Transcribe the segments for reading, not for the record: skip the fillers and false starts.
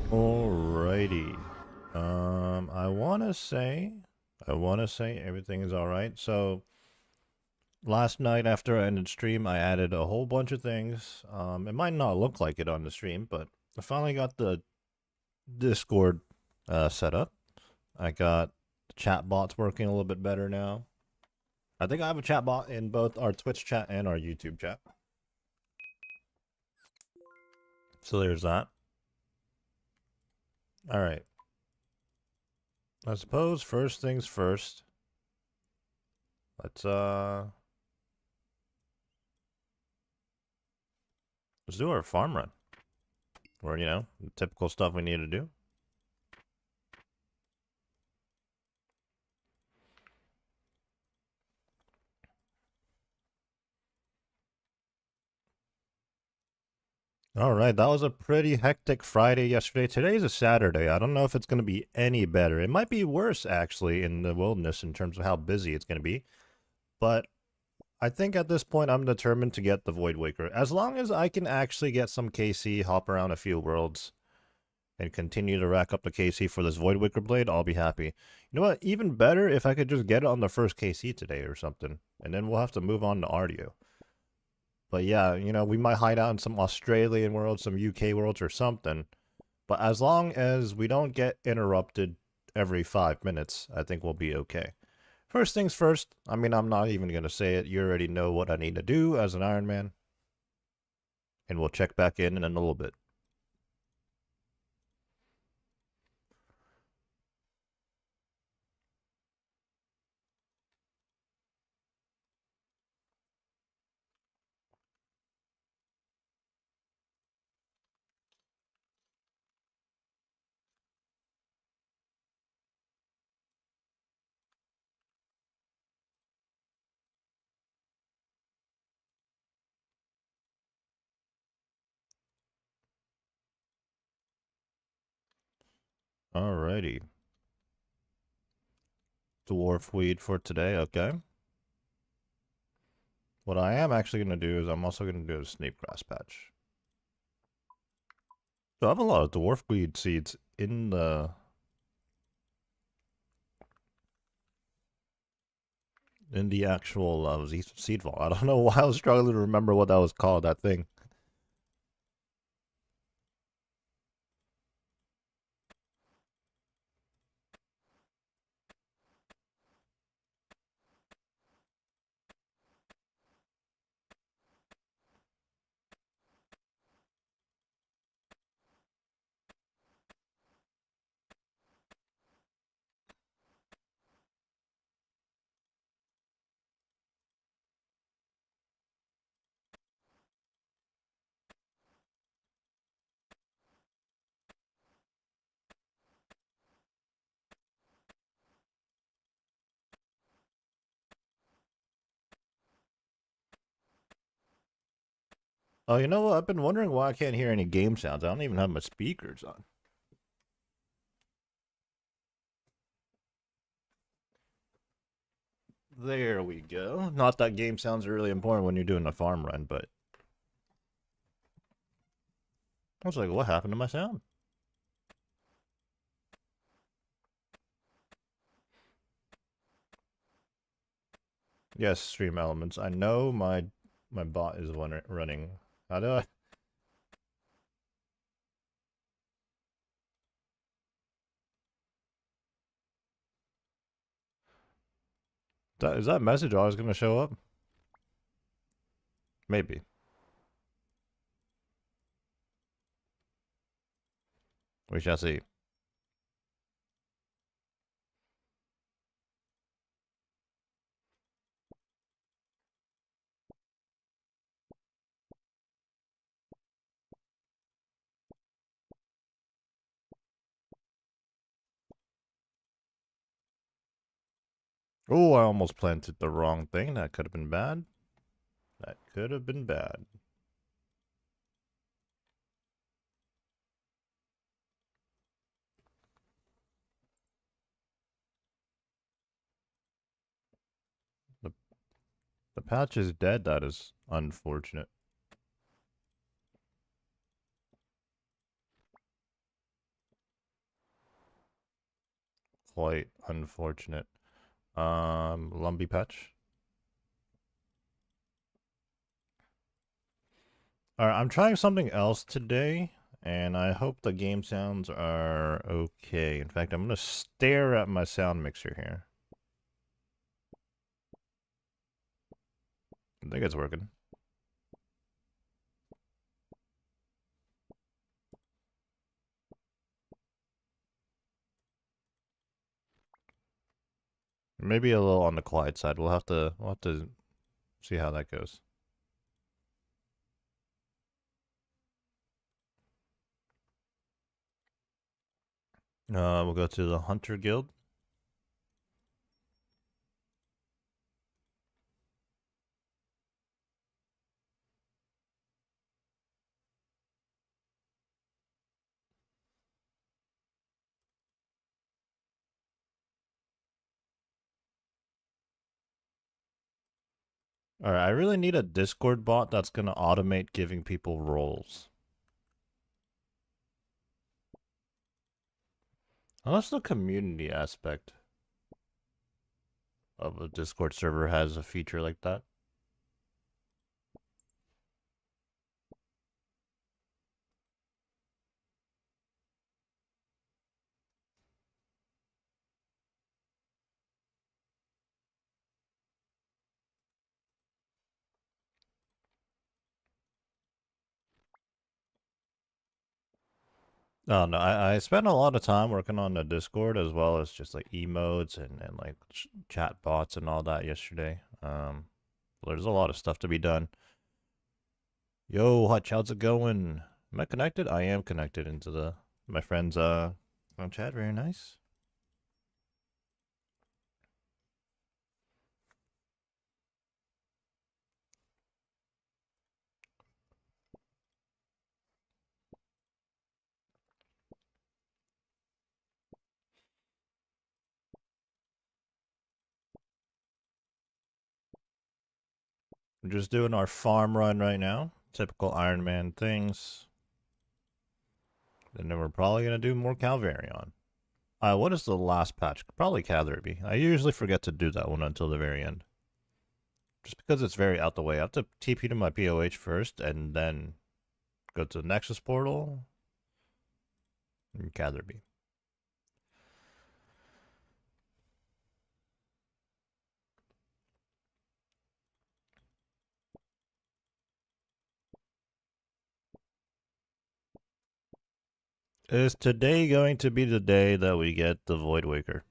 Alrighty. I wanna say everything is alright. So last night after I ended stream, I added a whole bunch of things. It might not look like it on the stream, but I finally got the Discord set up. I got the chat bots working a little bit better now. I think I have a chat bot in both our Twitch chat and our YouTube chat. So there's that. Alright. I suppose first things first. Let's do our farm run. Or, the typical stuff we need to do. Alright, that was a pretty hectic Friday yesterday. Today's a Saturday. I don't know if it's going to be any better. It might be worse, actually, in the wilderness in terms of how busy it's going to be. But I think at this point, I'm determined to get the Void Waker. As long as I can actually get some KC, hop around a few worlds, and continue to rack up the KC for this Void Waker blade, I'll be happy. You know what? Even better if I could just get it on the first KC today or something. And then we'll have to move on to RDO. But yeah, we might hide out in some Australian worlds, some UK worlds or something. But as long as we don't get interrupted every 5 minutes, I think we'll be okay. First things first, I'm not even going to say it. You already know what I need to do as an Ironman. And we'll check back in a little bit. Alrighty. Dwarf weed for today, okay. What I am actually going to do is I'm also going to do a snape grass patch. So I have a lot of dwarf weed seeds in the actual seed vault. I don't know why I was struggling to remember what that was called, that thing. Oh, you know what? I've been wondering why I can't hear any game sounds. I don't even have my speakers on. There we go. Not that game sounds are really important when you're doing a farm run, but I was like, what happened to my sound? Yes, stream elements. I know my bot is running. How do I? Is that message always going to show up? Maybe. We shall see. Oh, I almost planted the wrong thing. That could have been bad. That could have been bad. The, the patch is dead. That is unfortunate. quite unfortunate. Lumpy Patch. Alright, I'm trying something else today, and I hope the game sounds are okay. In fact, I'm gonna stare at my sound mixer here. I think it's working. Maybe a little on the quiet side. We'll have to see how that goes. We'll go to the Hunter Guild. Alright, I really need a Discord bot that's gonna automate giving people roles. Unless the community aspect of a Discord server has a feature like that. Oh no, I spent a lot of time working on the Discord as well as just like emotes and like chat bots and all that yesterday. There's a lot of stuff to be done. Yo, Hutch, how's it going? Am I connected? I am connected into the my friend's phone chat. Very nice. We're just doing our farm run right now. Typical Ironman things. And then we're probably gonna do more Calvarion. What is the last patch? Probably Catherby. I usually forget to do that one until the very end. Just because it's very out the way. I have to TP to my POH first and then go to the Nexus portal and Catherby. Is today going to be the day that we get the Voidwaker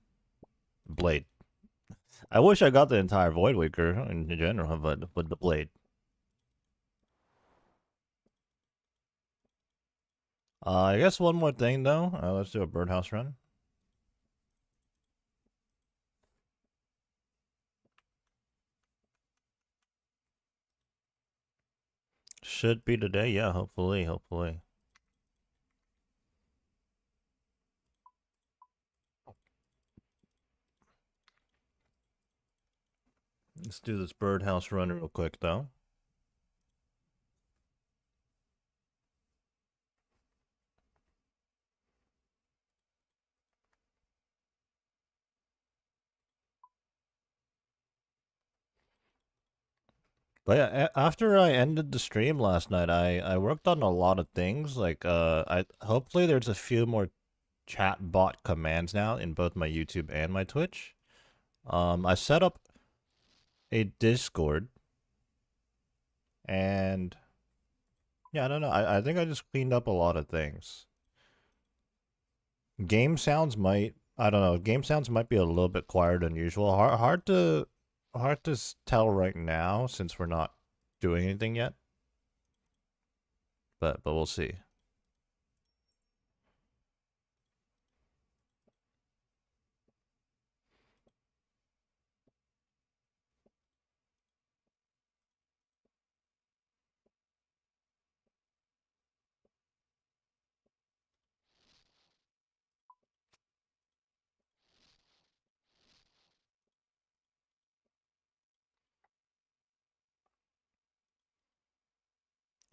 blade? I wish I got the entire Voidwaker in general, but with the blade. I guess one more thing though. Let's do a birdhouse run. Should be today, yeah. Hopefully. Let's do this birdhouse run real quick though. But yeah, after I ended the stream last night, I worked on a lot of things. Like I hopefully there's a few more chat bot commands now in both my YouTube and my Twitch. I set up a Discord, and yeah, I don't know. I think I just cleaned up a lot of things. Game sounds might I don't know. Game sounds might be a little bit quieter than usual. Hard to tell right now since we're not doing anything yet. But we'll see.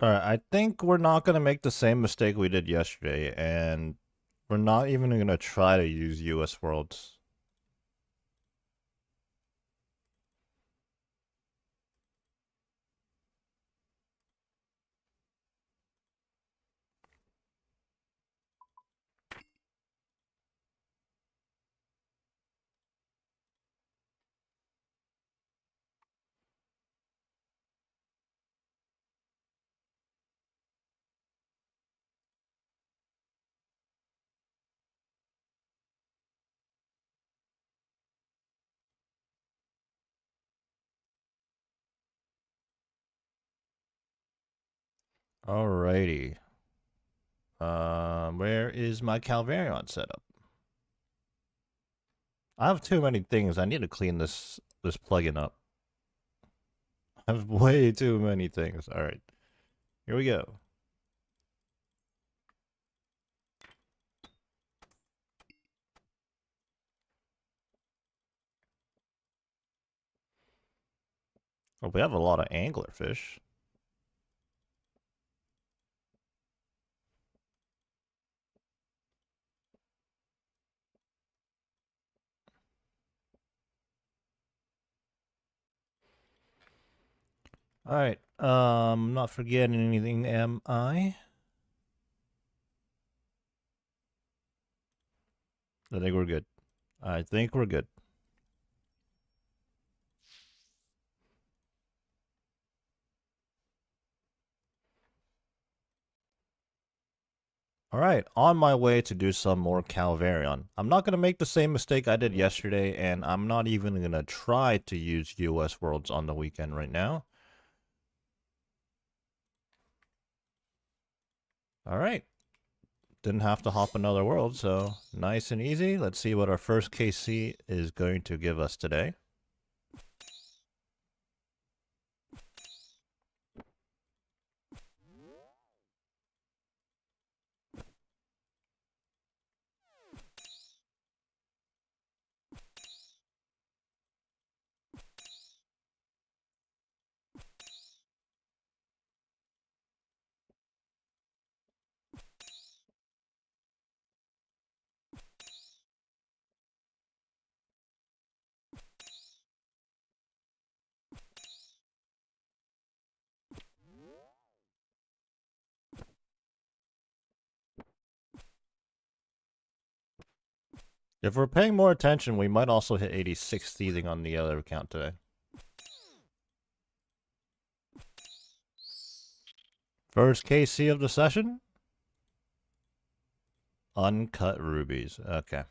All right, I think we're not going to make the same mistake we did yesterday, and we're not even going to try to use US Worlds Alrighty. Where is my Calvarion setup? I have too many things. I need to clean this plugin up. I have way too many things. All right, here we go. Oh, we have a lot of anglerfish. All right. Not forgetting anything, am I? I think we're good. I think we're good. All right, on my way to do some more Calvarion. I'm not going to make the same mistake I did yesterday, and I'm not even going to try to use US Worlds on the weekend right now. All right. Didn't have to hop another world, so nice and easy. Let's see what our first KC is going to give us today. If we're paying more attention, we might also hit 86 thieving on the other account today. First KC of the session? Uncut rubies. Okay.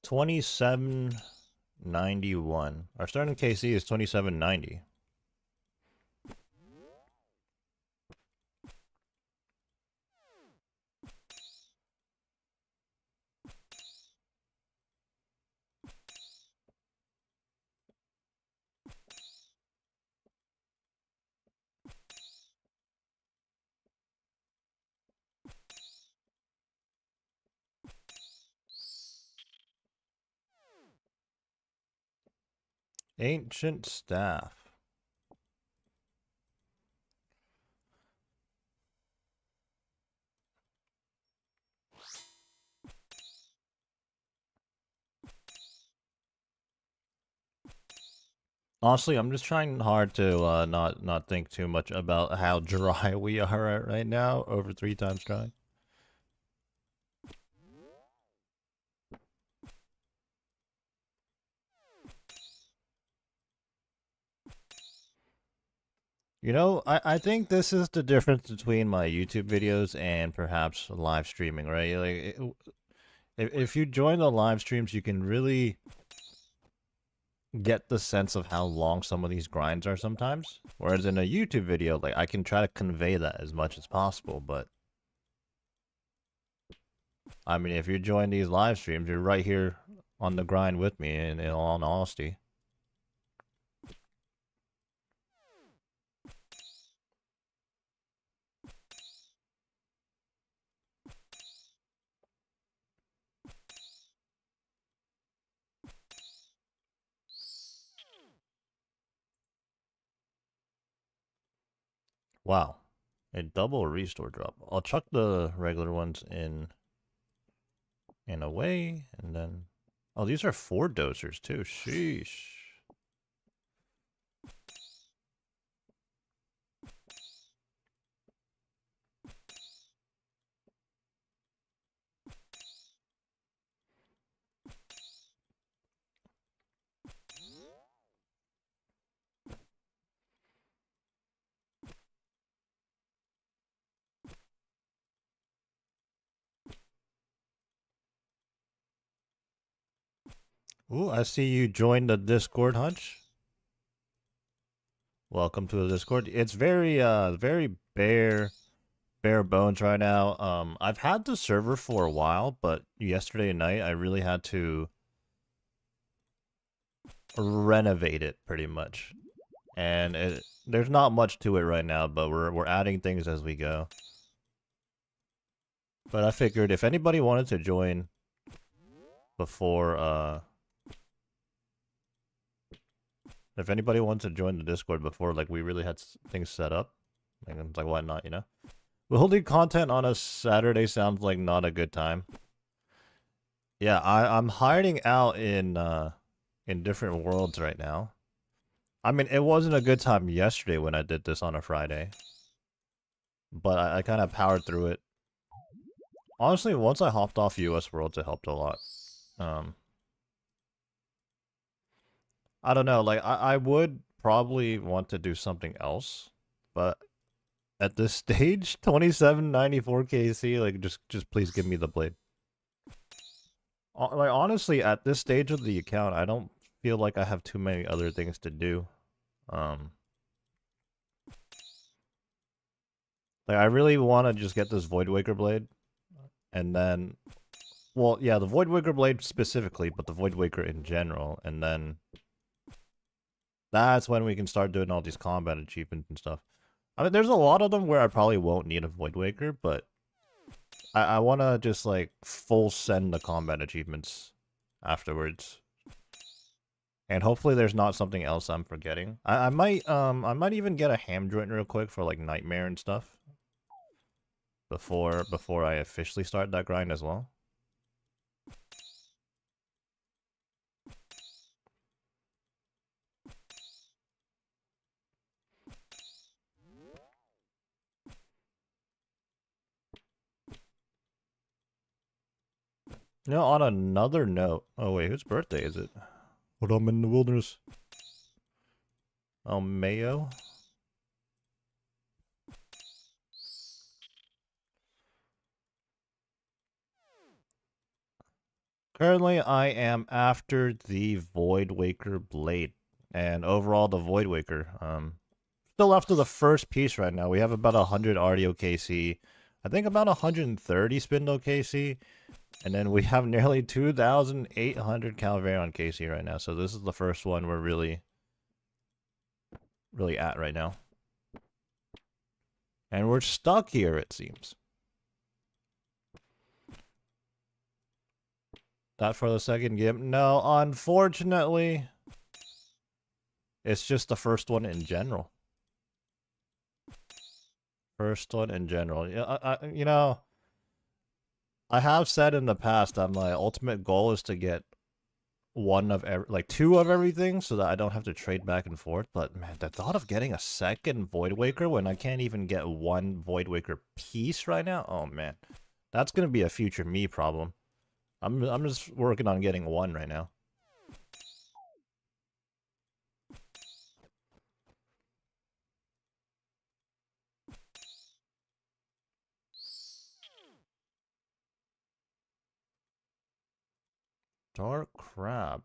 $27.91. Our starting KC is $27.90. Ancient staff. Honestly, I'm just trying hard to not think too much about how dry we are right now. Over 3 times dry. You know, I think this is the difference between my YouTube videos and perhaps live streaming, right? Like, if you join the live streams, you can really get the sense of how long some of these grinds are sometimes. Whereas in a YouTube video, like, I can try to convey that as much as possible, but I mean, if you join these live streams, you're right here on the grind with me, in all honesty. Wow. A double restore drop. I'll chuck the regular ones in a way, and then... Oh, these are 4 dosers, too. Sheesh. Ooh, I see you joined the Discord, Hunch. Welcome to the Discord. It's very bare bones right now. I've had the server for a while, but yesterday night I really had to renovate it pretty much. And there's not much to it right now, but we're adding things as we go. But I figured if anybody wanted to join before if anybody wants to join the Discord before like we really had things set up, like why not, you know? Holding content on a Saturday sounds like not a good time. Yeah, I'm hiding out in different worlds right now. I mean, it wasn't a good time yesterday when I did this on a Friday, but I kind of powered through it. Honestly, once I hopped off US Worlds, it helped a lot. Um, I don't know, like I would probably want to do something else, but at this stage, 2794 KC, like just please give me the blade. Like honestly, at this stage of the account, I don't feel like I have too many other things to do. Like I really want to just get this Void Waker blade, and then, well, yeah, the Void Waker blade specifically, but the Void Waker in general, and then that's when we can start doing all these combat achievements and stuff. I mean, there's a lot of them where I probably won't need a Void Waker, but I want to just like full send the combat achievements afterwards. And hopefully there's not something else I'm forgetting. I might even get a ham joint real quick for like Nightmare and stuff. Before I officially start that grind as well. You know, on another note, oh wait, whose birthday is it? Hold on, I'm in the wilderness. Oh, Mayo? Currently, I am after the Void Waker blade. And overall, the Void Waker. Still after the first piece right now. We have about 100 RDO KC. I think about 130 Spindle KC. And then we have nearly 2,800 Calvarion KC right now. So this is the first one we're really at right now. And we're stuck here, it seems. That for the second gimp? No, unfortunately, it's just the first one in general. First one in general. You know, I have said in the past that my ultimate goal is to get two of everything so that I don't have to trade back and forth. But man, the thought of getting a second Void Waker when I can't even get one Void Waker piece right now, oh man, that's gonna be a future me problem. I'm just working on getting one right now. Dark Crab.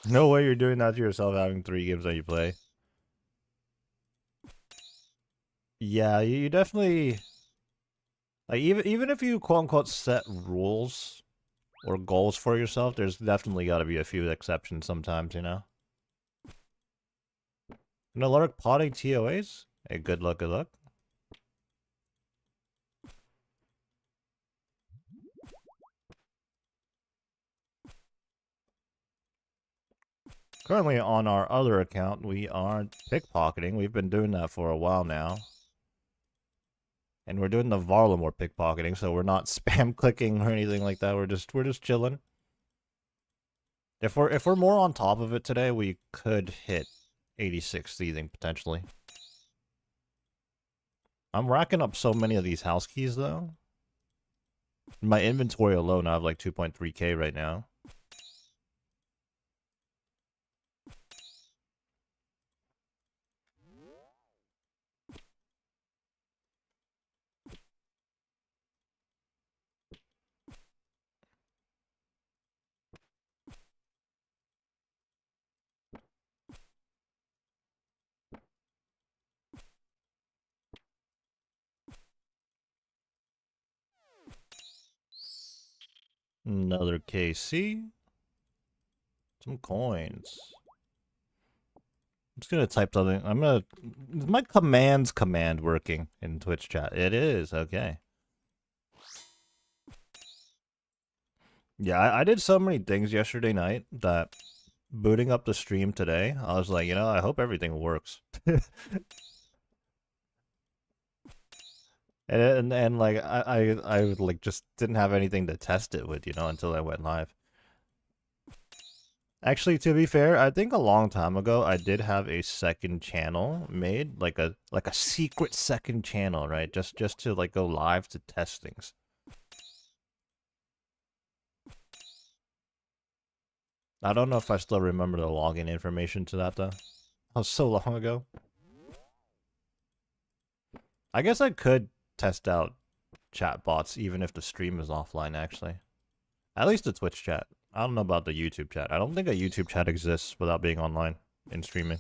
No way you're doing that to yourself having 3 games that you play. Yeah, you definitely... Like, even if you quote-unquote set rules or goals for yourself, there's definitely got to be a few exceptions sometimes, you know? No alert potting TOAs? Hey, good luck, good luck. Currently on our other account, we aren't pickpocketing. We've been doing that for a while now. And we're doing the Varlamore pickpocketing, so we're not spam clicking or anything like that. We're just chilling. If we're more on top of it today, we could hit 86 seething potentially. I'm racking up so many of these house keys though. In my inventory alone, I have like 2.3k right now. Another KC. Some coins. I'm just gonna type something. Is my commands command working in Twitch chat? It is, okay. Yeah, I did so many things yesterday night that booting up the stream today, I was like, I hope everything works. And like I like just didn't have anything to test it with, until I went live. Actually, to be fair, I think a long time ago I did have a second channel made, like a secret second channel, right? Just to like go live to test things. I don't know if I still remember the login information to that though. That was so long ago. I guess I could test out chat bots even if the stream is offline actually. At least the Twitch chat. I don't know about the YouTube chat. I don't think a YouTube chat exists without being online in streaming.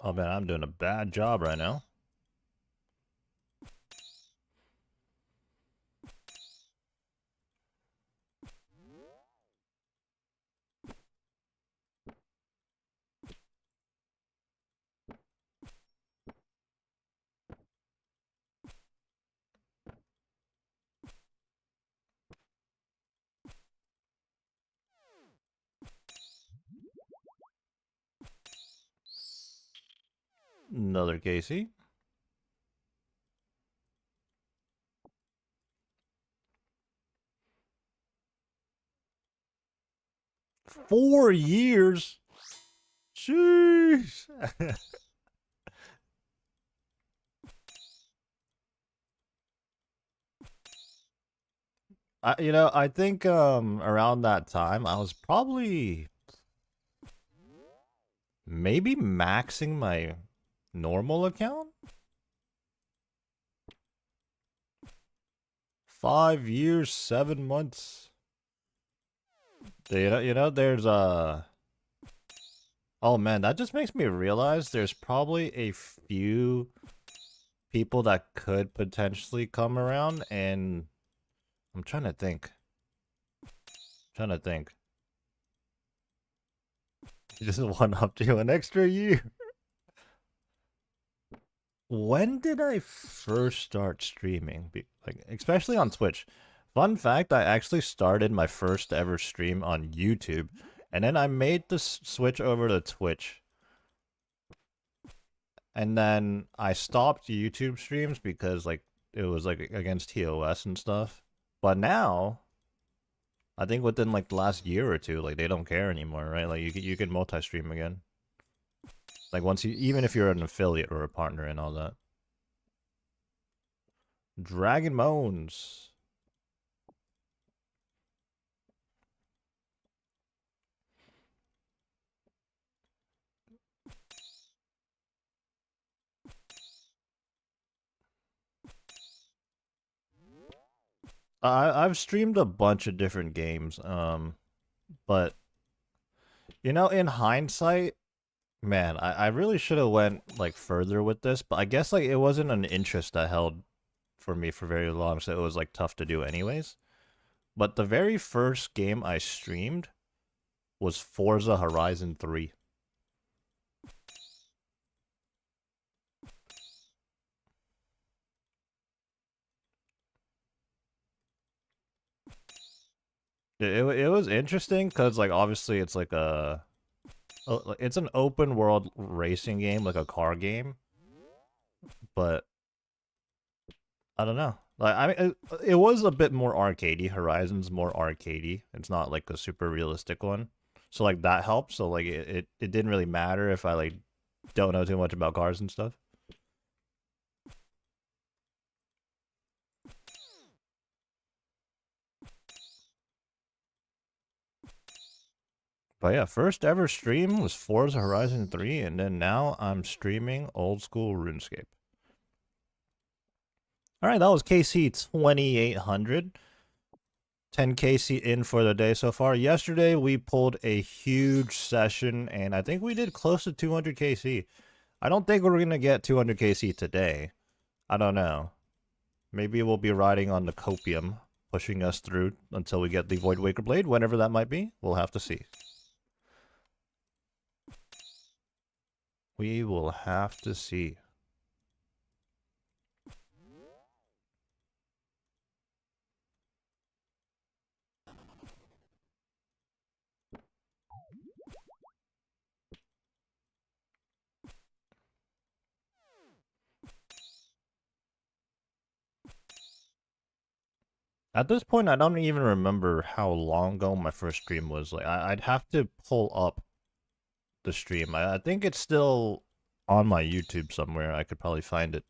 Oh man, I'm doing a bad job right now. Another Casey. Four years? Jeez. I think around that time I was probably maybe maxing my normal account. 5 years, 7 months. There's oh man, that just makes me realize there's probably a few people that could potentially come around, and I'm trying to think. You just went up to an extra year. When did I first start streaming? Like, especially on Twitch. Fun fact, I actually started my first ever stream on YouTube, and then I made the switch over to Twitch. And then I stopped YouTube streams because like it was like against TOS and stuff. But now, I think within like the last year or two, like they don't care anymore, right? Like you can multi-stream again. Like once you, even if you're an affiliate or a partner and all that. Dragon Moans. I've streamed a bunch of different games, but in hindsight, man, I really should have went like further with this, but I guess like it wasn't an interest that held for me for very long, so it was like tough to do anyways. But the very first game I streamed was Forza Horizon 3. It was interesting because like obviously it's like it's an open world racing game, like a car game, but I don't know. Like I mean, it was a bit more arcadey. Horizon's more arcadey. It's not like a super realistic one, so like that helps. So like it didn't really matter if I like don't know too much about cars and stuff. But yeah, first ever stream was Forza Horizon 3, and then now I'm streaming old school RuneScape. All right, that was KC 2800. 10 KC in for the day so far. Yesterday, we pulled a huge session, and I think we did close to 200 KC. I don't think we're going to get 200 KC today. I don't know. Maybe we'll be riding on the copium, pushing us through until we get the Void Waker Blade, whenever that might be. We'll have to see. We will have to see. At this point, I don't even remember how long ago my first stream was. Like, I'd have to pull up the stream. I think it's still on my YouTube somewhere. I could probably find it.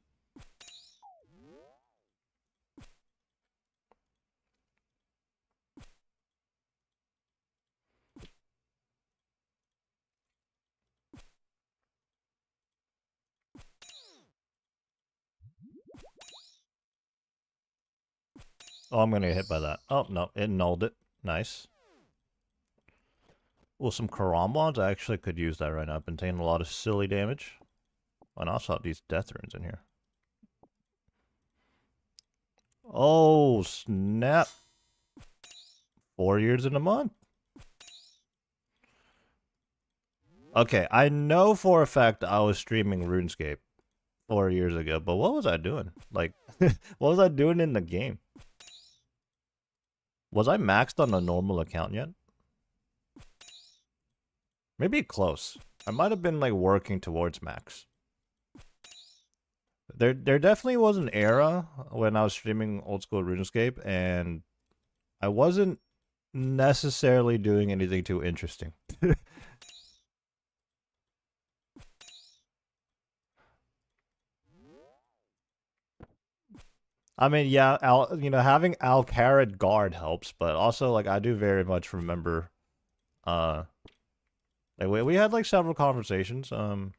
Oh, I'm gonna get hit by that. Oh, no, it nulled it. Nice. Well, some Karambons, I actually could use that right now. I've been taking a lot of silly damage. And I also have these death runes in here. Oh, snap. 4 years in a month. Okay, I know for a fact I was streaming RuneScape 4 years ago, but what was I doing? Like, what was I doing in the game? Was I maxed on a normal account yet? Maybe close. I might have been, like, working towards max. There definitely was an era when I was streaming old school RuneScape, and I wasn't necessarily doing anything too interesting. I mean, yeah, having Alcarad guard helps, but also, like, I do very much remember, uh, like, we had, like, several conversations, I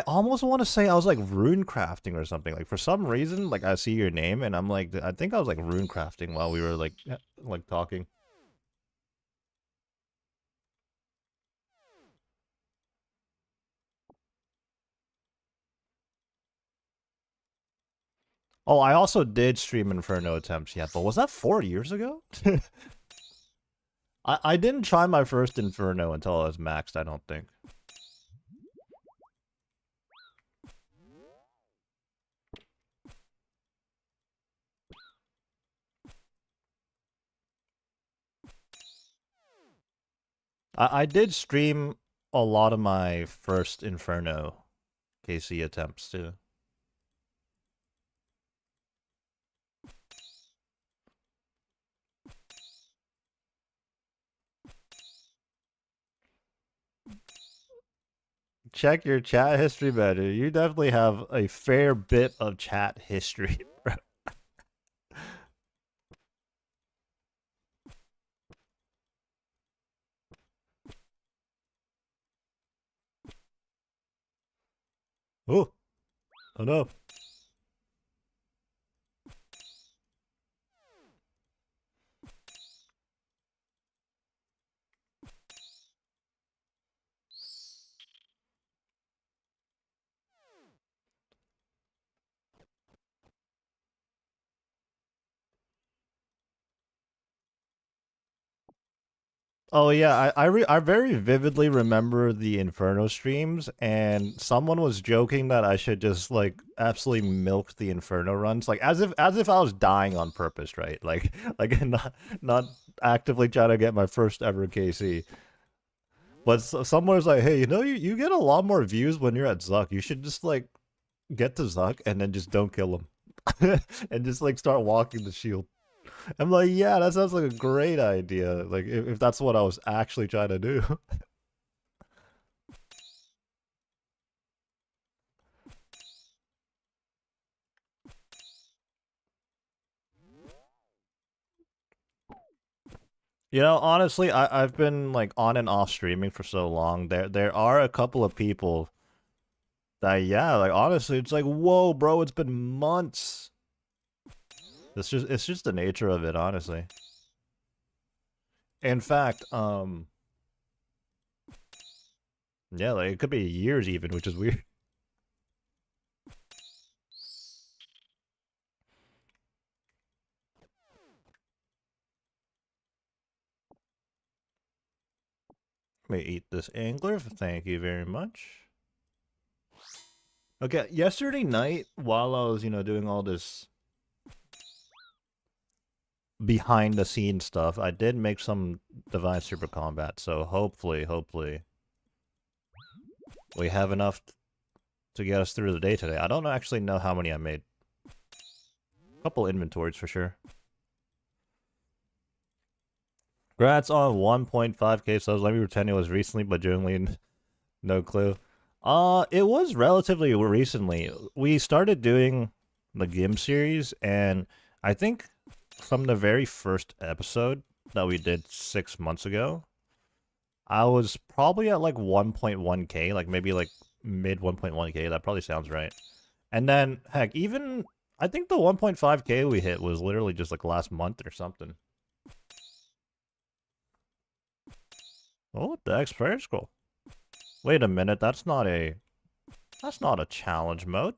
almost want to say I was, like, rune crafting or something, like, for some reason, like, I see your name, and I'm like, I think I was, like, rune crafting while we were, like, talking. Oh, I also did stream Inferno attempts, yeah, but was that 4 years ago? I didn't try my first Inferno until I was maxed, I don't think. I did stream a lot of my first Inferno KC attempts, too. Check your chat history better. You definitely have a fair bit of chat history. Oh, oh no. Oh yeah, I very vividly remember the Inferno streams, and someone was joking that I should just, like, absolutely milk the Inferno runs, like, as if I was dying on purpose, right? Like like not actively trying to get my first ever KC. But someone was like, hey, you get a lot more views when you're at Zuck. You should just, like, get to Zuck and then just don't kill him, and just, like, start walking the shield. I'm like, yeah, that sounds like a great idea. Like, if that's what I was actually trying to do. You know, honestly, I've been like on and off streaming for so long. There are a couple of people that yeah, like honestly, it's like whoa, bro, it's been months. It's just the nature of it, honestly. In fact, yeah, like it could be years even, which is weird. Let me eat this angler. Thank you very much. Okay, yesterday night while I was, doing all this behind the scenes stuff, I did make some Divine Super Combat, so hopefully we have enough to get us through the day today. I don't actually know how many I made. A couple inventories for sure. Congrats on 1.5k subs. Let me pretend it was recently, but genuinely no clue. It was relatively recently. We started doing the GIM series, and I think from the very first episode that we did 6 months ago, I was probably at like 1.1k, like maybe like mid 1.1k. That probably sounds right. And then, heck, even I think the 1.5k we hit was literally just like last month or something. Oh, what the heck's prayer scroll? Wait a minute, that's not a challenge mode.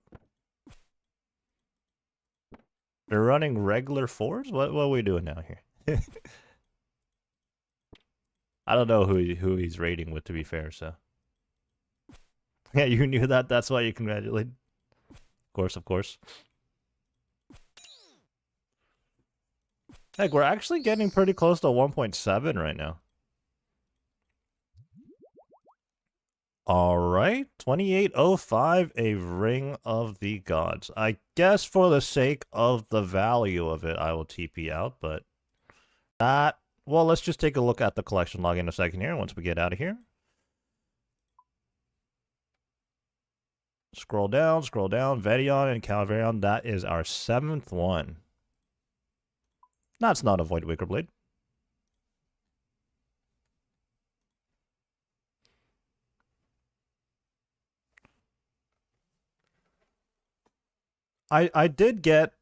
They're running regular fours? What are we doing now here? I don't know who he's raiding with, to be fair, so. Yeah, you knew that, that's why you congratulate. Of course. Heck, we're actually getting pretty close to 1.7 right now. Alright, 2805, a Ring of the Gods. I guess for the sake of the value of it, I will TP out, but that... Well, let's just take a look at the collection log in a second here, once we get out of here. Scroll down, Vedion and Calvarion, that is our 7th one. That's not a Void Wicker Blade. I did get...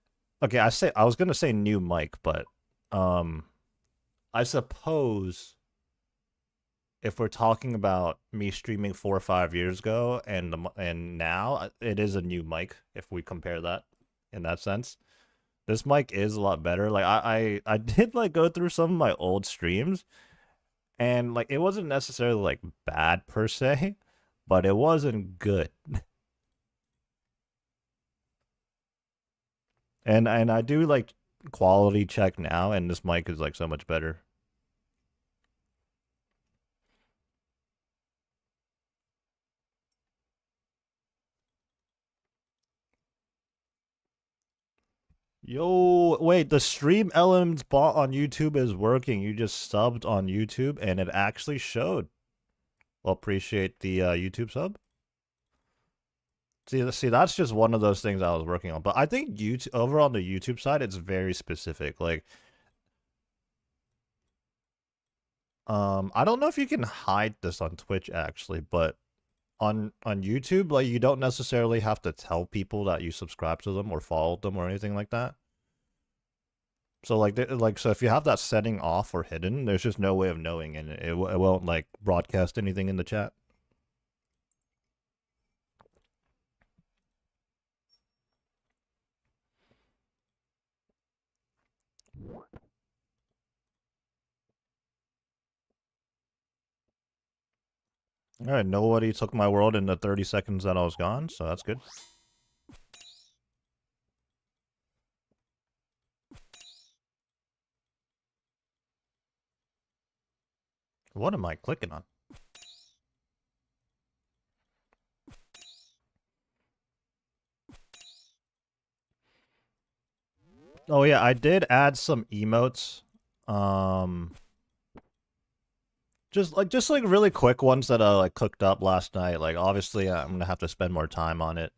Okay, I was gonna say new mic, but I suppose if we're talking about me streaming 4 or 5 years ago and now, it is a new mic if we compare that in that sense. This mic is a lot better. Like I did like go through some of my old streams, and like it wasn't necessarily like bad per se, but it wasn't good. And I do like quality check now, and this mic is like so much better. Yo, wait, the stream elements bot on YouTube is working. You just subbed on YouTube and it actually showed. Well, appreciate the YouTube sub. See, that's just one of those things I was working on. But I think YouTube, over on the YouTube side, it's very specific. Like, I don't know if you can hide this on Twitch actually, but on YouTube, like you don't necessarily have to tell people that you subscribe to them or follow them or anything like that. So so if you have that setting off or hidden, there's just no way of knowing, and it won't like broadcast anything in the chat. All right, nobody took my world in the 30 seconds that I was gone, so that's good. What am I clicking on? Oh yeah, I did add some emotes. Just like really quick ones that I like cooked up last night. Like obviously I'm gonna have to spend more time on it.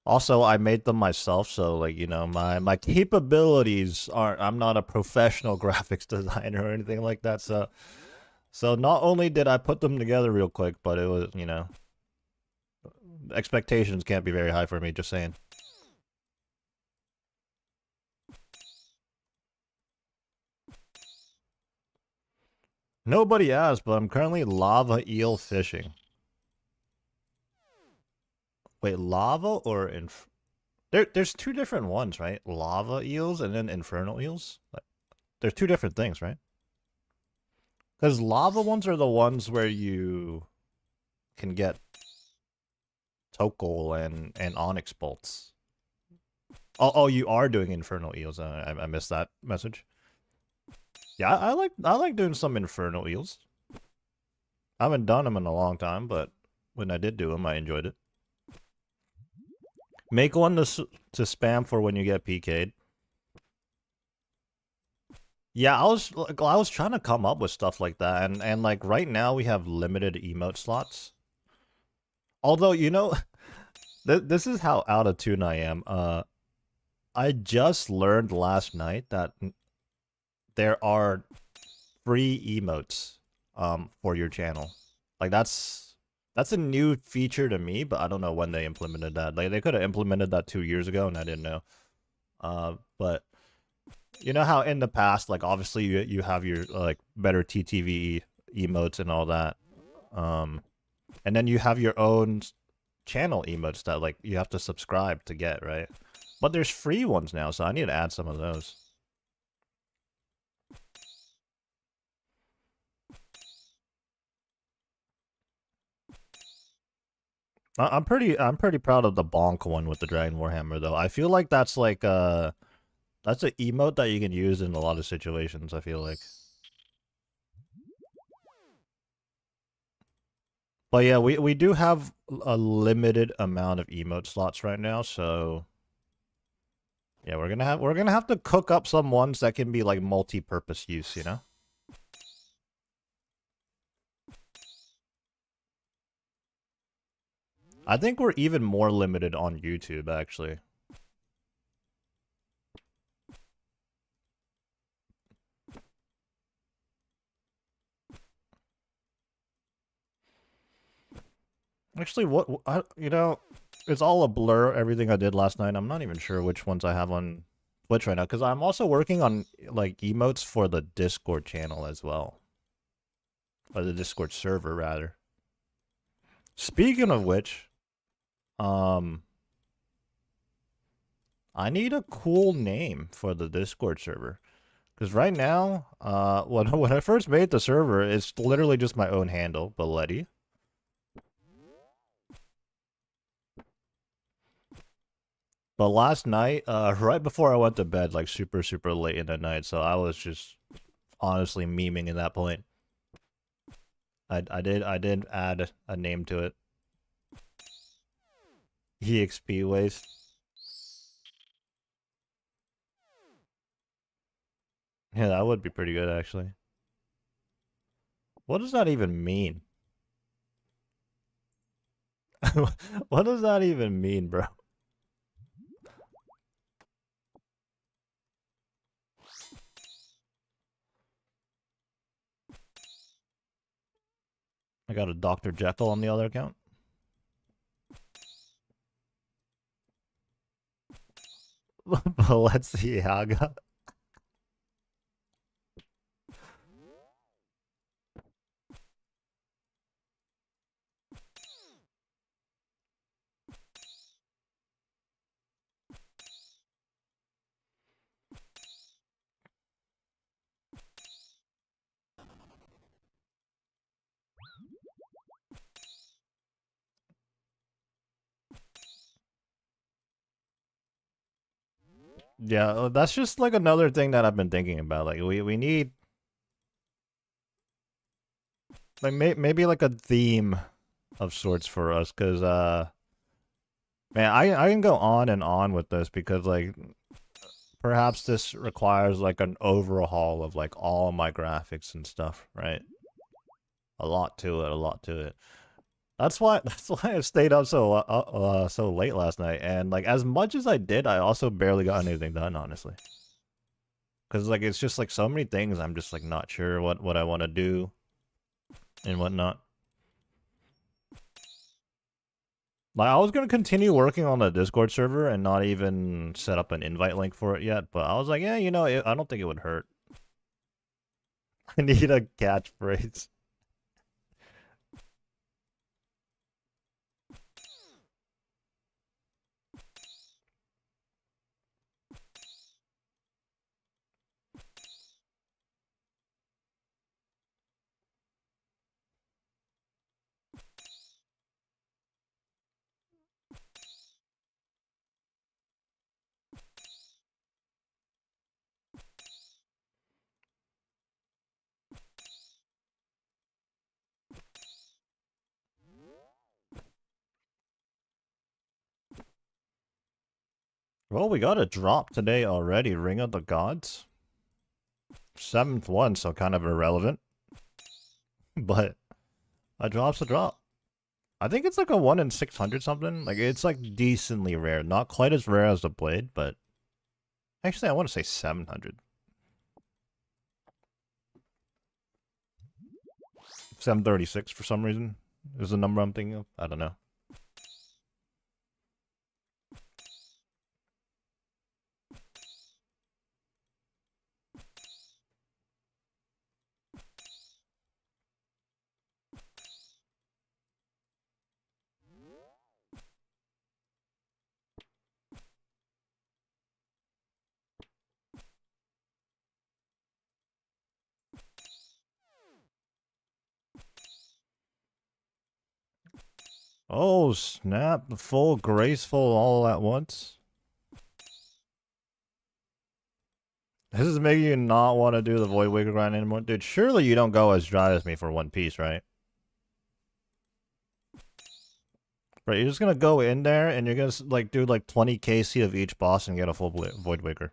Also, I made them myself, so like, you know, my capabilities aren't, I'm not a professional graphics designer or anything like that. So not only did I put them together real quick, but it was, you know, expectations can't be very high for me, just saying. Nobody asked, but I'm currently lava eel fishing. Wait, lava or there's two different ones, right? Lava eels and then infernal eels. Like, there's two different things, right? Because lava ones are the ones where you can get Tokol and Onyx bolts. Oh, you are doing infernal eels. I missed that message. Yeah, I like doing some infernal eels. I haven't done them in a long time, but when I did do them, I enjoyed it. Make one to spam for when you get PK'd. Yeah, I was trying to come up with stuff like that, and like right now we have limited emote slots. Although you know, this is how out of tune I am. I just learned last night that there are free emotes for your channel. Like that's a new feature to me, but I don't know when they implemented that. Like they could have implemented that 2 years ago, and I didn't know. But you know how in the past, like obviously you have your like better TTV emotes and all that, and then you have your own channel emotes that like you have to subscribe to get, right? But there's free ones now, so I need to add some of those. I'm pretty proud of the bonk one with the Dragon Warhammer though. I feel like that's like that's an emote that you can use in a lot of situations, I feel like. But yeah, we do have a limited amount of emote slots right now, so yeah, we're gonna have to cook up some ones that can be like multi-purpose use, you know? I think we're even more limited on YouTube actually. Actually, you know, it's all a blur. Everything I did last night. I'm not even sure which ones I have on Twitch right now because I'm also working on like emotes for the Discord channel as well, or the Discord server rather. Speaking of which, um, I need a cool name for the Discord server because right now, when I first made the server, it's literally just my own handle, Belletti. But last night, right before I went to bed, like super late in the night, so I was just honestly memeing at that point. I did add a name to it. EXP waste. Yeah, that would be pretty good actually. What does that even mean? What does that even mean, bro? I got a Dr. Jekyll on the other account. Let's see, Haga. Yeah, that's just like another thing that I've been thinking about. Like we need like maybe like a theme of sorts for us, because man, I can go on and on with this because like perhaps this requires like an overhaul of like all my graphics and stuff, right? A lot to it, a lot to it. That's why I stayed up so late last night. And like as much as I did, I also barely got anything done, honestly. Because like it's just like so many things I'm just like not sure what I want to do and whatnot. Like I was gonna continue working on the Discord server and not even set up an invite link for it yet, but I was like, yeah, I don't think it would hurt. I need a catchphrase. Well, we got a drop today already. Ring of the Gods. 7th one, so kind of irrelevant. But a drop's a drop. I think it's like a 1 in 600 something. Like, it's like decently rare. Not quite as rare as the Blade, but... Actually, I want to say 700. 736 for some reason is the number I'm thinking of. I don't know. Oh, snap. The full graceful all at once. This is making you not want to do the Void Waker grind anymore. Dude, surely you don't go as dry as me for one piece, right? Right, you're just gonna go in there and you're gonna like do like 20 KC of each boss and get a full Void Waker.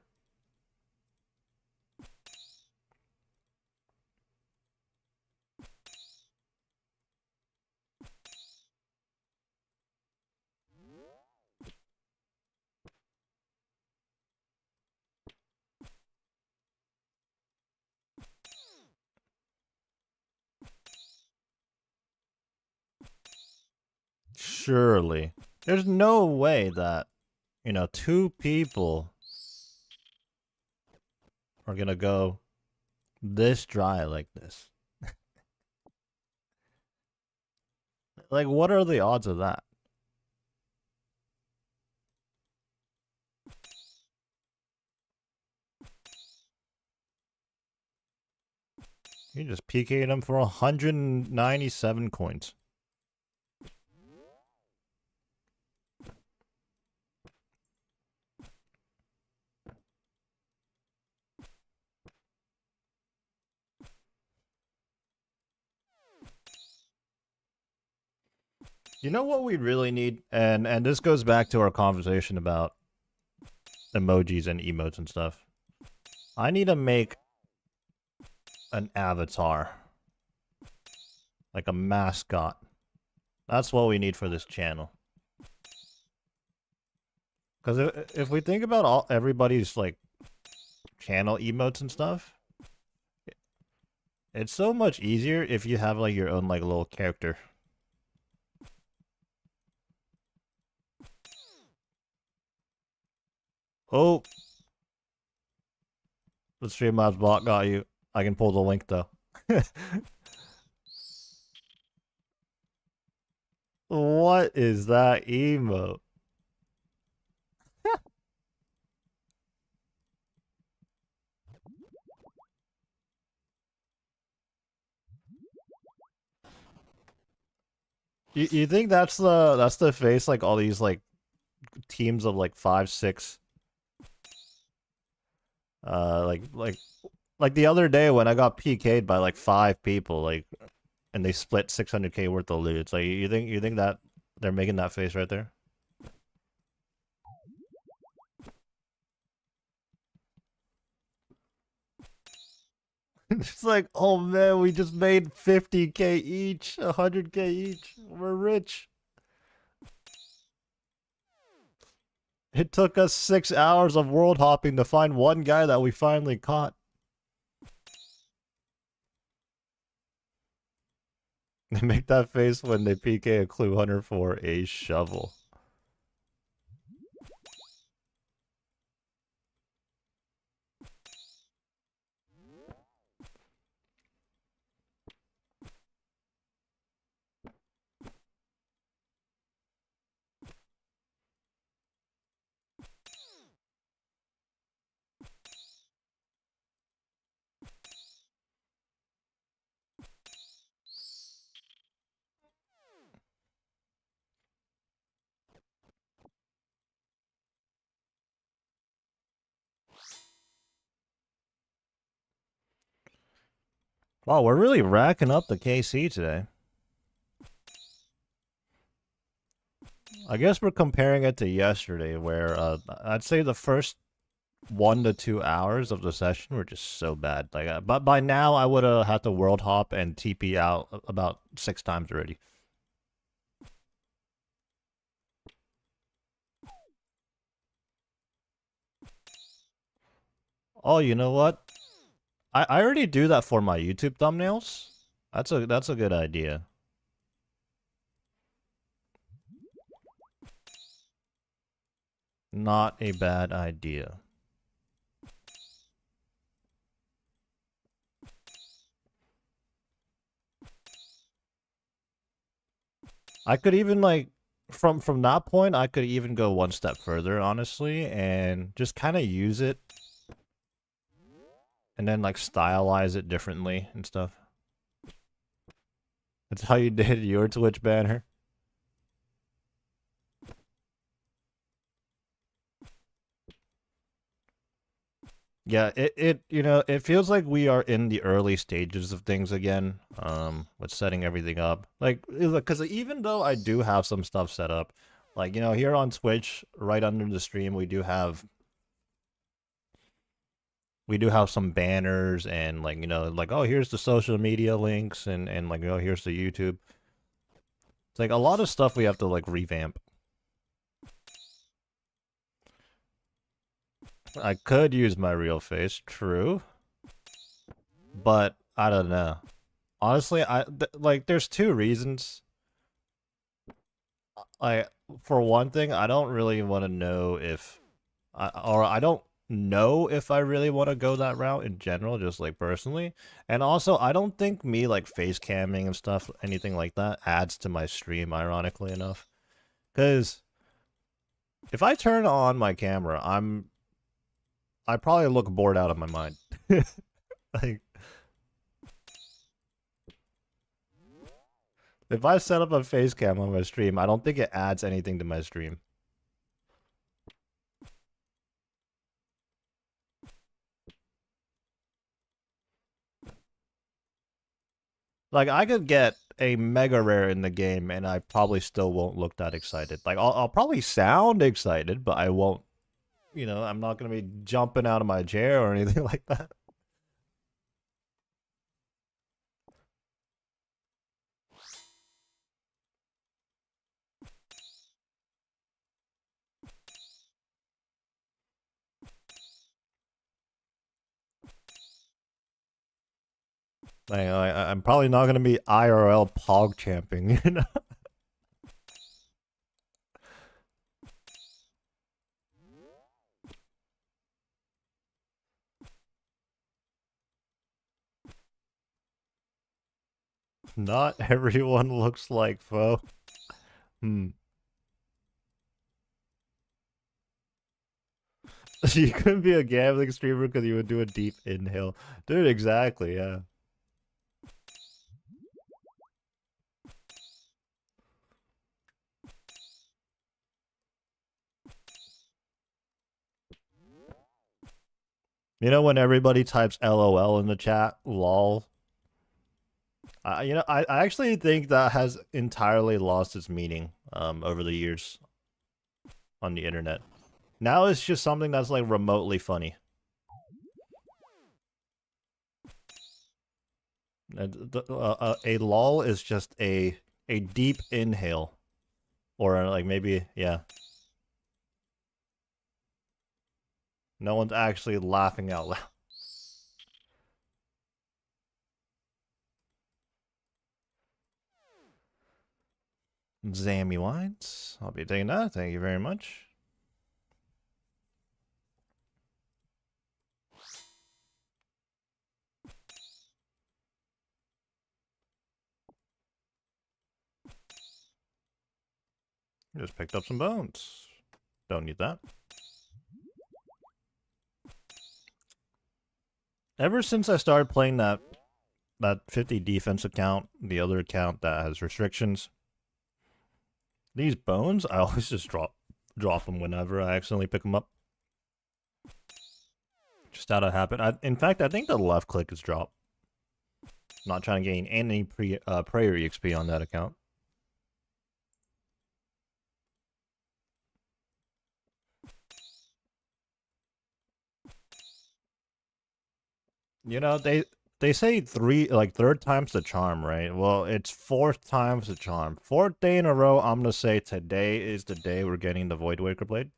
Surely. There's no way that, two people are gonna go this dry like this. Like, what are the odds of that? You just PK'd him for 197 coins. You know what we really need? And this goes back to our conversation about emojis and emotes and stuff. I need to make an avatar. Like a mascot. That's what we need for this channel. Because if we think about everybody's like channel emotes and stuff, it's so much easier if you have like your own like little character. Oh, the Streamlabs bot got you. I can pull the link though. What is that emote? You think that's the face like all these like teams of like 5, 6 like the other day when I got PK'd by like 5 people, like, and they split 600k worth of loot. It's like you think that they're making that face right there? It's like, oh man, we just made 50K each, 100K each. We're rich. It took us 6 hours of world hopping to find one guy that we finally caught. They make that face when they PK a clue hunter for a shovel. Wow, we're really racking up the KC today. I guess we're comparing it to yesterday, where I'd say the first 1 to 2 hours of the session were just so bad. Like, but by now I would have had to world hop and TP out about 6 times already. Oh, you know what? I already do that for my YouTube thumbnails. That's a good idea. Not a bad idea. I could even like from that point I could even go one step further, honestly, and just kind of use it and then like stylize it differently and stuff. That's how you did your Twitch banner. Yeah, it you know, it feels like we are in the early stages of things again, with setting everything up. Like, because even though I do have some stuff set up, like, you know, here on Twitch, right under the stream, we do have some banners and like, you know, like, oh, here's the social media links and like, oh, here's the YouTube. It's like a lot of stuff we have to like revamp. I could use my real face, true, but I don't know. Honestly, like there's two reasons. I For one thing, I don't really want to know if I don't know if I really want to go that route in general, just like personally. And also, I don't think me like face camming and stuff, anything like that, adds to my stream, ironically enough. Because if I turn on my camera, I probably look bored out of my mind. Like, if I set up a face cam on my stream, I don't think it adds anything to my stream. Like, I could get a mega rare in the game, and I probably still won't look that excited. Like, I'll probably sound excited, but I won't, you know, I'm not going to be jumping out of my chair or anything like that. Like, I'm probably not going to be IRL pog champing, you know? Not everyone looks like Foe. Hmm. You couldn't be a gambling streamer because you would do a deep inhale. Dude, exactly, yeah. You know when everybody types LOL in the chat, lol. You know, I actually think that has entirely lost its meaning over the years on the internet. Now it's just something that's like remotely funny. A lull is just a deep inhale, or like maybe yeah. No one's actually laughing out loud. Zammy wines. I'll be taking that. Thank you very much. Just picked up some bones. Don't need that. Ever since I started playing that 50 defense account, the other account that has restrictions, these bones, I always just drop them whenever I accidentally pick them up. Just out of habit. In fact, I think the left click is drop. Not trying to gain any prayer XP on that account. You know, they say third time's the charm, right? Well, it's fourth time's the charm. Fourth day in a row, I'm gonna say today is the day we're getting the Void Waker Blade.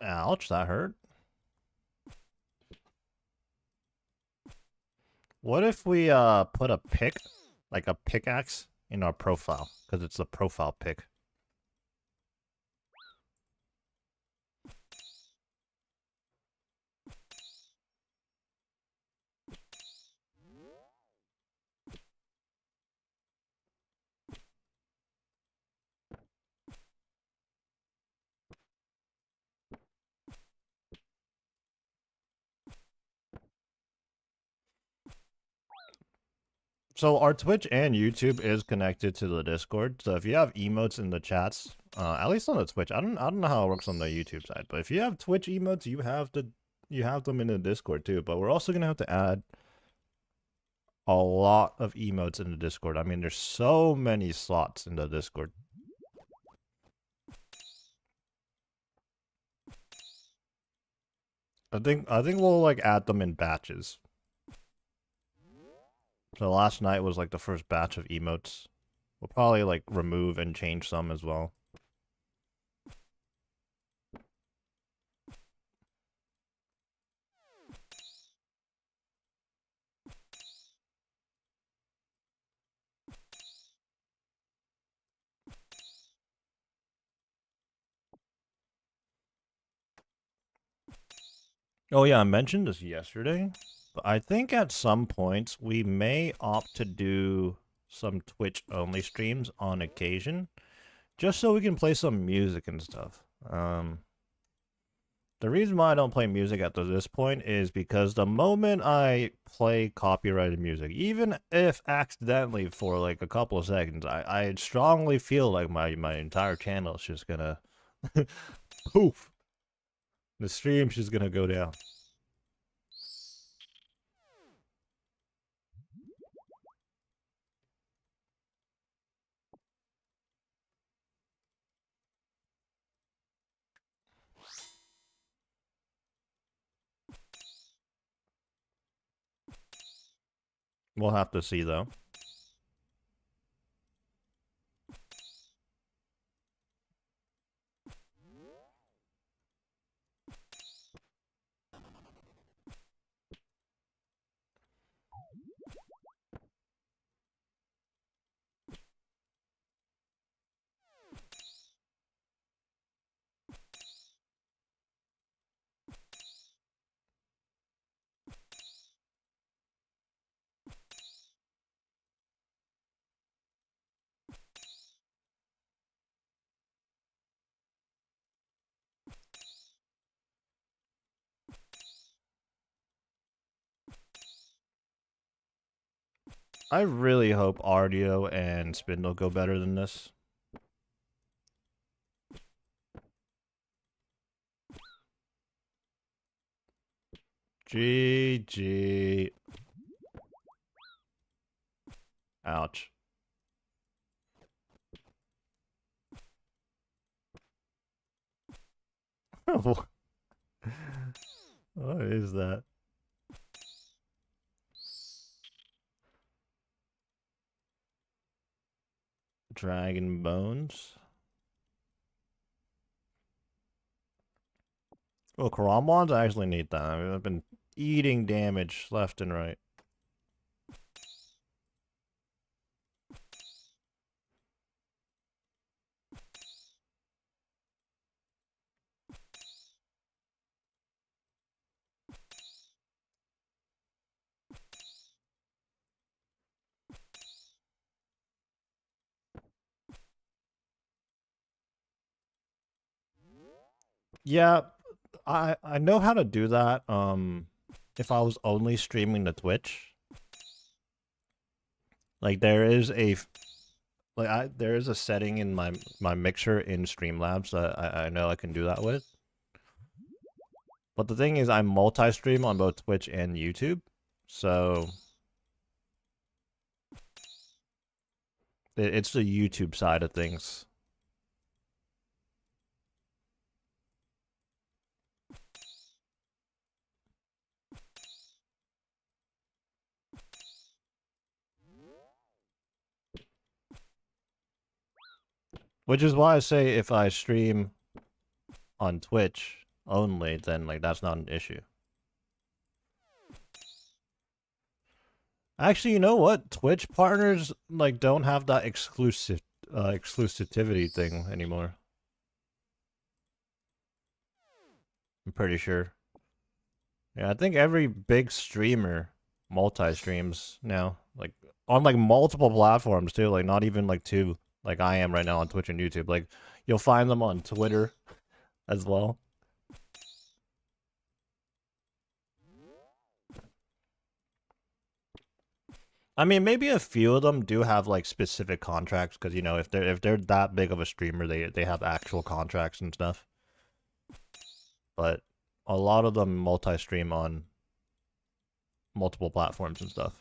Ouch, that hurt. What if we put a pick, like a pickaxe, in our profile? Because it's a profile pick. So our Twitch and YouTube is connected to the Discord. So if you have emotes in the chats, at least on the Twitch, I don't know how it works on the YouTube side, but if you have Twitch emotes, you have them in the Discord too. But we're also gonna have to add a lot of emotes in the Discord. I mean, there's so many slots in the Discord. I think we'll like add them in batches. So last night was like the first batch of emotes. We'll probably like remove and change some as well. Oh yeah, I mentioned this yesterday, but I think at some points we may opt to do some Twitch only streams on occasion, just so we can play some music and stuff. The reason why I don't play music at this point is because the moment I play copyrighted music, even if accidentally for like a couple of seconds, I strongly feel like my entire channel is just gonna poof. The stream's just gonna go down. We'll have to see though. I really hope Ardio and Spindle go better than this. GG. Ouch. What is that? Dragon Bones. Well, Karamons, I actually need that. I mean, I've been eating damage left and right. Yeah, I know how to do that. If I was only streaming to Twitch, like there is a there is a setting in my mixer in Streamlabs that I know I can do that with. But the thing is, I multi-stream on both Twitch and YouTube, so it's the YouTube side of things. Which is why I say if I stream on Twitch only, then like that's not an issue. Actually, you know what? Twitch partners like don't have that exclusivity thing anymore. I'm pretty sure. Yeah, I think every big streamer multi-streams now, like on like multiple platforms too, like not even like two, like I am right now on Twitch and YouTube. Like you'll find them on Twitter as well. I mean, maybe a few of them do have like specific contracts because you know if they're that big of a streamer, they have actual contracts and stuff. But a lot of them multi-stream on multiple platforms and stuff.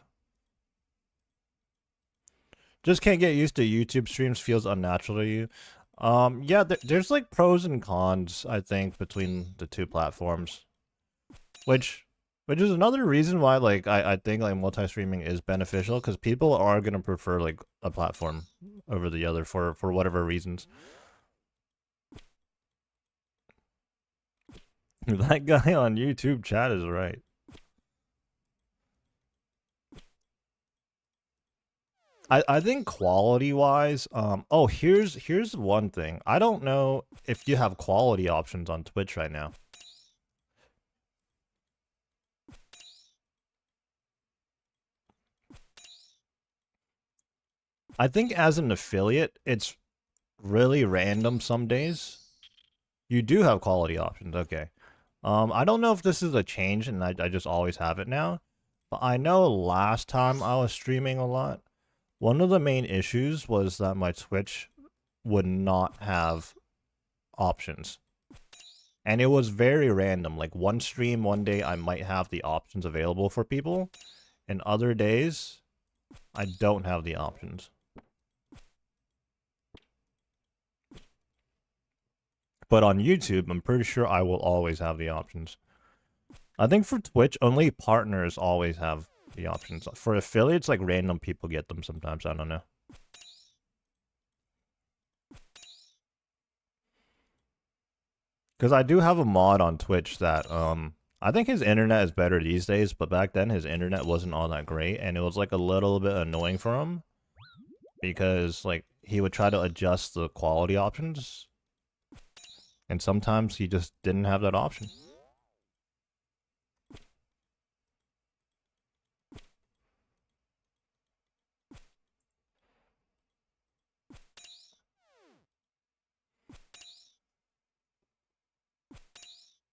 Just can't get used to YouTube streams. Feels unnatural to you. Yeah, there's like pros and cons, I think, between the two platforms. Which is another reason why like I think like multi-streaming is beneficial because people are gonna prefer like a platform over the other for whatever reasons. That guy on YouTube chat is right. I think quality wise, oh here's one thing. I don't know if you have quality options on Twitch right now. I think as an affiliate, it's really random some days. You do have quality options, okay. I don't know if this is a change and I just always have it now. But I know last time I was streaming a lot, one of the main issues was that my Twitch would not have options. And it was very random. Like one stream, one day I might have the options available for people. And other days, I don't have the options. But on YouTube, I'm pretty sure I will always have the options. I think for Twitch, only partners always have the options. For affiliates, like random people get them sometimes. I don't know. Because I do have a mod on Twitch that, I think his internet is better these days, but back then his internet wasn't all that great, and it was like a little bit annoying for him. Because, like, he would try to adjust the quality options, and sometimes he just didn't have that option.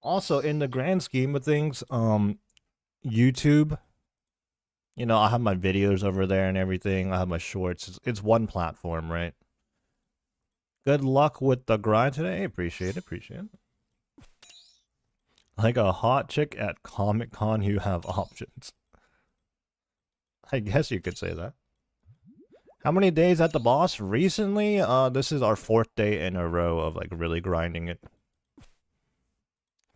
Also, in the grand scheme of things, YouTube You know, I have my videos over there and everything. I have my shorts. It's one platform, right? Good luck with the grind today. Appreciate it. Appreciate it. Like a hot chick at Comic Con, you have options. I guess you could say that. How many days at the boss recently? This is our 4th day in a row of like really grinding it.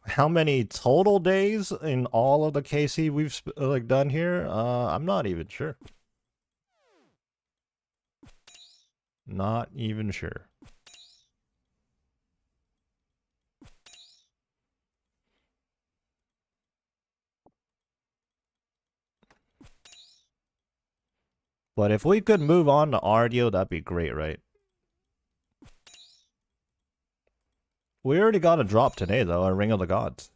How many total days in all of the KC we've like done here? I'm not even sure. Not even sure. But if we could move on to RDO, that'd be great, right? We already got a drop today, though, a Ring of the Gods.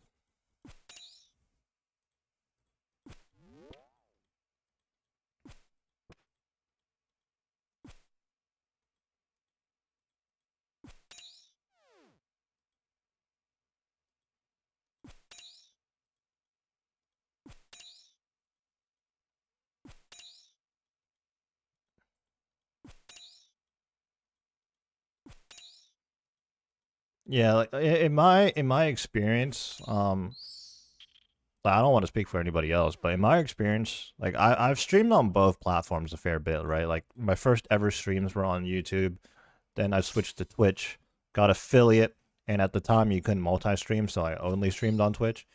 Yeah, like in my experience, I don't want to speak for anybody else, but in my experience, like I've streamed on both platforms a fair bit, right? Like my first ever streams were on YouTube, then I switched to Twitch, got affiliate, and at the time you couldn't multi-stream, so I only streamed on Twitch.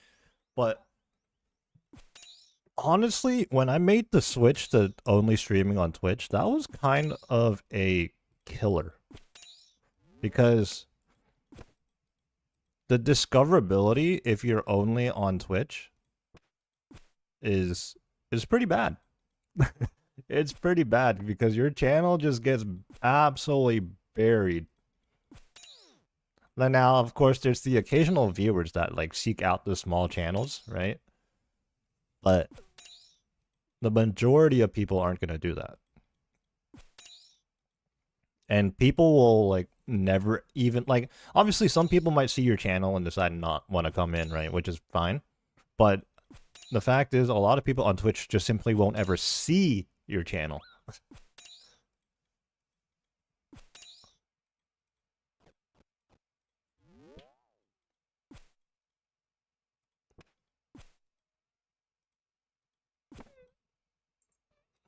But honestly, when I made the switch to only streaming on Twitch, that was kind of a killer. Because the discoverability if you're only on Twitch is pretty bad. It's pretty bad because your channel just gets absolutely buried. Now, of course, there's the occasional viewers that like seek out the small channels, right? But the majority of people aren't going to do that. And people will like never even like obviously some people might see your channel and decide not want to come in, right? Which is fine. But the fact is a lot of people on Twitch just simply won't ever see your channel.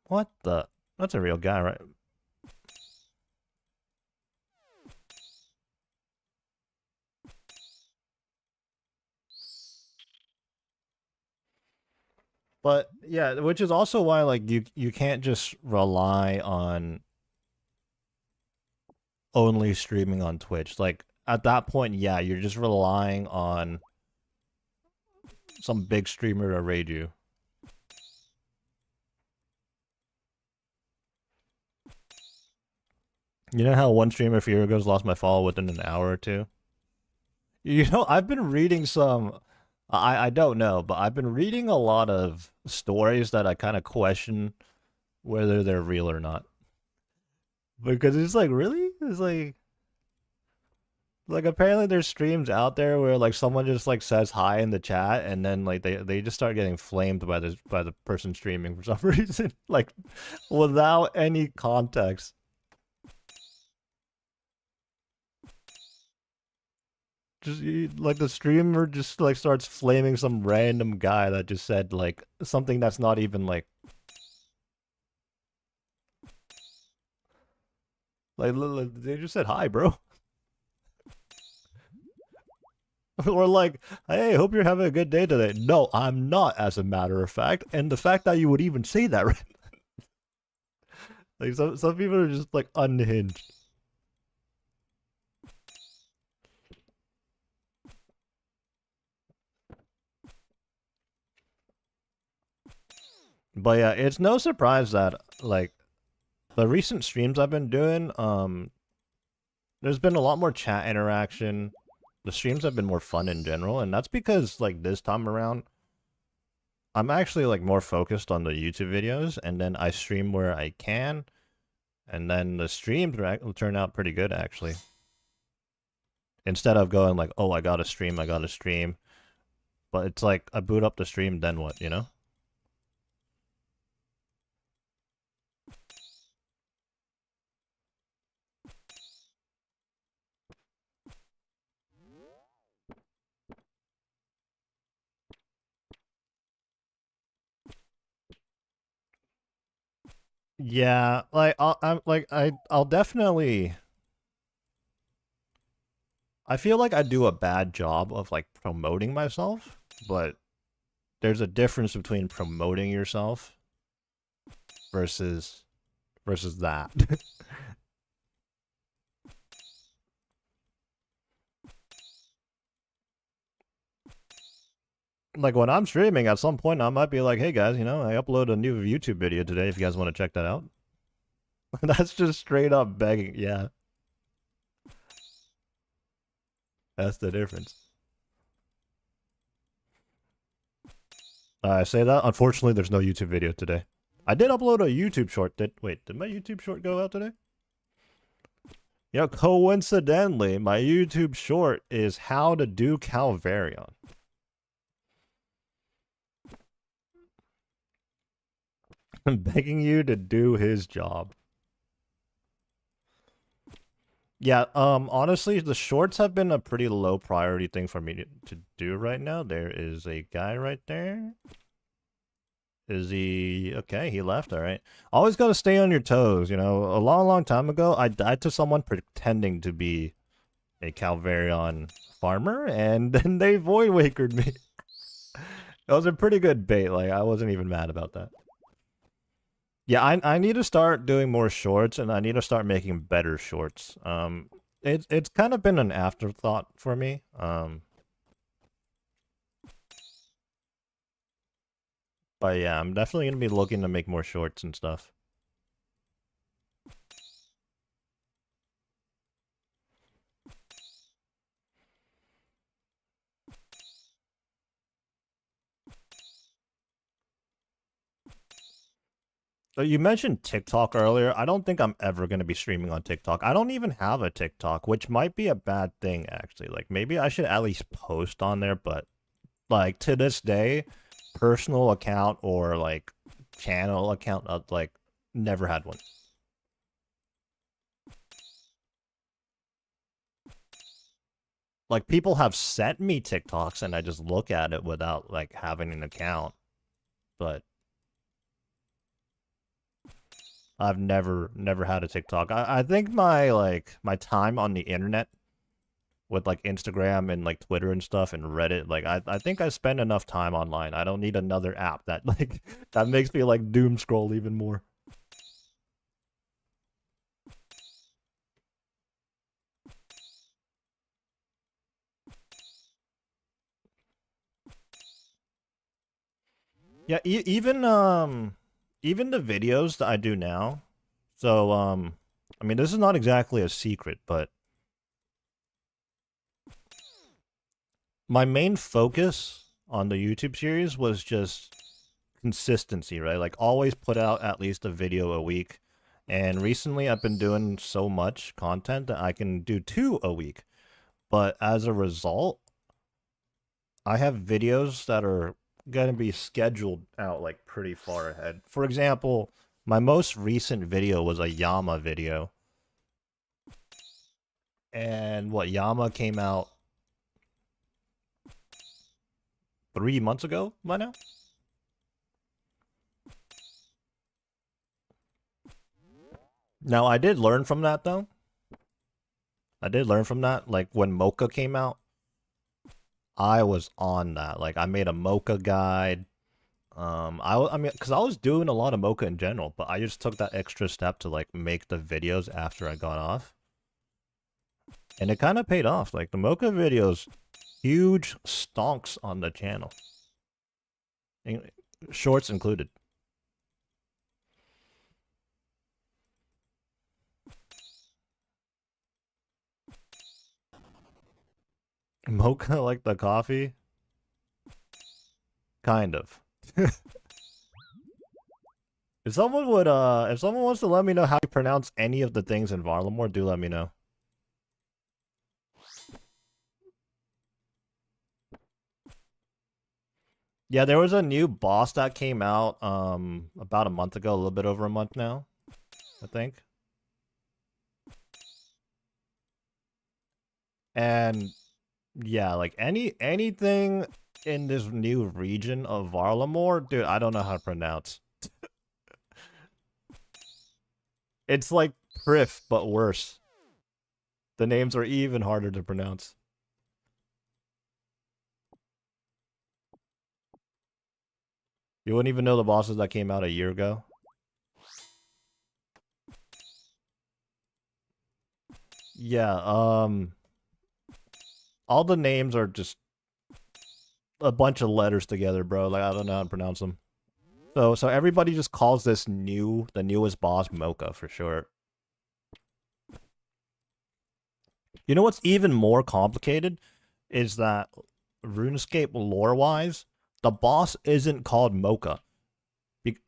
What the? That's a real guy, right? But yeah, which is also why like you can't just rely on only streaming on Twitch. Like at that point, yeah, you're just relying on some big streamer to raid you. You know how one streamer a few years ago lost my follow within an hour or two? You know, I've been reading some I don't know, but I've been reading a lot of stories that I kind of question whether they're real or not. Because it's like, really? It's like apparently there's streams out there where like someone just like says hi in the chat and then like they just start getting flamed by the person streaming for some reason, like without any context. Just like the streamer just like starts flaming some random guy that just said like something that's not even like they just said hi, bro. Or like, hey, hope you're having a good day today. No, I'm not, as a matter of fact. And the fact that you would even say that, right? Like some people are just like unhinged. But yeah, it's no surprise that like the recent streams I've been doing, there's been a lot more chat interaction. The streams have been more fun in general, and that's because like this time around, I'm actually like more focused on the YouTube videos, and then I stream where I can, and then the streams turn out pretty good actually. Instead of going like, oh, I gotta stream, but it's like I boot up the stream, then what, you know? Yeah, like I'll definitely. I feel like I do a bad job of like promoting myself, but there's a difference between promoting yourself versus that. Like when I'm streaming, at some point I might be like, "Hey guys, you know, I upload a new YouTube video today. If you guys want to check that out." That's just straight up begging. Yeah, that's the difference. I say that. Unfortunately, there's no YouTube video today. I did upload a YouTube short. Did my YouTube short go out today? You know, coincidentally, my YouTube short is how to do Calvarion. I'm begging you to do his job. Yeah, honestly, the shorts have been a pretty low priority thing for me to do right now. There is a guy right there. Is he okay? He left. All right. Always got to stay on your toes. You know, a long, long time ago, I died to someone pretending to be a Calvarion farmer, and then they void wakered me. That was a pretty good bait. Like I wasn't even mad about that. Yeah, I need to start doing more shorts, and I need to start making better shorts. It's kind of been an afterthought for me. But yeah, I'm definitely gonna be looking to make more shorts and stuff. So you mentioned TikTok earlier. I don't think I'm ever going to be streaming on TikTok. I don't even have a TikTok, which might be a bad thing, actually. Like, maybe I should at least post on there, but, like, to this day, personal account or, like, channel account, like, never had one. Like, people have sent me TikToks, and I just look at it without, like, having an account. But I've never had a TikTok. I think my time on the internet with like Instagram and like Twitter and stuff and Reddit, like I think I spend enough time online. I don't need another app that like that makes me like doom scroll even more. Yeah, even the videos that I do now. So I mean this is not exactly a secret, but my main focus on the YouTube series was just consistency, right? Like always put out at least a video a week. And recently I've been doing so much content that I can do 2 a week. But as a result, I have videos that are going to be scheduled out like pretty far ahead. For example, my most recent video was a Yama video. And what Yama came out 3 months ago by now? Now I did learn from that though. I did learn from that. Like when Mocha came out, I was on that. Like I made a Mocha guide. I mean, because I was doing a lot of Mocha in general, but I just took that extra step to like make the videos after I got off, and it kind of paid off. Like the Mocha videos, huge stonks on the channel, shorts included. Mocha like the coffee, kind of. If someone wants to let me know how you pronounce any of the things in Varlamore, do let me know. Yeah, there was a new boss that came out about a month ago, a little bit over a month now, I think. And yeah, like anything in this new region of Varlamore, dude, I don't know how to pronounce. It's like Prif, but worse. The names are even harder to pronounce. You wouldn't even know the bosses that came out a year ago. Yeah, all the names are just a bunch of letters together, bro. Like, I don't know how to pronounce them. So everybody just calls this the newest boss Mocha for short. You know what's even more complicated is that RuneScape lore-wise, the boss isn't called Mocha.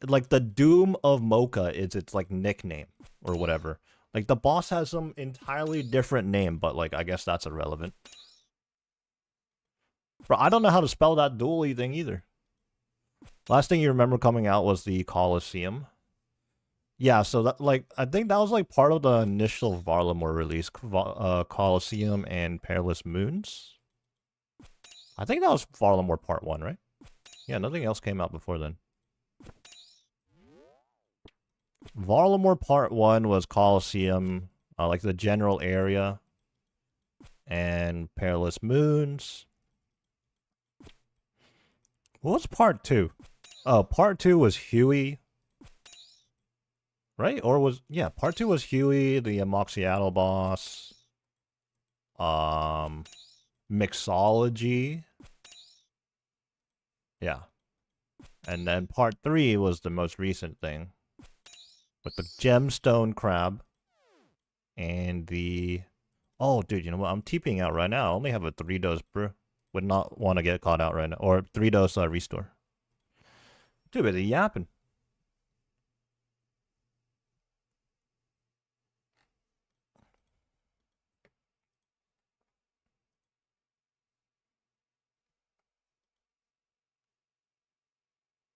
Like the Doom of Mocha is its like nickname or whatever. Like the boss has some entirely different name, but like I guess that's irrelevant. Bro, I don't know how to spell that dually thing either. Last thing you remember coming out was the Colosseum. Yeah, so that like I think that was like part of the initial Varlamore release, Colosseum and Perilous Moons. I think that was Varlamore Part 1, right? Yeah, nothing else came out before then. Varlamore Part 1 was Colosseum, like the general area, and Perilous Moons. What was Part 2? Oh, Part 2 was Huey, right? Or was, yeah, Part 2 was Huey, the Moxiato boss. Mixology. Yeah. And then Part 3 was the most recent thing. With the Gemstone Crab. And the... Oh, dude, you know what? I'm TPing out right now. I only have a 3-dose brew. Would not want to get caught out right now. Or 3-dose restore. Too busy yapping.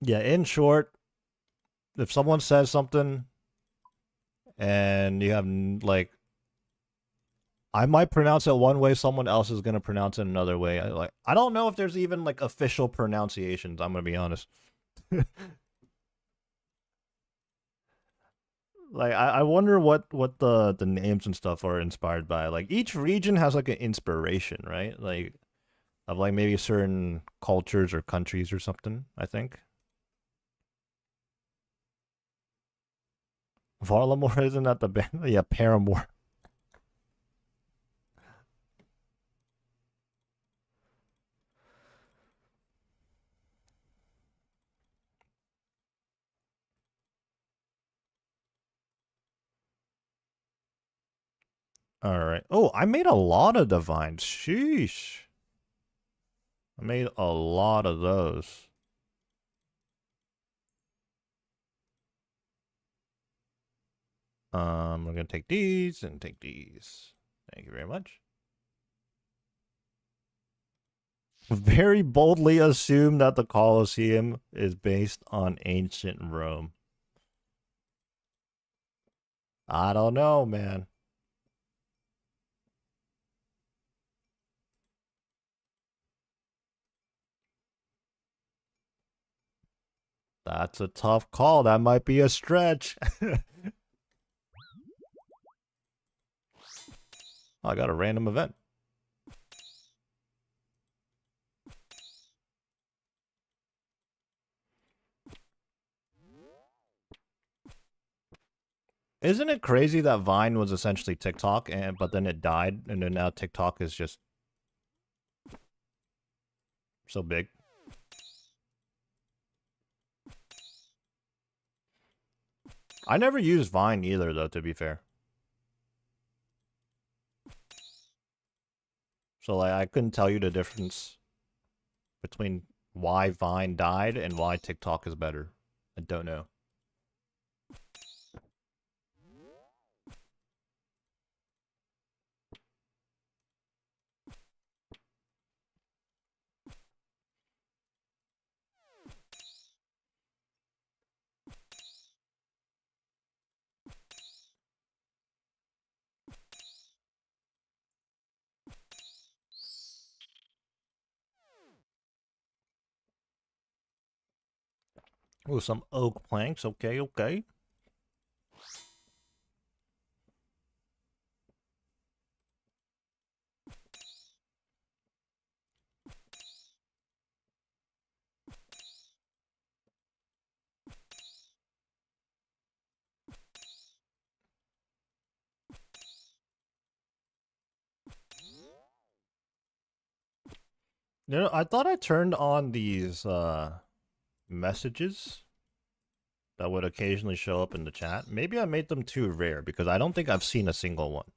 Yeah, in short, if someone says something and you have, like, I might pronounce it one way, someone else is going to pronounce it another way. I don't know if there's even, like, official pronunciations, I'm going to be honest. Like, I wonder what the names and stuff are inspired by. Like, each region has, like, an inspiration, right? Like, of, like, maybe certain cultures or countries or something, I think. Varlamore isn't that the band? Yeah, Paramore. All right. Oh, I made a lot of divines. Sheesh. I made a lot of those. I'm gonna take these and take these. Thank you very much. Very boldly assume that the Colosseum is based on ancient Rome. I don't know, man. That's a tough call. That might be a stretch. I got a random event. Isn't it crazy that Vine was essentially TikTok, but then it died, and then now TikTok is just so big? I never used Vine either, though, to be fair. So, like, I couldn't tell you the difference between why Vine died and why TikTok is better. I don't know. Oh, some oak planks. Okay, okay. You know, I thought I turned on these messages that would occasionally show up in the chat. Maybe I made them too rare because I don't think I've seen a single one.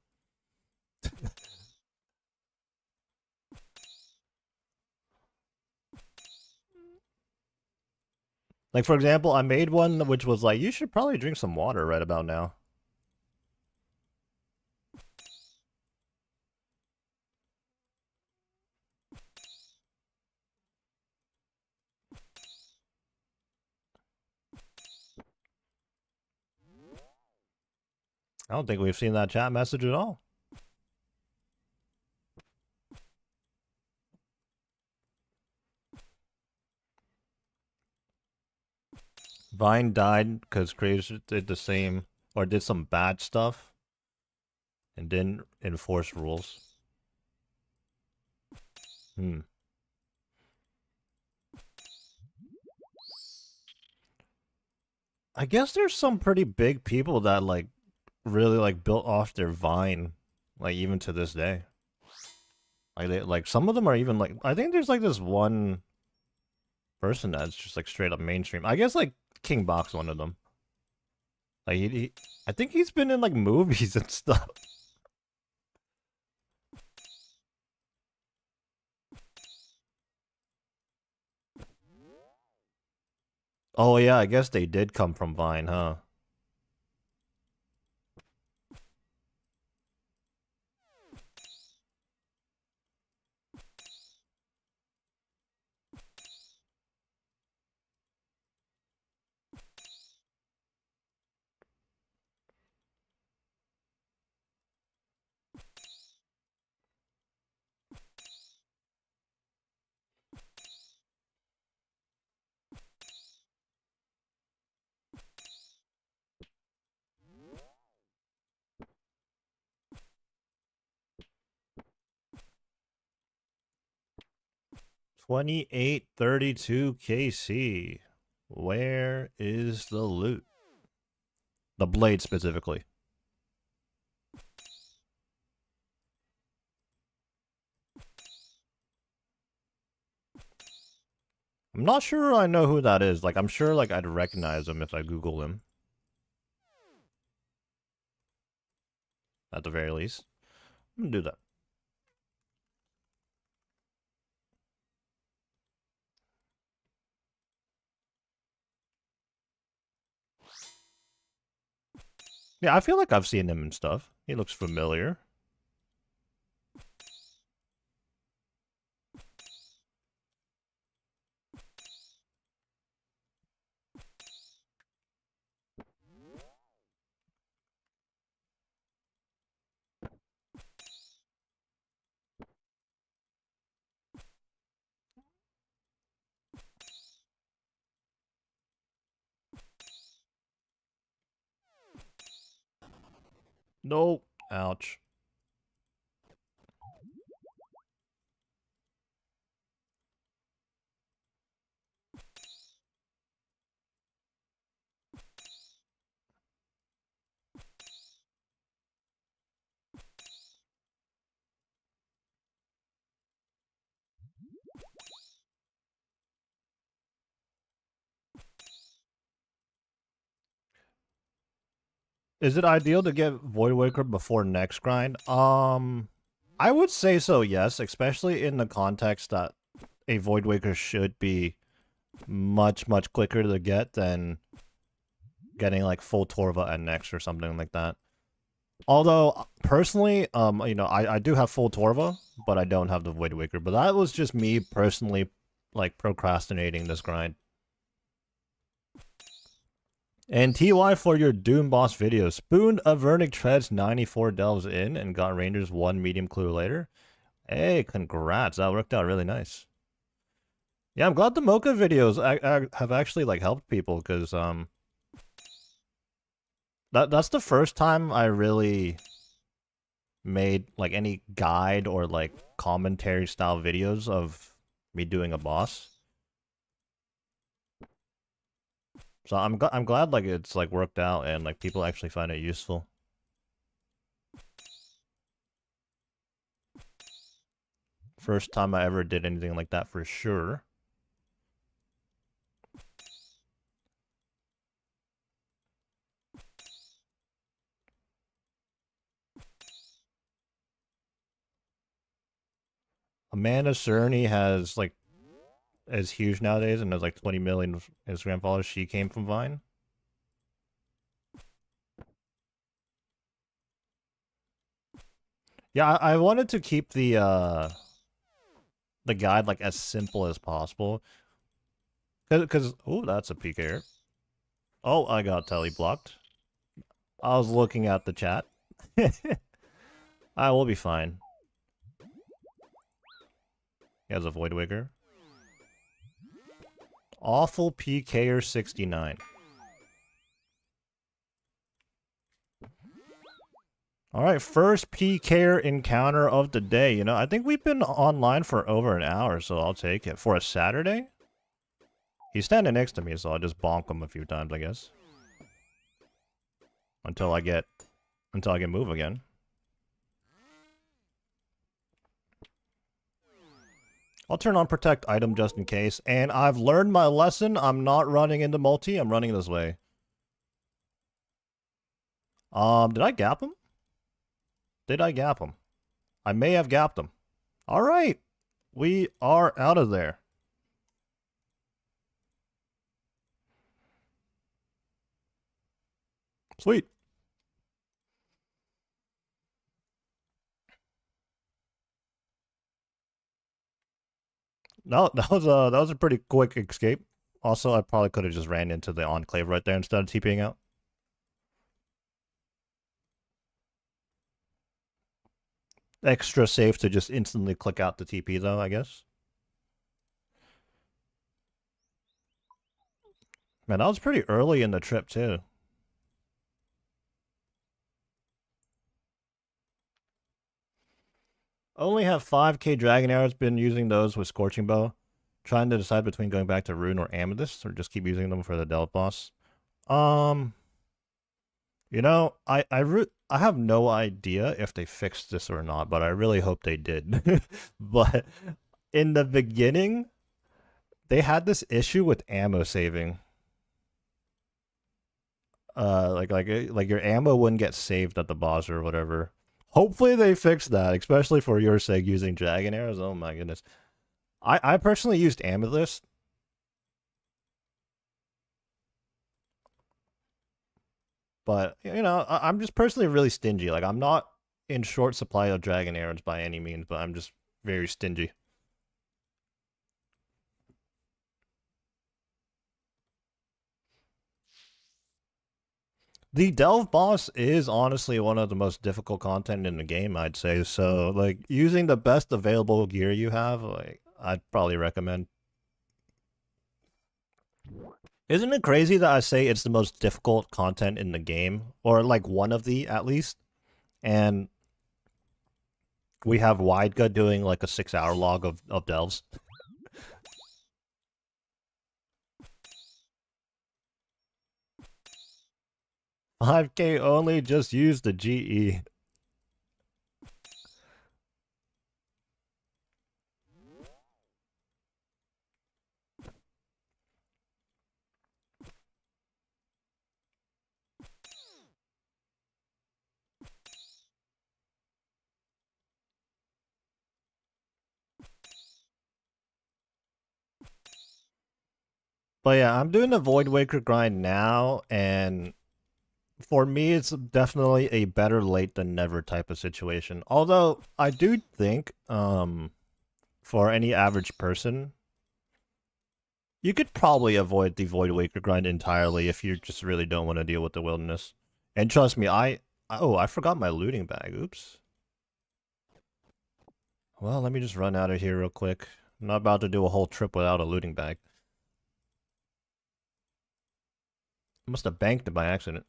Like, for example, I made one which was like, you should probably drink some water right about now. I don't think we've seen that chat message at all. Vine died because creators did the same or did some bad stuff and didn't enforce rules. I guess there's some pretty big people that like really like built off their Vine, like even to this day. Like they like some of them are even like I think there's like this one person that's just like straight up mainstream. I guess like King Box one of them. Like I think he's been in like movies and stuff. Oh yeah, I guess they did come from Vine, huh? $28.32 KC. Where is the loot? The blade specifically. I'm not sure I know who that is. Like, I'm sure like I'd recognize him if I Google him. At the very least. I'm gonna do that. Yeah, I feel like I've seen him and stuff. He looks familiar. Nope. Ouch. Is it ideal to get Void Waker before next grind? I would say so, yes, especially in the context that a Void Waker should be much, much quicker to get than getting like full Torva at next or something like that. Although, personally, you know, I do have full Torva, but I don't have the Void Waker. But that was just me personally, like, procrastinating this grind. And TY for your Doom Boss video. Spooned Avernic Treads 94 delves in and got Rangers 1 medium clue later. Hey, congrats. That worked out really nice. Yeah, I'm glad the Mocha videos have actually, like, helped people, because, that's the first time I really made, like, any guide or, like, commentary style videos of me doing a boss. So I'm glad, like, it's, like, worked out and, like, people actually find it useful. First time I ever did anything like that for sure. Amanda Cerny has like is huge nowadays and has like 20 million Instagram followers. She came from Vine. Yeah, I wanted to keep the guide like as simple as possible. Cause oh, that's a PK. Oh, I got telly blocked. I was looking at the chat. I will be fine. He has a Void Wigger. Awful PKer 69. Alright, first PKer encounter of the day. You know, I think we've been online for over an hour, so I'll take it. For a Saturday? He's standing next to me, so I'll just bonk him a few times, I guess. Until I can move again. I'll turn on protect item just in case. And I've learned my lesson. I'm not running into multi. I'm running this way. Did I gap him? Did I gap him? I may have gapped him. All right. We are out of there. Sweet. No, that was a pretty quick escape. Also, I probably could have just ran into the enclave right there instead of TPing out. Extra safe to just instantly click out the TP though, I guess. Man, that was pretty early in the trip too. Only have 5k Dragon Arrows, been using those with Scorching Bow. Trying to decide between going back to Rune or Amethyst, or just keep using them for the Delve boss. You know, I have no idea if they fixed this or not, but I really hope they did. But in the beginning, they had this issue with ammo saving. Like your ammo wouldn't get saved at the boss or whatever. Hopefully they fix that, especially for your sake using Dragon Arrows. Oh my goodness. I personally used Amethyst. But, you know, I'm just personally really stingy. Like, I'm not in short supply of Dragon Arrows by any means, but I'm just very stingy. The Delve boss is honestly one of the most difficult content in the game, I'd say. So, like, using the best available gear you have, like, I'd probably recommend. Isn't it crazy that I say it's the most difficult content in the game? Or, like, one of the, at least? And we have Widegut doing, like, a 6-hour log of delves. 5k only, just use the GE. But yeah, I'm doing the Void Waker grind now, and for me, it's definitely a better late than never type of situation. Although, I do think, for any average person, you could probably avoid the Void Waker grind entirely if you just really don't want to deal with the wilderness. And trust me, I forgot my looting bag. Oops. Well, let me just run out of here real quick. I'm not about to do a whole trip without a looting bag. I must have banked it by accident.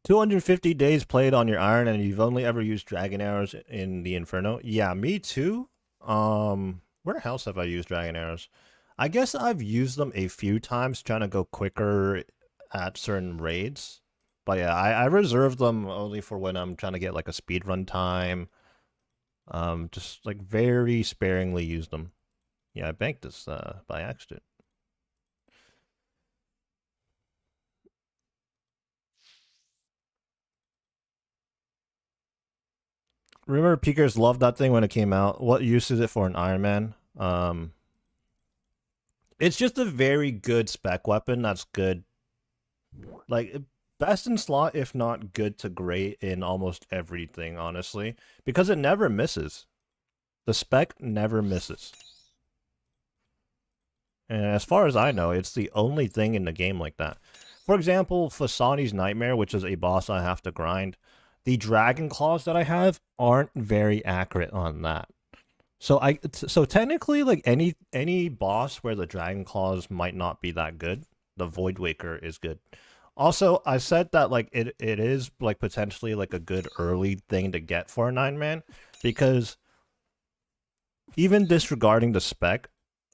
250 days played on your iron and you've only ever used Dragon Arrows in the Inferno? Yeah, me too. Where else have I used Dragon Arrows? I guess I've used them a few times trying to go quicker at certain raids. But yeah, I reserve them only for when I'm trying to get like a speedrun time Just like very sparingly used them. Yeah, I banked this by accident. Remember, Peekers loved that thing when it came out. What use is it for an Ironman? It's just a very good spec weapon that's good. Like, best in slot, if not good to great in almost everything, honestly. Because it never misses. The spec never misses. And as far as I know, it's the only thing in the game like that. For example, Fasani's Nightmare, which is a boss I have to grind, the Dragon Claws that I have aren't very accurate on that. So technically, like any boss where the Dragon Claws might not be that good, the Void Waker is good. Also, I said that like it is like potentially like a good early thing to get for a 9-man, because even disregarding the spec,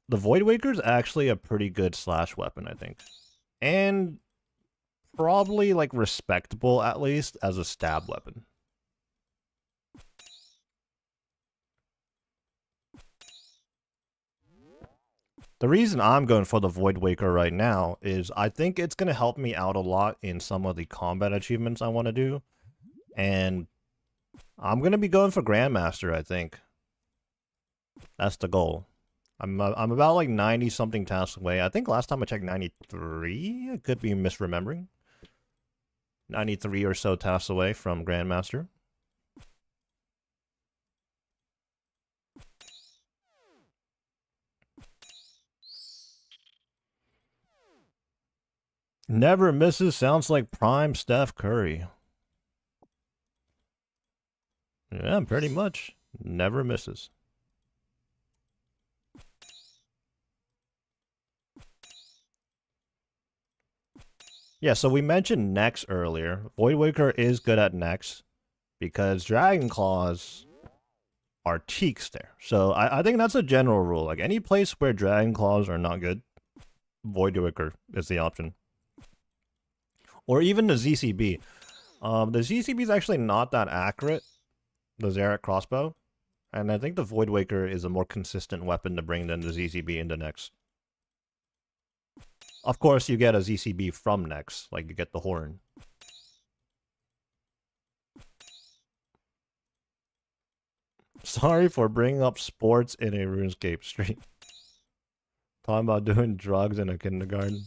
the Void Waker is actually a pretty good slash weapon, I think. And probably like respectable at least as a stab weapon. The reason I'm going for the Void Waker right now is I think it's going to help me out a lot in some of the combat achievements I want to do. And I'm going to be going for Grandmaster, I think. That's the goal. I'm about like 90 something tasks away. I think last time I checked 93. I could be misremembering. 93 or so tasks away from Grandmaster. Never misses sounds like prime Steph Curry. Yeah, pretty much. Never misses. Yeah, so we mentioned Nex earlier. Void Waker is good at Nex because Dragon Claws are cheeks there. So I think that's a general rule. Like any place where Dragon Claws are not good, Void Waker is the option. Or even the ZCB. The ZCB is actually not that accurate, the Xerac crossbow. And I think the Void Waker is a more consistent weapon to bring than the ZCB into Nex. Of course, you get a ZCB from Nex, like you get the horn. Sorry for bringing up sports in a RuneScape stream. Talking about doing drugs in a kindergarten.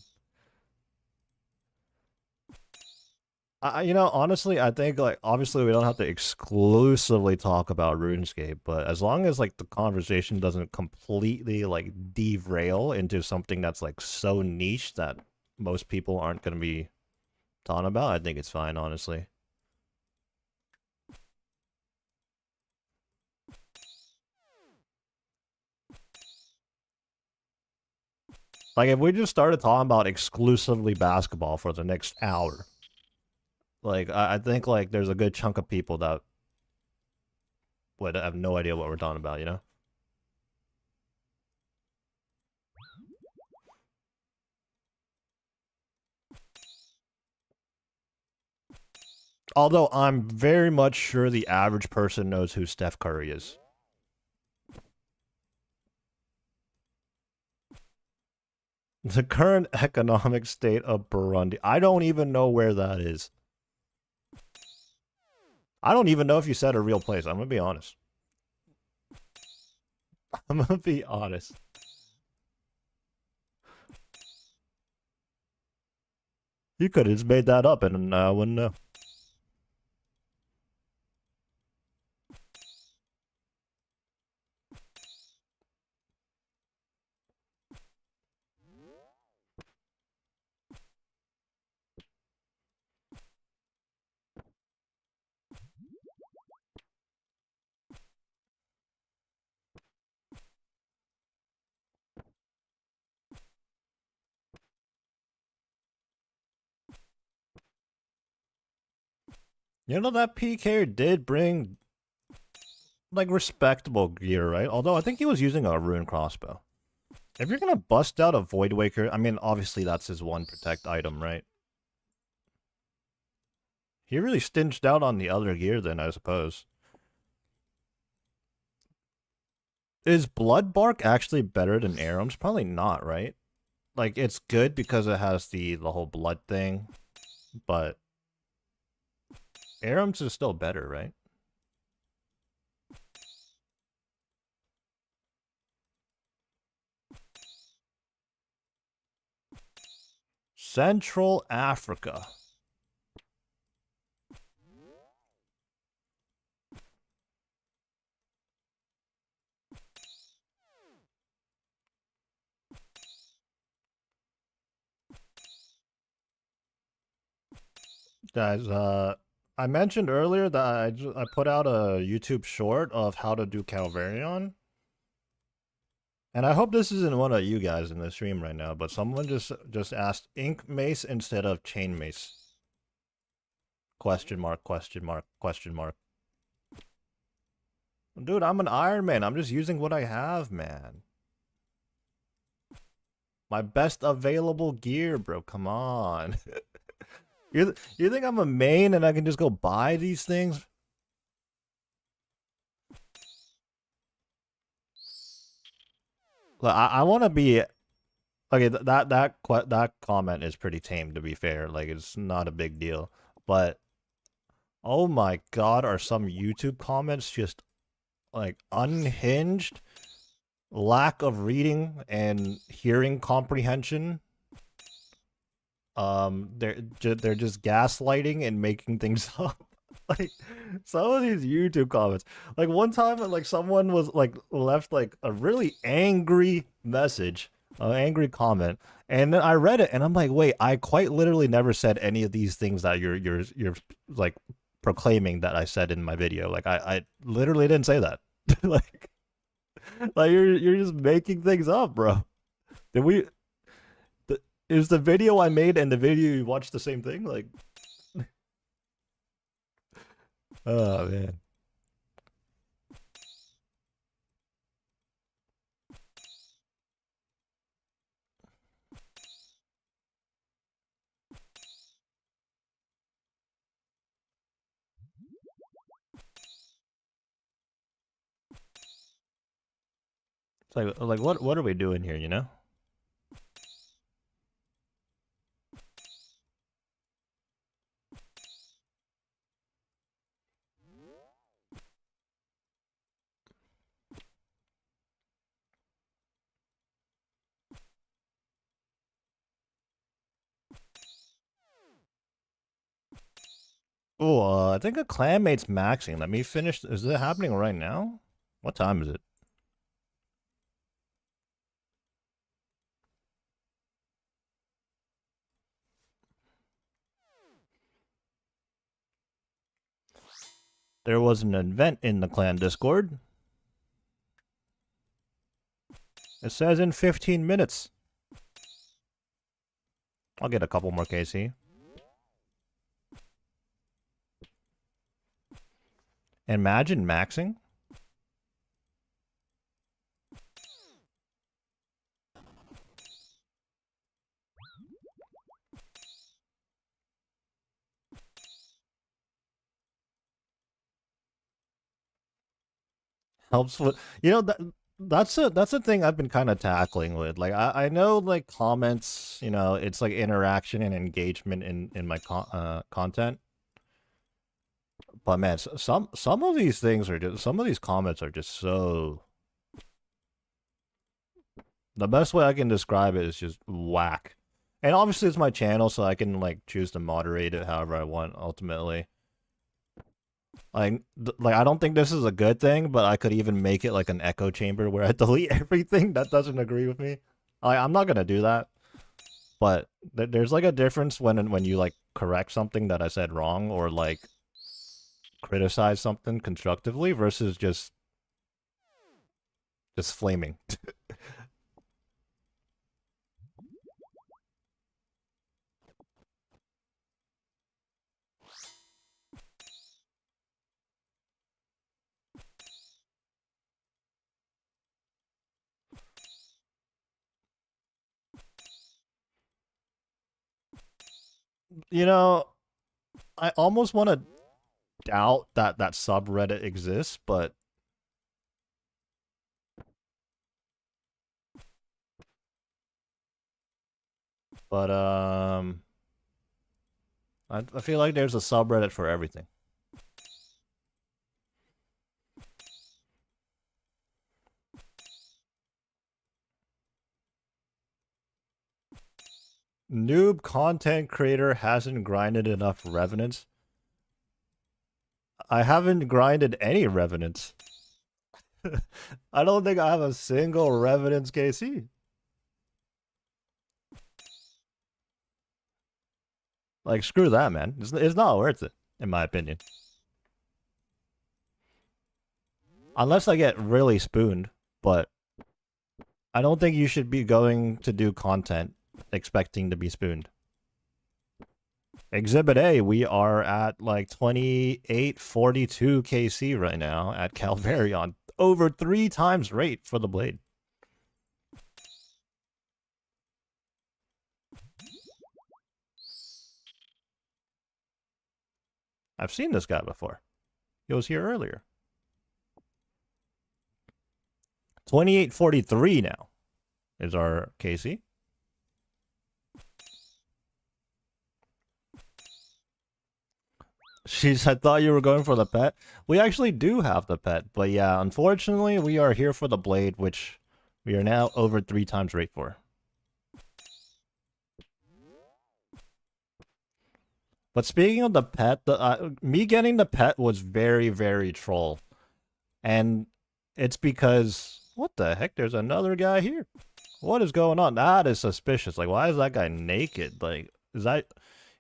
You know, honestly, I think, like, obviously we don't have to exclusively talk about RuneScape, but as long as, like, the conversation doesn't completely, like, derail into something that's, like, so niche that most people aren't going to be talking about, I think it's fine, honestly. Like, if we just started talking about exclusively basketball for the next hour, like, I think, like, there's a good chunk of people that would have no idea what we're talking about, you know? Although I'm very much sure the average person knows who Steph Curry is. The current economic state of Burundi. I don't even know where that is. I don't even know if you said a real place. I'm going to be honest. I'm going to be honest. You could have just made that up and I wouldn't know. You know, that PK did bring, like, respectable gear, right? Although I think he was using a rune crossbow. If you're going to bust out a Void Waker, I mean, obviously that's his one protect item, right? He really stinged out on the other gear then, I suppose. Is blood bark actually better than arums? Probably not, right? Like it's good because it has the whole blood thing, but arums is still better, right? Central Africa. Guys, I mentioned earlier that I put out a YouTube short of how to do Calvarion. And I hope this isn't one of you guys in the stream right now, but someone just asked ink mace instead of chain mace. Question mark, question mark, question mark. Dude, I'm an Ironman. I'm just using what I have, man. My best available gear, bro. Come on. You think I'm a main and I can just go buy these things? Look, I want to be okay. That comment is pretty tame, to be fair. Like it's not a big deal, but oh my god, are some YouTube comments just like unhinged, lack of reading and hearing comprehension? They're just gaslighting and making things up. Like some of these YouTube comments. Like one time, like someone was like left like a really angry message, an angry comment, and then I read it and I'm like, wait, I quite literally never said any of these things that you're like proclaiming that I said in my video. Like I literally didn't say that. like like you're just making things up, bro. Did we? Is the video I made and the video you watched the same thing? Like, oh man. It's like what are we doing here, you know? Oh, I think a clanmate's maxing. Let me finish. Is it happening right now? What time is it? There was an event in the clan Discord. It says in 15 minutes. I'll get a couple more KC. Imagine maxing. Helps with, you know, that's a thing I've been kind of tackling with. Like I know like comments, you know, it's like interaction and engagement in my content. But man, some of these things are just, some of these comments are just so, the best way I can describe it is just whack. And obviously it's my channel, so I can like choose to moderate it however I want ultimately. Like I don't think this is a good thing, but I could even make it like an echo chamber where I delete everything that doesn't agree with me. I'm not gonna do that, but there's like a difference when you like correct something that I said wrong or like criticize something constructively versus just flaming. You know, I almost want to doubt that that subreddit exists, but But I feel like there's a subreddit for everything. Noob content creator hasn't grinded enough revenants. I haven't grinded any revenants. I don't think I have a single revenants KC. Like, screw that, man. It's not worth it, in my opinion. Unless I get really spooned, but I don't think you should be going to do content expecting to be spooned. Exhibit A, we are at like 2842 KC right now at Calvarion. Over 3 times rate for the blade. I've seen this guy before. He was here earlier. 2843 now is our KC. I thought you were going for the pet. We actually do have the pet, but yeah, unfortunately, we are here for the blade, which we are now over 3 times rate for. But speaking of the pet, me getting the pet was very, very troll. And it's because, what the heck, there's another guy here. What is going on? That is suspicious. Like, why is that guy naked? Like, is that...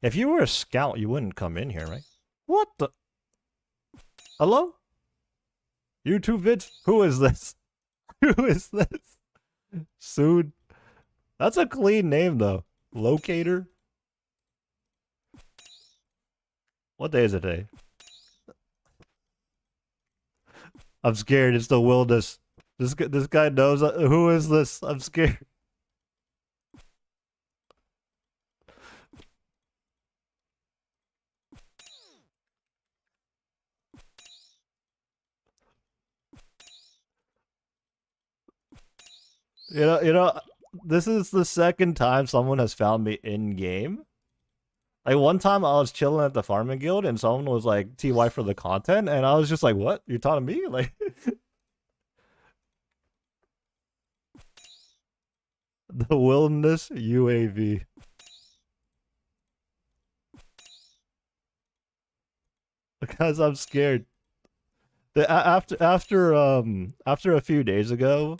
If you were a scout, you wouldn't come in here, right? What the... Hello? YouTube vids? Who is this? Who is this? Soon. That's a clean name, though. Locator? What day is it today? I'm scared. It's the wilderness. This guy knows. Who is this? I'm scared. You know, this is the second time someone has found me in game. Like, one time I was chilling at the farming guild and someone was like, TY for the content, and I was just like, what? You're talking to me? Like, the wilderness UAV. Because I'm scared. After a few days ago,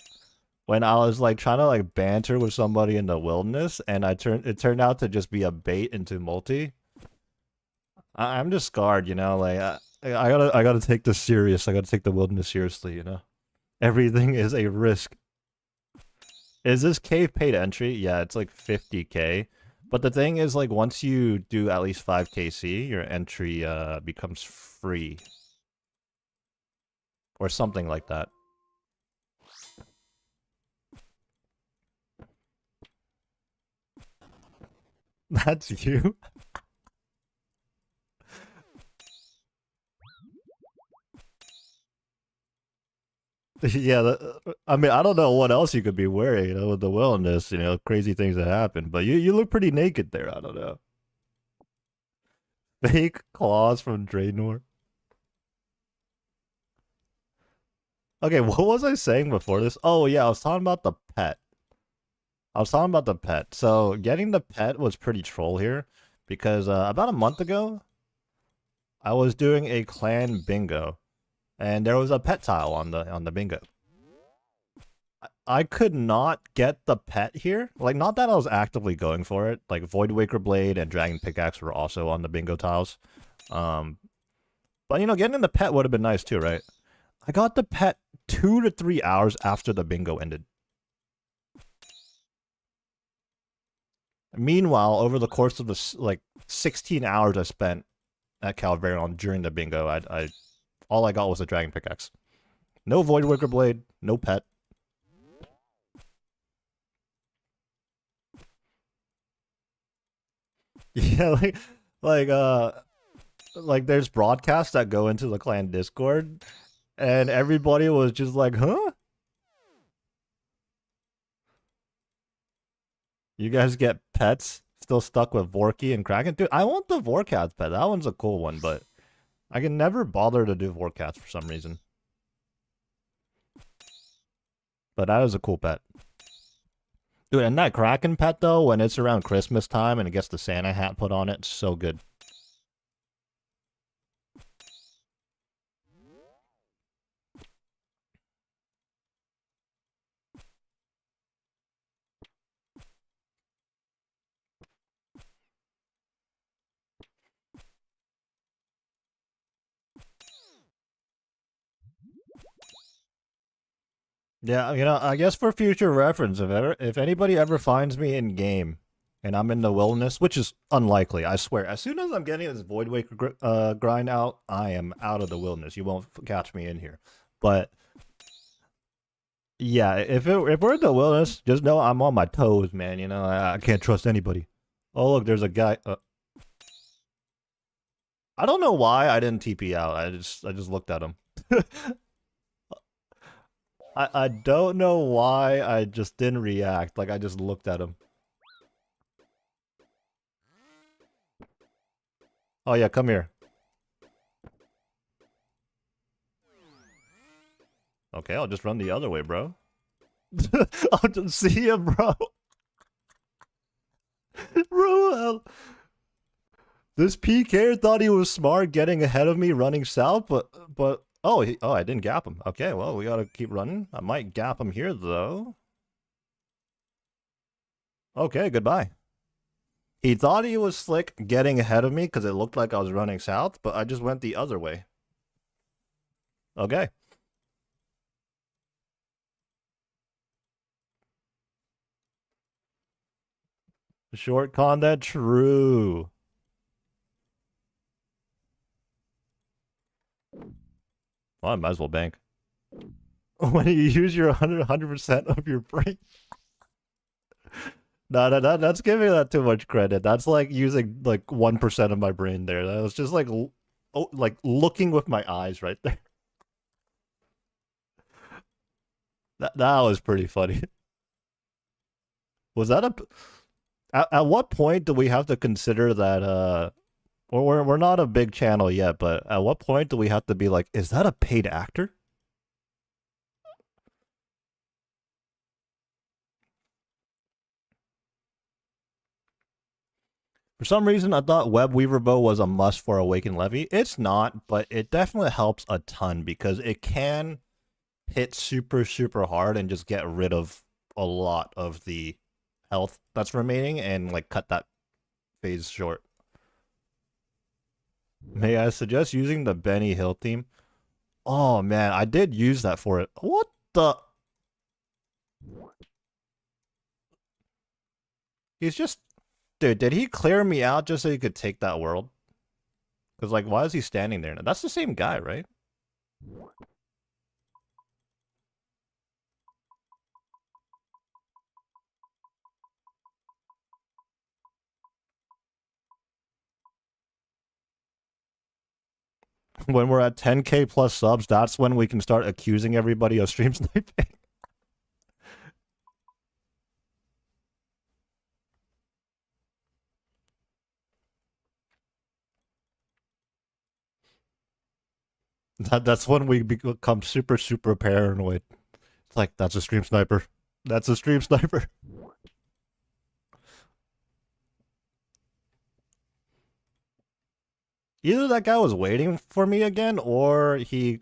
when I was like trying to like banter with somebody in the wilderness, and it turned out to just be a bait into multi. I'm just scarred, you know. Like I gotta take this serious. I gotta take the wilderness seriously, you know. Everything is a risk. Is this cave paid entry? Yeah, it's like 50k. But the thing is, like, once you do at least 5kc, your entry becomes free. Or something like that. That's you? Yeah, I mean, I don't know what else you could be wearing, you know, with the wilderness, you know, crazy things that happen. But you look pretty naked there, I don't know. Fake claws from Draenor. Okay, what was I saying before this? Oh, yeah, I was talking about the pet. So, getting the pet was pretty troll here. Because about a month ago, I was doing a clan bingo. And there was a pet tile on the bingo. I could not get the pet here. Like, not that I was actively going for it. Like, Voidwaker Blade and Dragon Pickaxe were also on the bingo tiles. But, you know, getting the pet would have been nice too, right? I got the pet 2 to 3 hours after the bingo ended. Meanwhile, over the course of the, like, 16 hours I spent at Calvarion during the bingo, all I got was a Dragon Pickaxe. No Voidwaker Blade, no pet. Yeah, like there's broadcasts that go into the clan Discord, and everybody was just like, huh? You guys get pets? Still stuck with Vorky and Kraken? Dude, I want the Vorcats pet. That one's a cool one, but I can never bother to do Vorcats for some reason. But that is a cool pet. Dude, and that Kraken pet, though, when it's around Christmas time and it gets the Santa hat put on it, it's so good. Yeah, you know, I guess for future reference, if anybody ever finds me in game and I'm in the wilderness, which is unlikely, I swear, as soon as I'm getting this Void Waker grind out, I am out of the wilderness. You won't catch me in here. But yeah, if we're in the wilderness, just know I'm on my toes, man. You know, I can't trust anybody. Oh look, there's a guy. I don't know why I didn't TP out. I just looked at him. I don't know why I just didn't react. Like I just looked at him. Oh yeah, come here. Okay, I'll just run the other way, bro. I'll just see him, bro. Bro, this PK thought he was smart getting ahead of me running south, but oh, I didn't gap him. Okay, well, we gotta keep running. I might gap him here, though. Okay, goodbye. He thought he was slick getting ahead of me because it looked like I was running south, but I just went the other way. Okay. Short content, true. Well, I might as well bank. When you use your 100% of your brain. No, that's giving that too much credit. That's like using like 1% of my brain there. That was just like, like looking with my eyes right there. That was pretty funny. Was that a? At what point do we have to consider that? Well, we're not a big channel yet, but at what point do we have to be like, is that a paid actor? For some reason, I thought Web Weaver Bow was a must for Awakened Levy. It's not, but it definitely helps a ton because it can hit super, super hard and just get rid of a lot of the health that's remaining and like cut that phase short. May I suggest using the Benny Hill theme? Oh man, I did use that for it. What the? He's just... Dude, did he clear me out just so he could take that world? Because, like, why is he standing there? That's the same guy, right? When we're at 10k plus subs, that's when we can start accusing everybody of stream sniping. That's when we become super, super paranoid. It's like, that's a stream sniper. That's a stream sniper. Either that guy was waiting for me again, or he...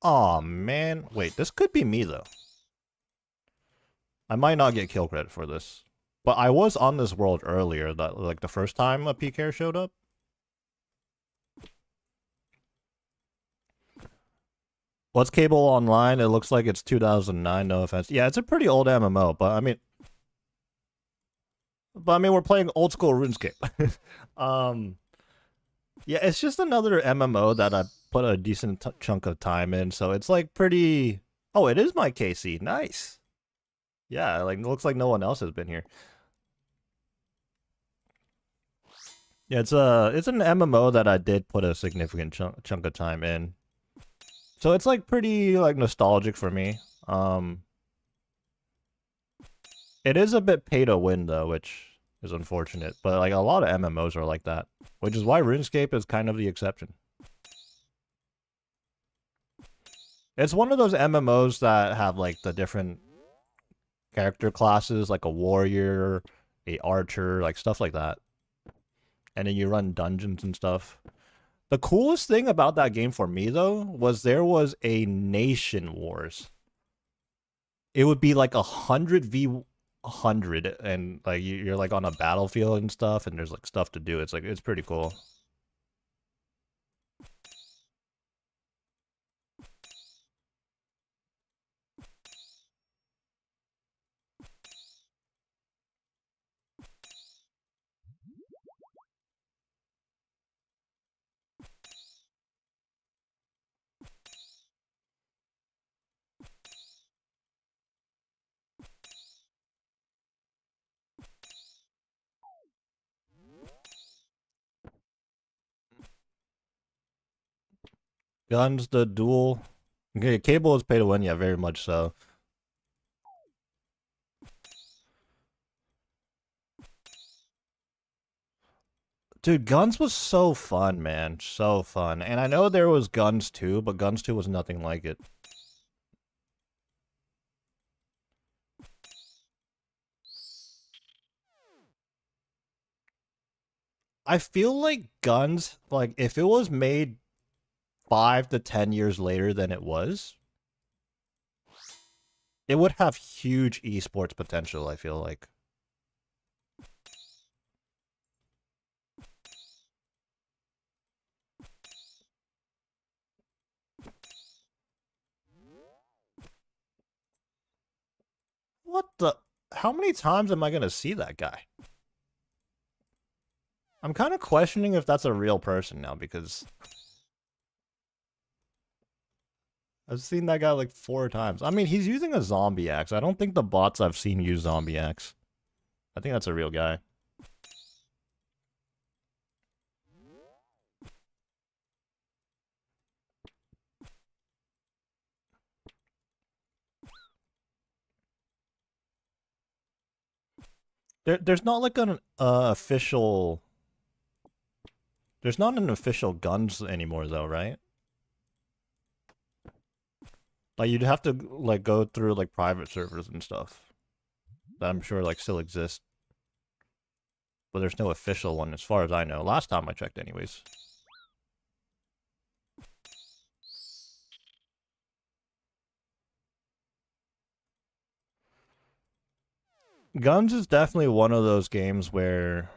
Aw, man. Wait, this could be me, though. I might not get kill credit for this. But I was on this world earlier, that like the first time a PK showed up. What's Cable Online? It looks like it's 2009, no offense. Yeah, it's a pretty old MMO, but I mean... we're playing old school RuneScape. Yeah, it's just another MMO that I put a decent chunk of time in, so it's like pretty... Oh, it is my KC. Nice. Yeah, like, it looks like no one else has been here. Yeah, it's an MMO that I did put a significant chunk of time in. So it's like pretty like nostalgic for me. It is a bit pay to win though, which is unfortunate. But like a lot of MMOs are like that, which is why RuneScape is kind of the exception. It's one of those MMOs that have like the different character classes, like a warrior, a archer, like stuff like that. And then you run dungeons and stuff. The coolest thing about that game for me though was there was a nation wars. It would be like 100v100, and like you're like on a battlefield and stuff, and there's like stuff to do. It's like it's pretty cool. Guns, the duel. Okay, cable is pay to win, yeah, very much so. Dude, Guns was so fun, man. So fun. And I know there was Guns 2, but Guns 2 was nothing like it. I feel like Guns, like, if it was made 5 to 10 years later than it was, it would have huge esports potential, I feel like. What the? How many times am I going to see that guy? I'm kind of questioning if that's a real person now, because I've seen that guy like 4 times. I mean, he's using a zombie axe. I don't think the bots I've seen use zombie axe. I think that's a real guy. There's not like an official. There's not an official Guns anymore, though, right? Like you'd have to like go through like private servers and stuff that I'm sure like still exist, but there's no official one as far as I know. Last time I checked, anyways. Guns is definitely one of those games where,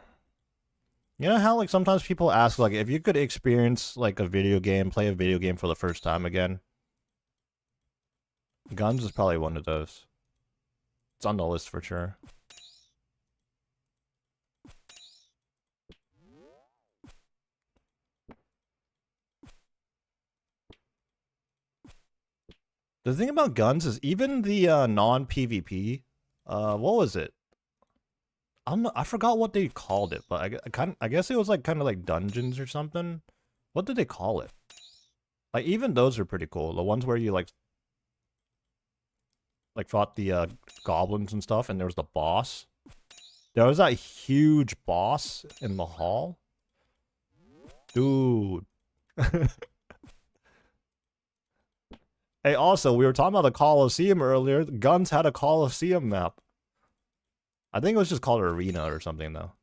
you know how like sometimes people ask like if you could experience like a video game, play a video game for the first time again. Guns is probably one of those. It's on the list for sure. The thing about Guns is even the non-PvP, what was it? I forgot what they called it, but I guess it was like kind of like dungeons or something. What did they call it? Like even those are pretty cool. The ones where you like fought the goblins and stuff, and there was the boss. There was that huge boss in the hall. Dude. Hey, also, we were talking about the Coliseum earlier. Guns had a Coliseum map. I think it was just called Arena or something, though.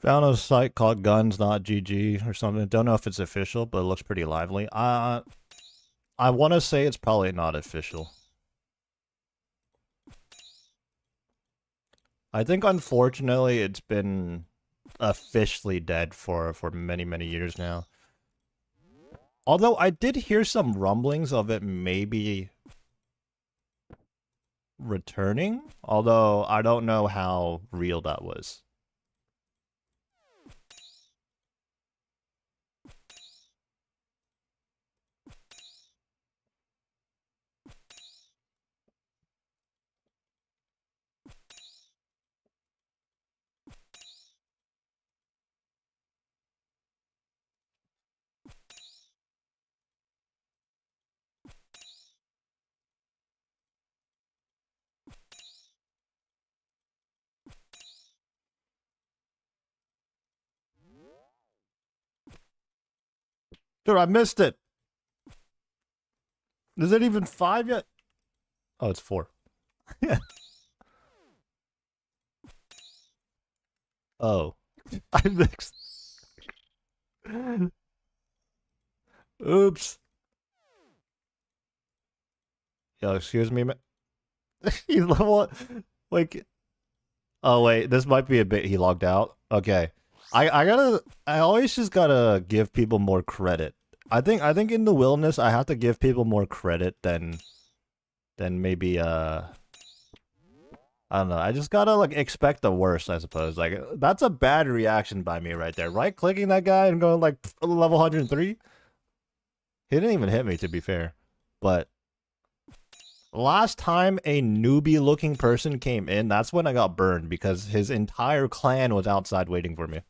Found a site called Guns Not GG or something. Don't know if it's official, but it looks pretty lively. I want to say it's probably not official. I think unfortunately it's been officially dead for many years now. Although I did hear some rumblings of it maybe returning, although I don't know how real that was. Dude, I missed it. Is it even 5 yet? Oh, it's 4. Yeah. Oh. I mixed. Oops. Yo, excuse me, man. He's level. Like, oh wait, this might be a bit. He logged out. Okay, I gotta. I always just gotta give people more credit. I think in the wilderness, I have to give people more credit than maybe I don't know. I just gotta like expect the worst, I suppose. Like that's a bad reaction by me right there. Right clicking that guy and going like level 103. He didn't even hit me to be fair, but last time a newbie looking person came in, that's when I got burned because his entire clan was outside waiting for me.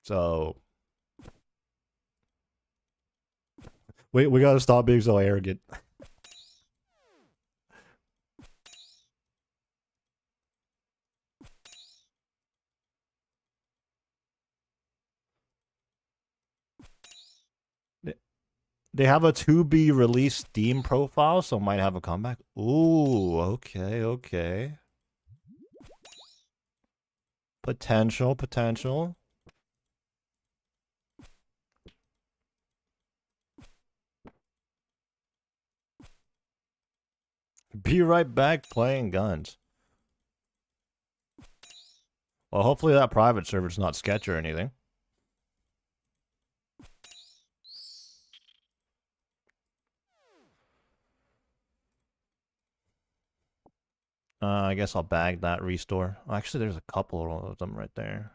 So we gotta stop being so arrogant. They have a to be released Steam profile, so might have a comeback. Ooh, okay, okay. Potential. Be right back playing guns. Well, hopefully that private server's not sketch or anything. I guess I'll bag that restore. Actually, there's a couple of them right there.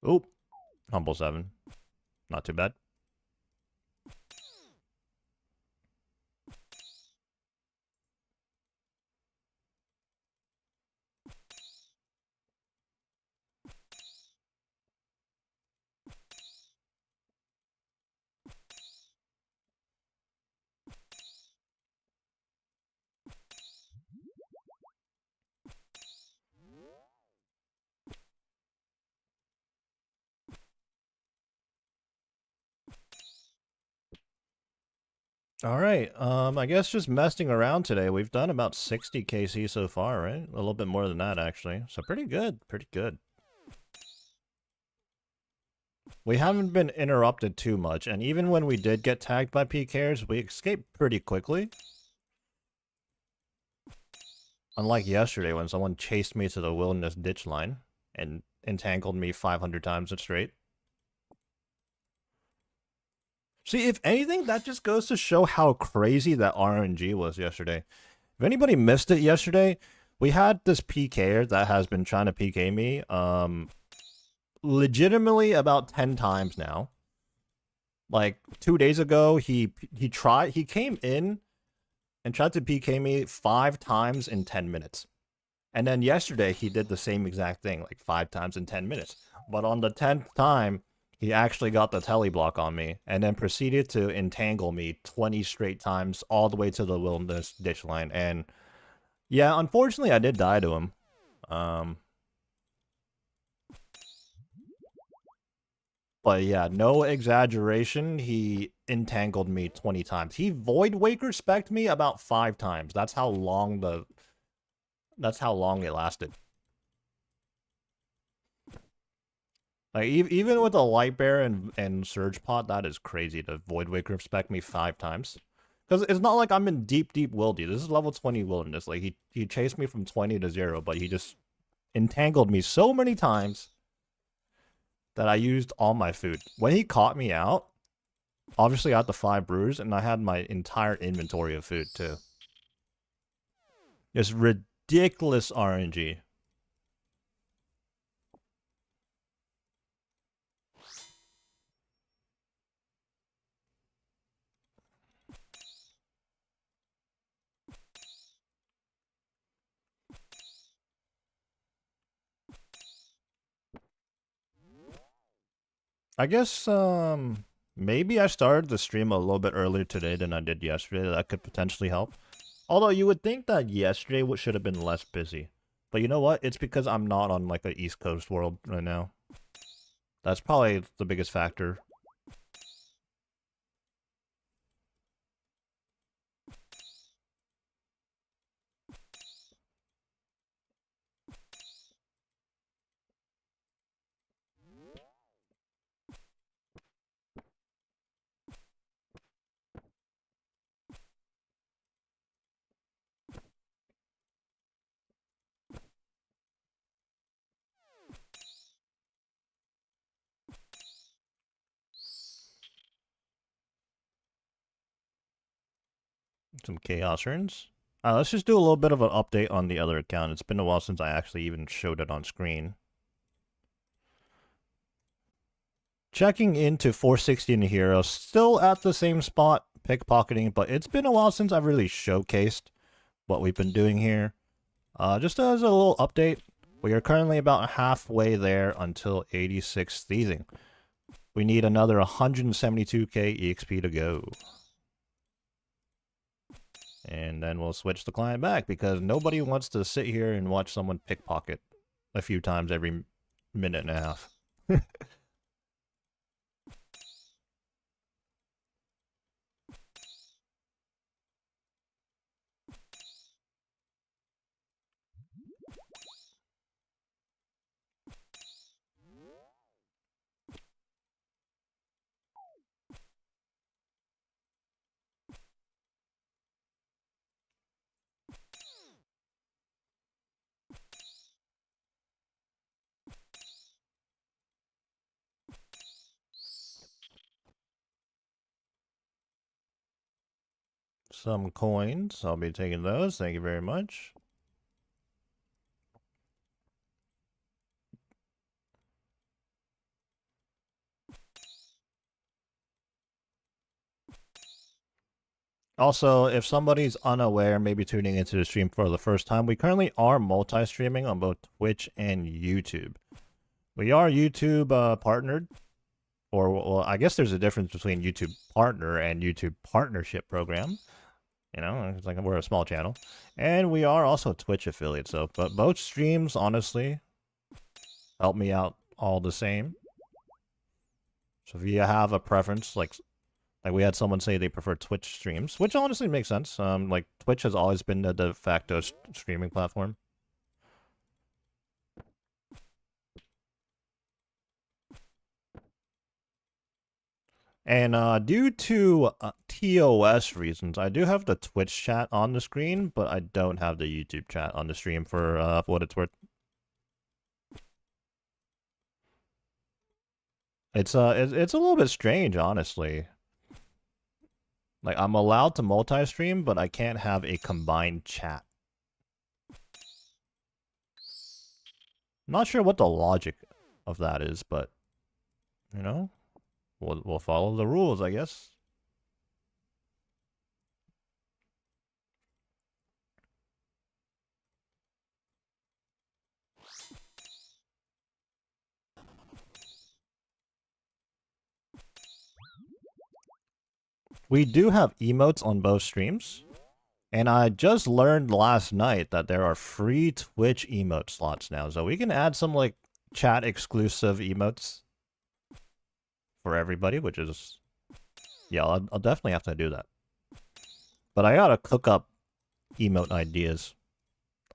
Oop. Humble 7. Not too bad. All right. I guess just messing around today. We've done about 60 KC so far, right? A little bit more than that, actually. So pretty good. Pretty good. We haven't been interrupted too much, and even when we did get tagged by PKers, we escaped pretty quickly. Unlike yesterday when someone chased me to the wilderness ditch line and entangled me 500 times straight. See, if anything, that just goes to show how crazy that RNG was yesterday. If anybody missed it yesterday, we had this PKer that has been trying to PK me legitimately about 10 times now. Like 2 days ago, he came in and tried to PK me 5 times in 10 minutes. And then yesterday he did the same exact thing, like 5 times in 10 minutes. But on the 10th time, he actually got the telly block on me and then proceeded to entangle me 20 straight times all the way to the wilderness ditch line. And yeah, unfortunately I did die to him. But yeah, no exaggeration, he entangled me 20 times. He void waker specced me about 5 times. That's how long it lasted. Like even with a light bear and surge pot, that is crazy to void waker spec me 5 times. Because it's not like I'm in deep wildy. This is level 20 wilderness. Like he chased me from 20 to 0, but he just entangled me so many times that I used all my food. When he caught me out, obviously I had the 5 brews, and I had my entire inventory of food too. It's ridiculous RNG. I guess maybe I started the stream a little bit earlier today than I did yesterday. That could potentially help. Although you would think that yesterday should have been less busy. But you know what? It's because I'm not on like a East Coast world right now. That's probably the biggest factor. Some chaos urns. Let's just do a little bit of an update on the other account. It's been a while since I actually even showed it on screen. Checking into 460 in the hero, still at the same spot, pickpocketing, but it's been a while since I've really showcased what we've been doing here. Just as a little update, we are currently about halfway there until 86 thieving. We need another 172k EXP to go. And then we'll switch the client back because nobody wants to sit here and watch someone pickpocket a few times every minute and a half. Some coins. I'll be taking those. Thank you very much. Also, if somebody's unaware, maybe tuning into the stream for the first time, we currently are multi-streaming on both Twitch and YouTube. We are YouTube partnered, or well, I guess there's a difference between YouTube partner and YouTube partnership program. You know, it's like we're a small channel, and we are also Twitch affiliates. So, but both streams, honestly, help me out all the same. So if you have a preference, like we had someone say they prefer Twitch streams, which honestly makes sense. Like Twitch has always been the de facto streaming platform. And due to TOS reasons, I do have the Twitch chat on the screen, but I don't have the YouTube chat on the stream for what it's worth. It's a little bit strange, honestly. Like I'm allowed to multi-stream, but I can't have a combined chat. I'm not sure what the logic of that is, but you know, we'll follow the rules, I guess. We do have emotes on both streams. And I just learned last night that there are free Twitch emote slots now. So we can add some like chat exclusive emotes for everybody, which is, yeah, I'll definitely have to do that. But I gotta cook up emote ideas.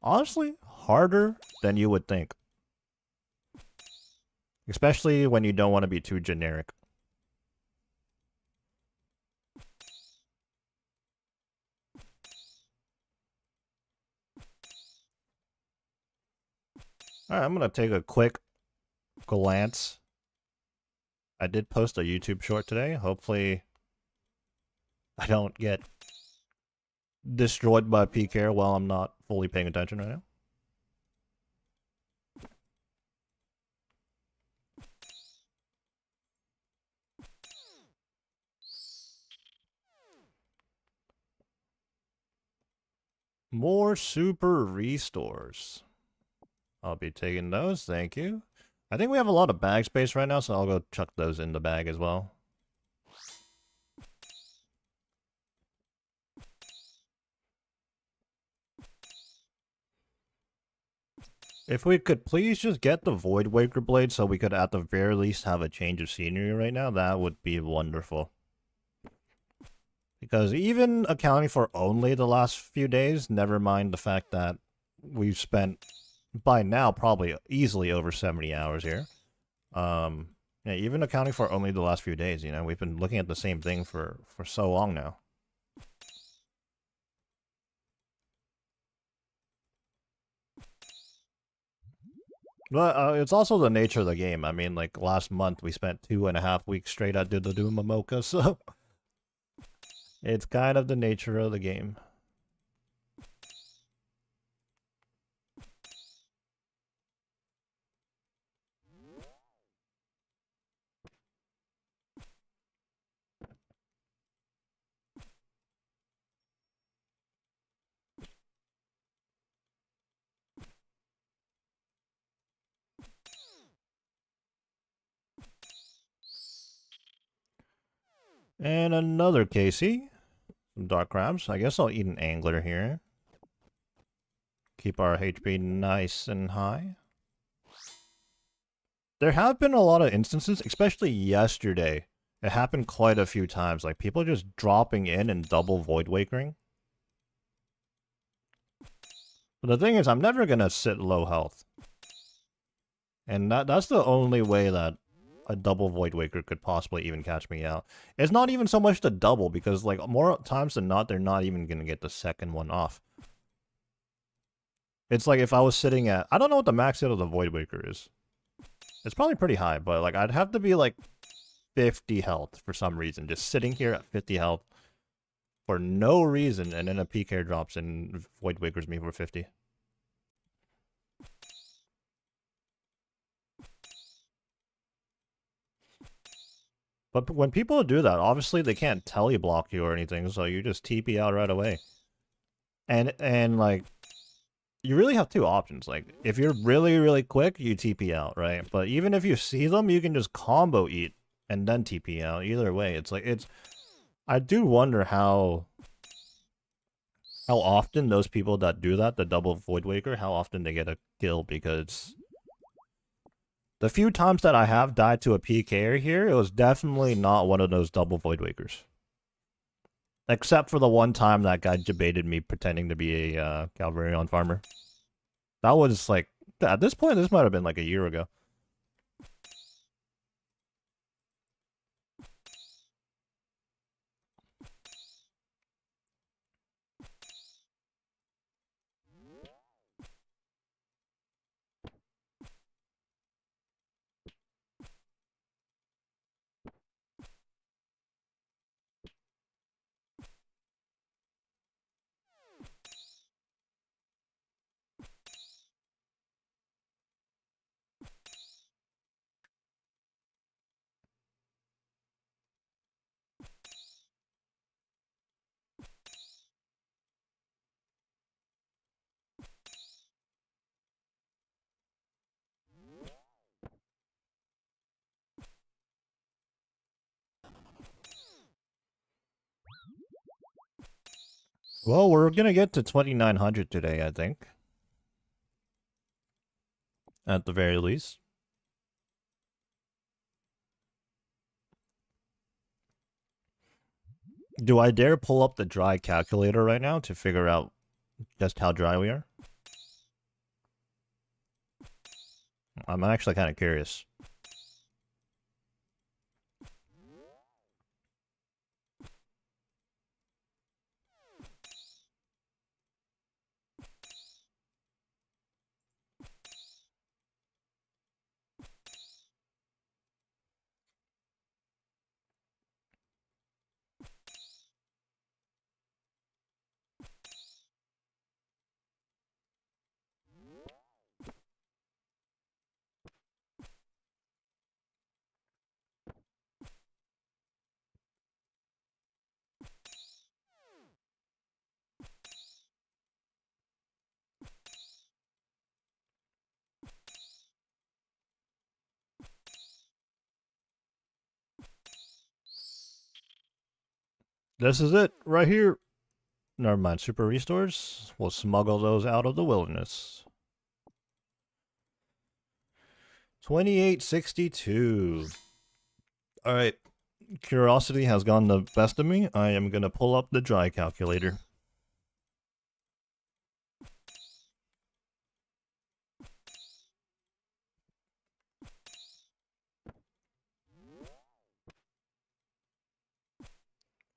Honestly, harder than you would think. Especially when you don't want to be too generic. Alright, I'm gonna take a quick glance. I did post a YouTube short today. Hopefully I don't get destroyed by PK while I'm not fully paying attention right now. More super restores. I'll be taking those, thank you. I think we have a lot of bag space right now, so I'll go chuck those in the bag as well. If we could please just get the Void Waker blade so we could at the very least have a change of scenery right now, that would be wonderful. Because even accounting for only the last few days, never mind the fact that we've spent, by now, probably easily over 70 hours here. Yeah, even accounting for only the last few days, you know, we've been looking at the same thing for so long now. But it's also the nature of the game. I mean, like, last month we spent 2.5 weeks straight at the Dumamoka, so it's kind of the nature of the game. And another Casey. Some dark crabs. I guess I'll eat an angler here. Keep our HP nice and high. There have been a lot of instances, especially yesterday. It happened quite a few times. Like, people just dropping in and double Void Wakering. But the thing is, I'm never gonna sit low health. And that's the only way that a double Void Waker could possibly even catch me out. It's not even so much the double, because, like, more times than not, they're not even gonna get the second one off. It's like if I was sitting at... I don't know what the max hit of the Void Waker is. It's probably pretty high, but, like, I'd have to be, like, 50 health for some reason. Just sitting here at 50 health for no reason, and then a PK drops and Void Wakers me for 50. But when people do that, obviously they can't teleblock you or anything, so you just TP out right away. And like, you really have two options. Like, if you're really, really quick, you TP out, right? But even if you see them, you can just combo eat and then TP out. Either way, it's like, it's... I do wonder how often those people that do that, the double Void Waker, how often they get a kill, because the few times that I have died to a PKer here, it was definitely not one of those double Void Wakers. Except for the one time that guy debated me pretending to be a Calvarion farmer. That was like, at this point, this might have been like a year ago. Well, we're gonna get to 2,900 today, I think. At the very least. Do I dare pull up the dry calculator right now to figure out just how dry we are? I'm actually kind of curious. This is it, right here. Never mind, super restores. We'll smuggle those out of the wilderness. 2862. Alright. Curiosity has gone the best of me. I am gonna pull up the dry calculator.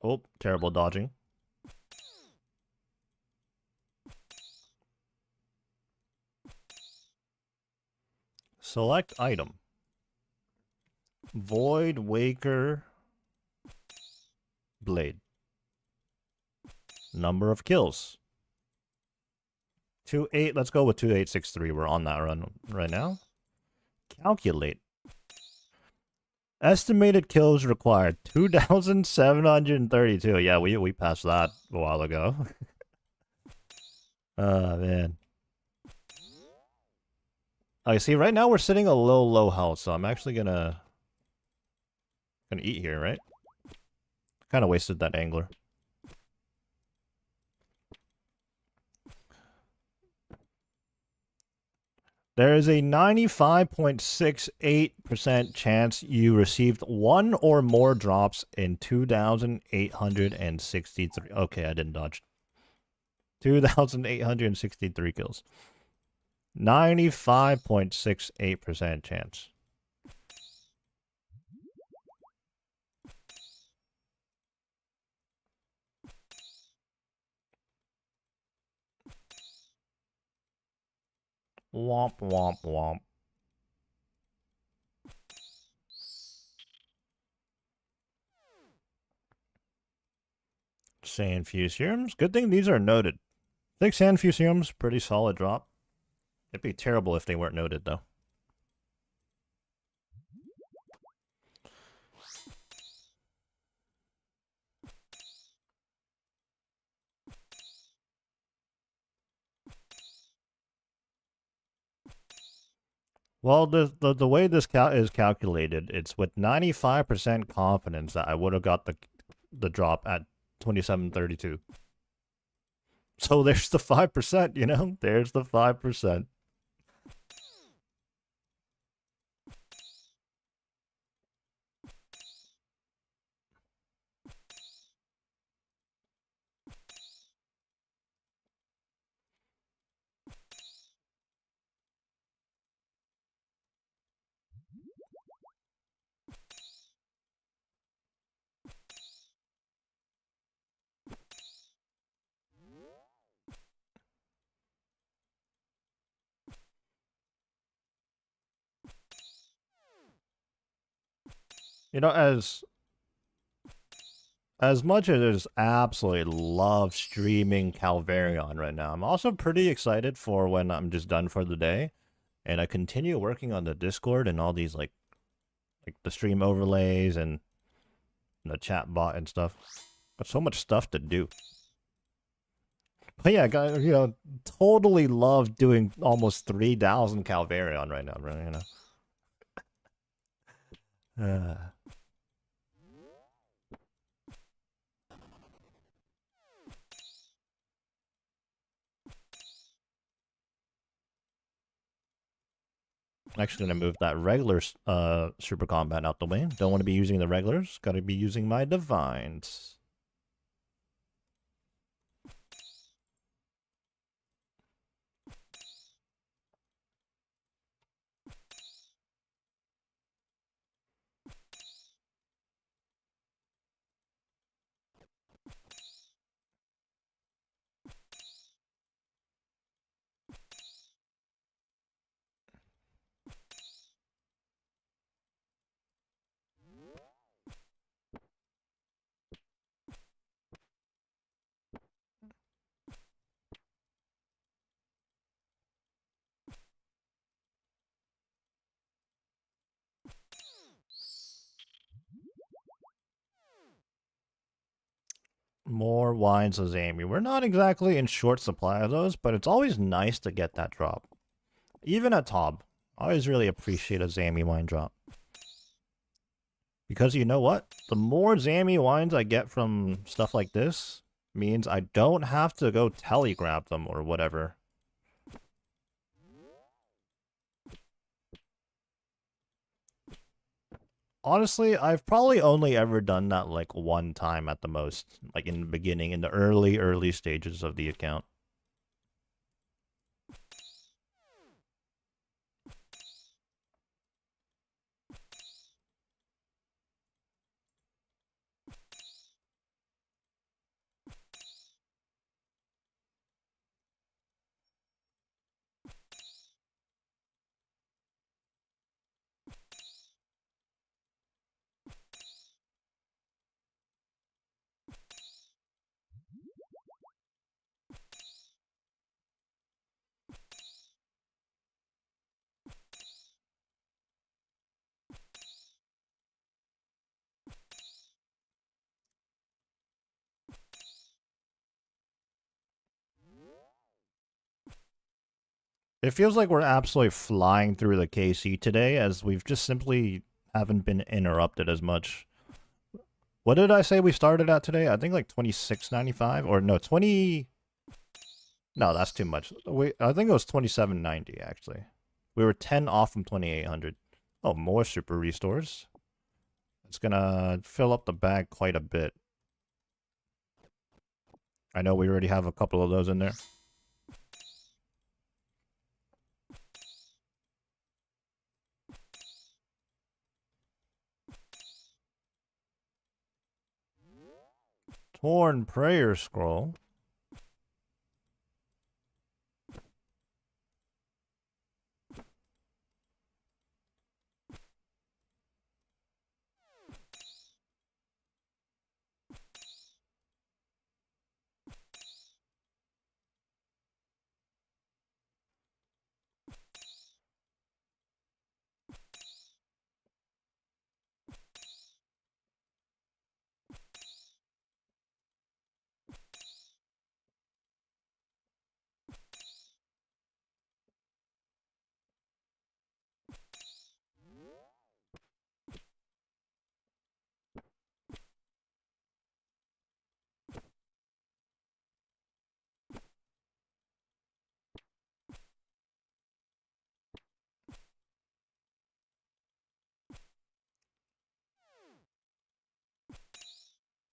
Oh, terrible dodging. Select item. Void Waker Blade. Number of kills. 28. Let's go with 2863. We're on that run right now. Calculate. Estimated kills required 2,732. Yeah, we passed that a while ago. Oh, man. I see, right now we're sitting a low health, so I'm actually gonna eat here, right? Kind of wasted that angler. There is a 95.68% chance you received one or more drops in 2,863. Okay, I didn't dodge. 2,863 kills. 95.68% chance. Womp, womp, womp. Sand Fuserums. Good thing these are noted. I think Sand Fuserums, pretty solid drop. It'd be terrible if they weren't noted, though. Well, the way this is calculated, it's with 95% confidence that I would have got the drop at 2732. So there's the 5%, you know? There's the 5%. You know, as much as I absolutely love streaming Calvarion right now, I'm also pretty excited for when I'm just done for the day and I continue working on the Discord and all these like the stream overlays and the chat bot and stuff. Got so much stuff to do. But yeah, guys, you know, totally love doing almost 3,000 Calvarion right now, right? You know. Actually, gonna move that regular super combat out the way. Don't want to be using the regulars. Got to be using my divines. More wines of Zami. We're not exactly in short supply of those, but it's always nice to get that drop. Even at Tob. I always really appreciate a Zami wine drop. Because you know what? The more Zammy wines I get from stuff like this means I don't have to go telegraph them or whatever. Honestly, I've probably only ever done that like one time at the most, like in the beginning, in the early stages of the account. It feels like we're absolutely flying through the KC today, as we've just simply haven't been interrupted as much. What did I say we started at today? I think like 26.95 or no, 20. No, that's too much. Wait, I think it was 27.90 actually. We were 10 off from 2800. Oh, more super restores. It's gonna fill up the bag quite a bit. I know we already have a couple of those in there. Torn Prayer Scroll.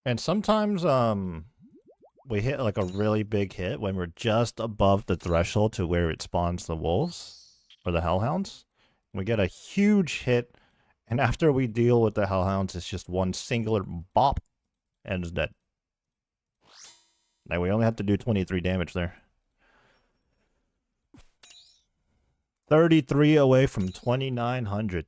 And sometimes we hit like a really big hit when we're just above the threshold to where it spawns the wolves or the hellhounds. We get a huge hit, and after we deal with the hellhounds, it's just one singular bop and it's dead. Like we only have to do 23 damage there. 33 away from 2900.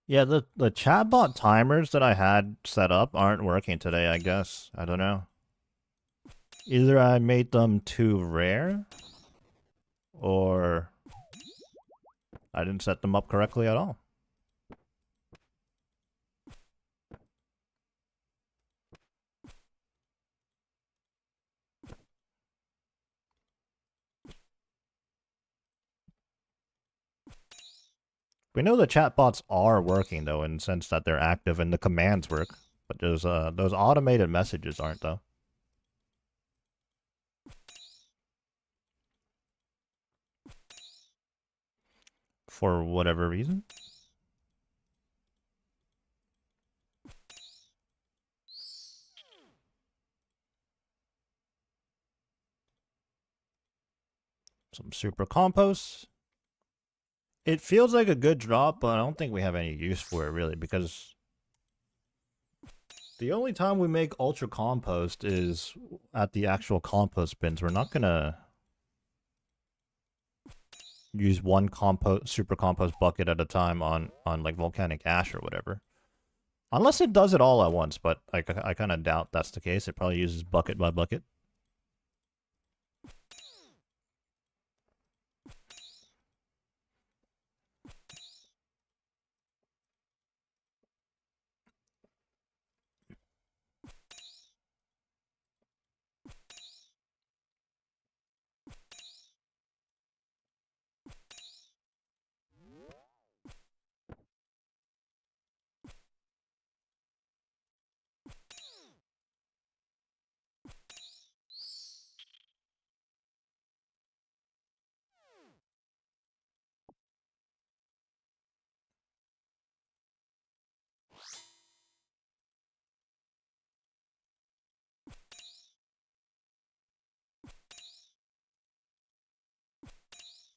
Yeah, the chatbot timers that I had set up aren't working today, I guess. I don't know. Either I made them too rare, or I didn't set them up correctly at all. We know the chatbots are working, though, in the sense that they're active and the commands work. But those automated messages aren't, though. For whatever reason. Some super compost. It feels like a good drop, but I don't think we have any use for it, really, because the only time we make ultra compost is at the actual compost bins. We're not gonna use one super compost bucket at a time on like volcanic ash or whatever. Unless it does it all at once, but I kind of doubt that's the case. It probably uses bucket by bucket.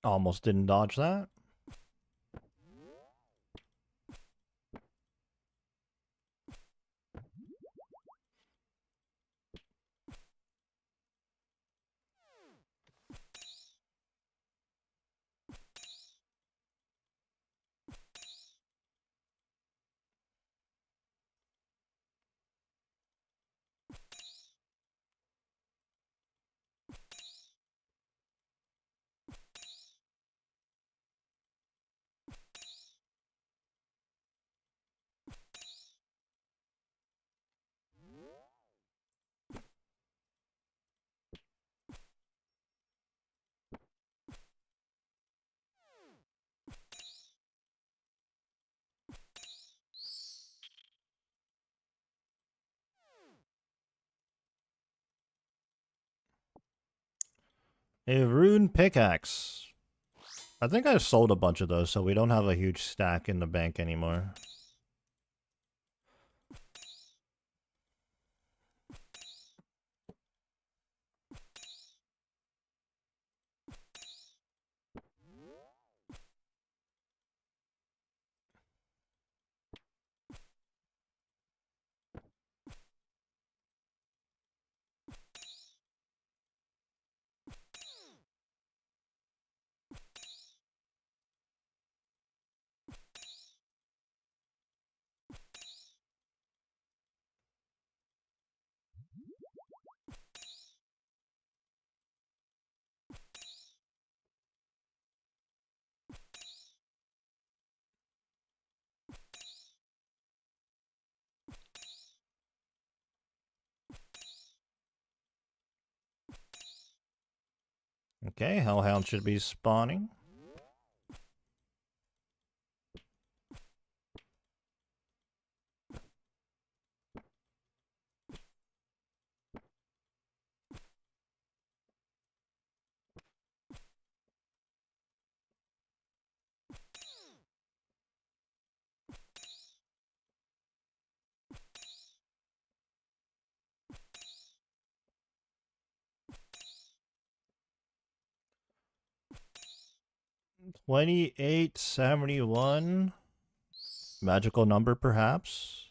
Almost didn't dodge that. A rune pickaxe. I think I've sold a bunch of those, so we don't have a huge stack in the bank anymore. Okay, Hellhound should be spawning. $28.71. Magical number, perhaps.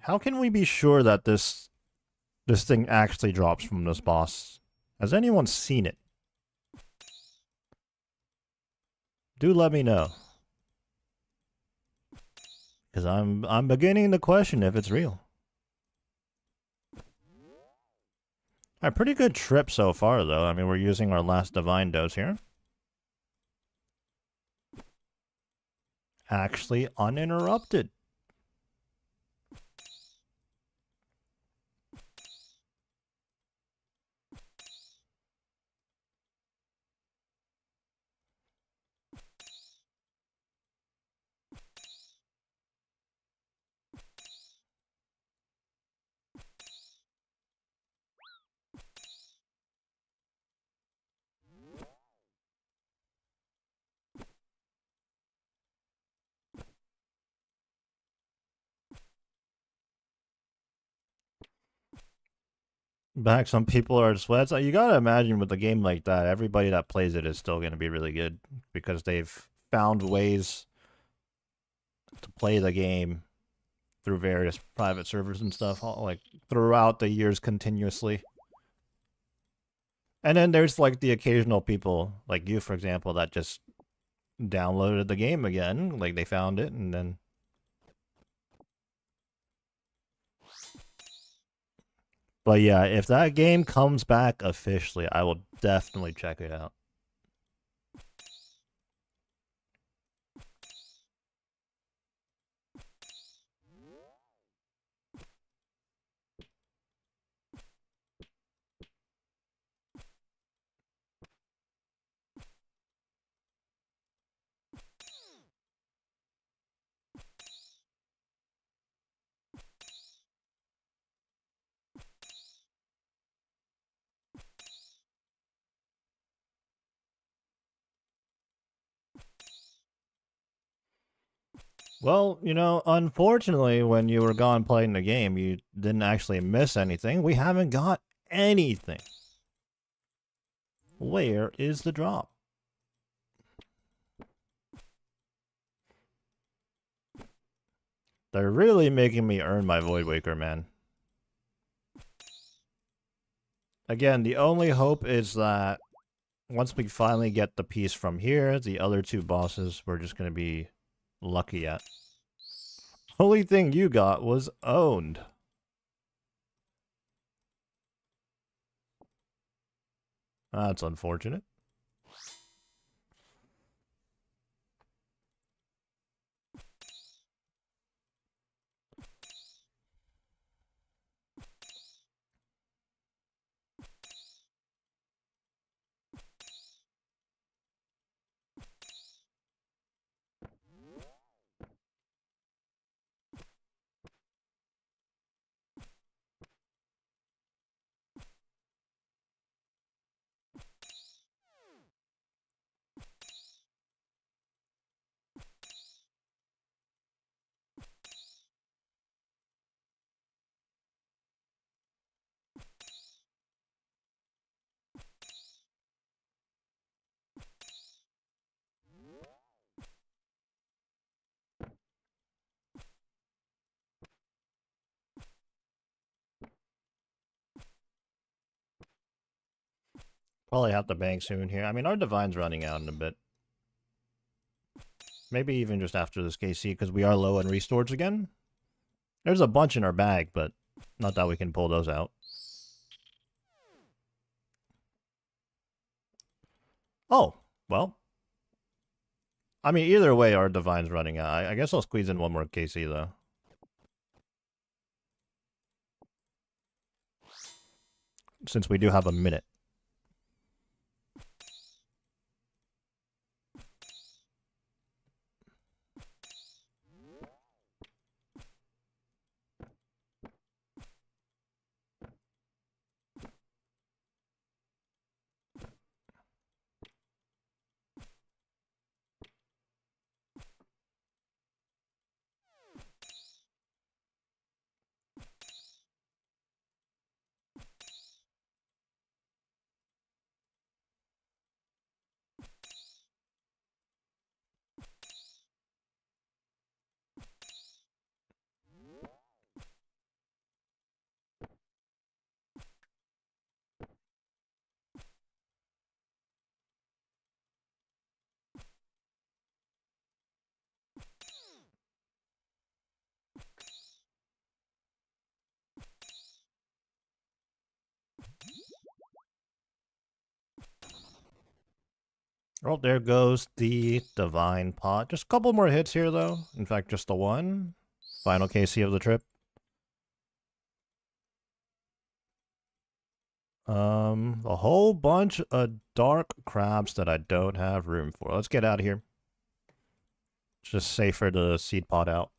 How can we be sure that this thing actually drops from this boss? Has anyone seen it? Do let me know. Because I'm beginning to question if it's real. A pretty good trip so far, though. I mean, we're using our last divine dose here. Actually uninterrupted. Back, some people are sweats. You gotta imagine with a game like that, everybody that plays it is still gonna be really good because they've found ways to play the game through various private servers and stuff, like throughout the years continuously. And then there's like the occasional people, like you, for example, that just downloaded the game again. Like they found it and then. But yeah, if that game comes back officially, I will definitely check it out. Well, you know, unfortunately, when you were gone playing the game, you didn't actually miss anything. We haven't got anything. Where is the drop? They're really making me earn my Void Waker, man. Again, the only hope is that once we finally get the piece from here, the other two bosses we're just going to be lucky at. Only thing you got was owned. That's unfortunate. Probably have to bank soon here. I mean, our Divine's running out in a bit. Maybe even just after this KC, because we are low on restores again. There's a bunch in our bag, but not that we can pull those out. Oh, well. I mean, either way, our Divine's running out. I guess I'll squeeze in one more KC, though. Since we do have a minute. Oh, there goes the Divine Pot. Just a couple more hits here, though. In fact, just the one. Final KC of the trip. A whole bunch of dark crabs that I don't have room for. Let's get out of here. It's just safer to seed pot out.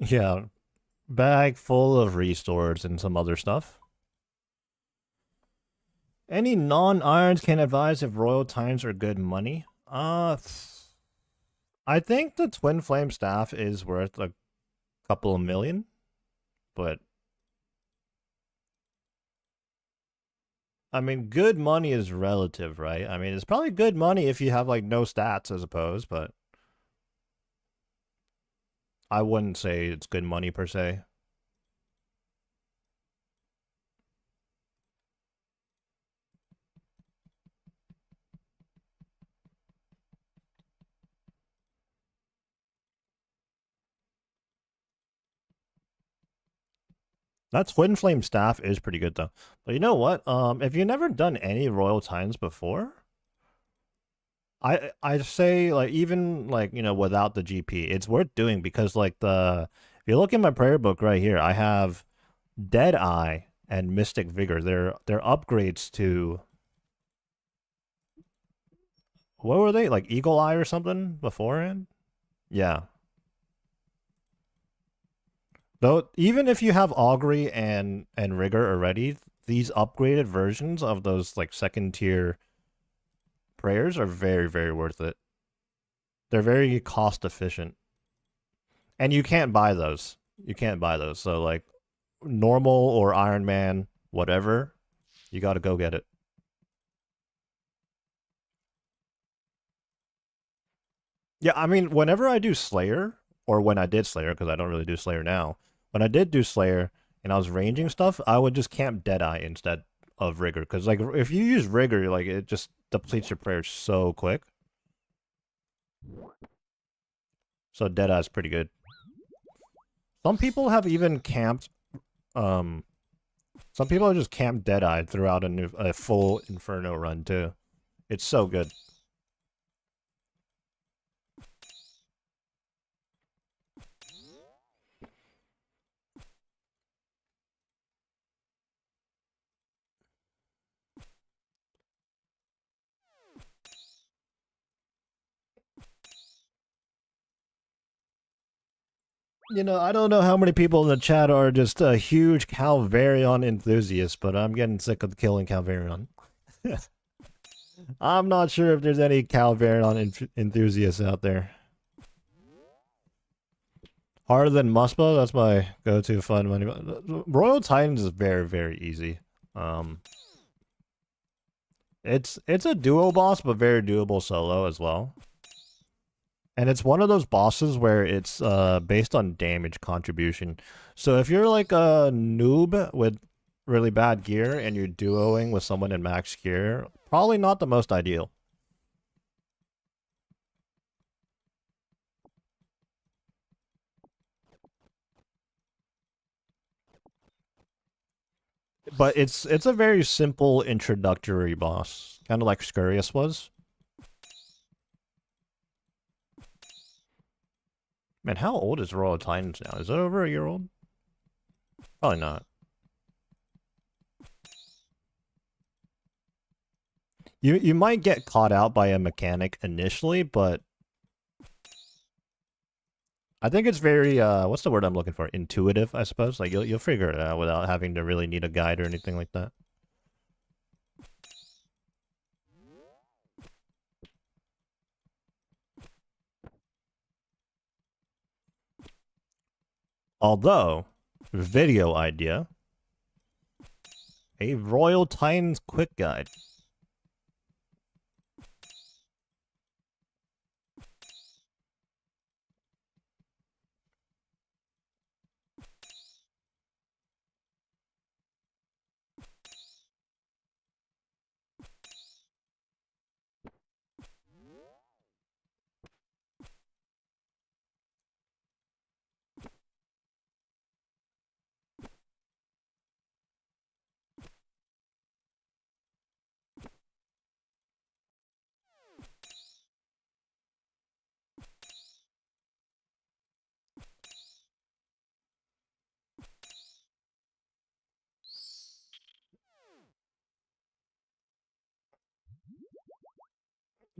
Yeah, bag full of restores and some other stuff. Any non-irons can advise if royal times are good money. I think the Twin Flame Staff is worth a couple of million, but I mean, good money is relative, right? I mean, it's probably good money if you have like no stats as opposed, but I wouldn't say it's good money per se. That Twin Flame staff is pretty good though. But you know what? If you've never done any Royal Tines before, I say like even like without the GP, it's worth doing because like the if you look in my prayer book right here, I have Deadeye and Mystic Vigor. They're upgrades to what were they like Eagle Eye or something beforehand? Yeah. Though even if you have Augury and Rigor already, these upgraded versions of those like second tier prayers are very worth it. They're very cost efficient. And you can't buy those. You can't buy those. So like normal or Ironman, whatever, you got to go get it. Yeah, I mean, whenever I do Slayer, or when I did Slayer, because I don't really do Slayer now, when I did do Slayer and I was ranging stuff, I would just camp Deadeye instead of Rigor. Because, like, if you use Rigor, like, it just depletes your prayers so quick. So Deadeye's pretty good. Some people have even camped, um, some people have just camped Deadeye throughout a full Inferno run, too. It's so good. I don't know how many people in the chat are just a huge Calvarion enthusiast, but I'm getting sick of killing Calvarion. I'm not sure if there's any Calvarion enthusiasts out there. Harder than Muspa, that's my go-to fun money. Royal Titans is very easy. It's a duo boss, but very doable solo as well. And it's one of those bosses where it's based on damage contribution. So if you're like a noob with really bad gear and you're duoing with someone in max gear, probably not the most ideal. But it's a very simple introductory boss, kind of like Scurious was. Man, how old is Royal Titans now? Is it over a year old? Probably not. You might get caught out by a mechanic initially, but I think it's very what's the word I'm looking for? Intuitive, I suppose. Like you'll figure it out without having to really need a guide or anything like that. Although, video idea, a Royal Titans quick guide.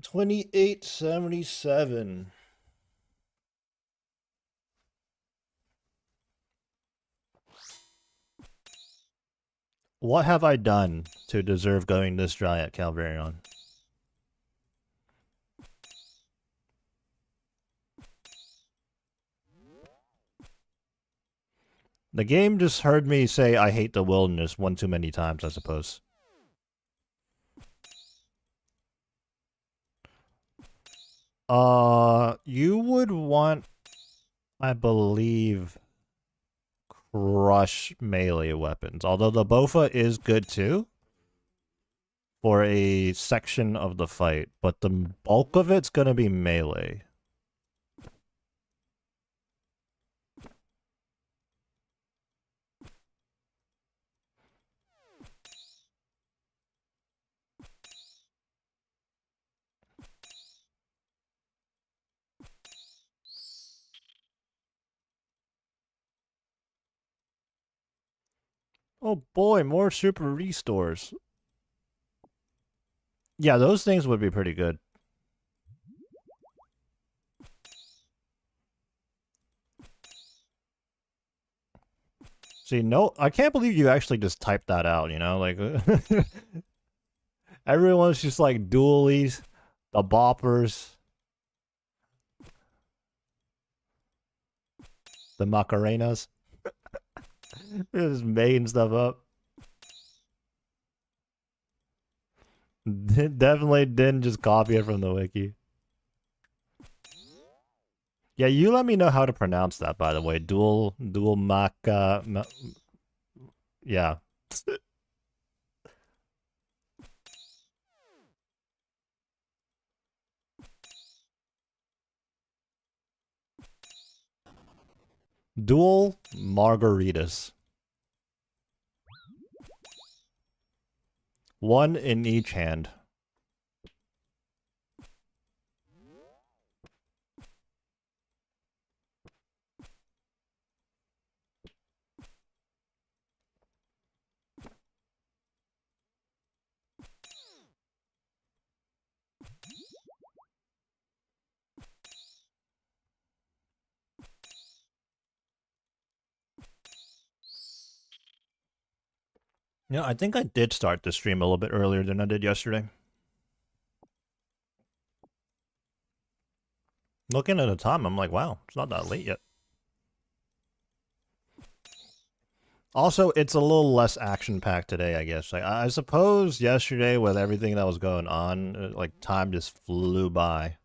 $28.77. What have I done to deserve going this dry at Calvarion? The game just heard me say I hate the wilderness one too many times, I suppose. You would want, I believe, crush melee weapons. Although the Bofa is good too for a section of the fight, but the bulk of it's gonna be melee. Oh boy, more super restores. Yeah, those things would be pretty good. See, no, I can't believe you actually just typed that out, you know? Like, everyone's just like dualies, the boppers, the Macarenas. Just making stuff up. Definitely didn't just copy it from the wiki. Yeah, you let me know how to pronounce that, by the way. Dual maca... yeah. Dual margaritas. One in each hand. Yeah, I think I did start the stream a little bit earlier than I did yesterday. Looking at the time, I'm like, wow, it's not that late yet. Also, it's a little less action-packed today, I guess. Like, I suppose yesterday, with everything that was going on, like, time just flew by.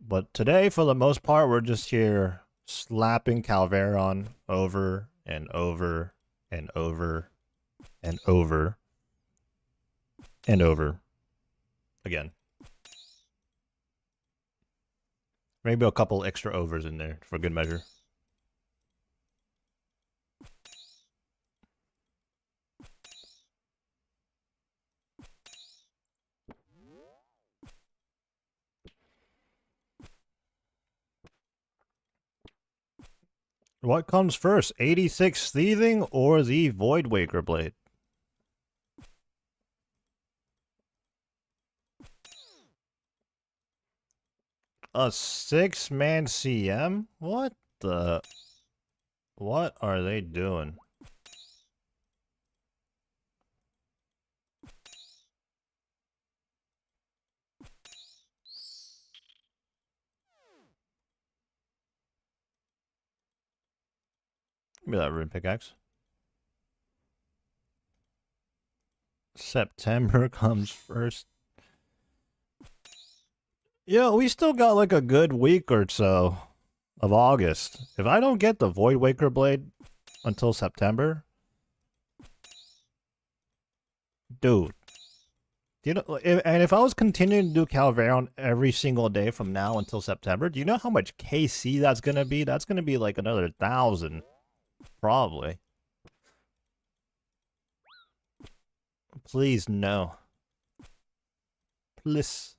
But today, for the most part, we're just here slapping Calveron over and over and over and over and over again. Maybe a couple extra overs in there for good measure. What comes first, 86 Thieving or the Voidwaker Blade? A 6-man CM? What the... What are they doing? Give me that rune pickaxe. September comes first. Yeah, we still got like a good week or so of August. If I don't get the Voidwaker Blade until September, dude. You know, if I was continuing to do Calveron every single day from now until September, do you know how much KC that's gonna be? That's gonna be like another 1,000, probably. Please, no. Please.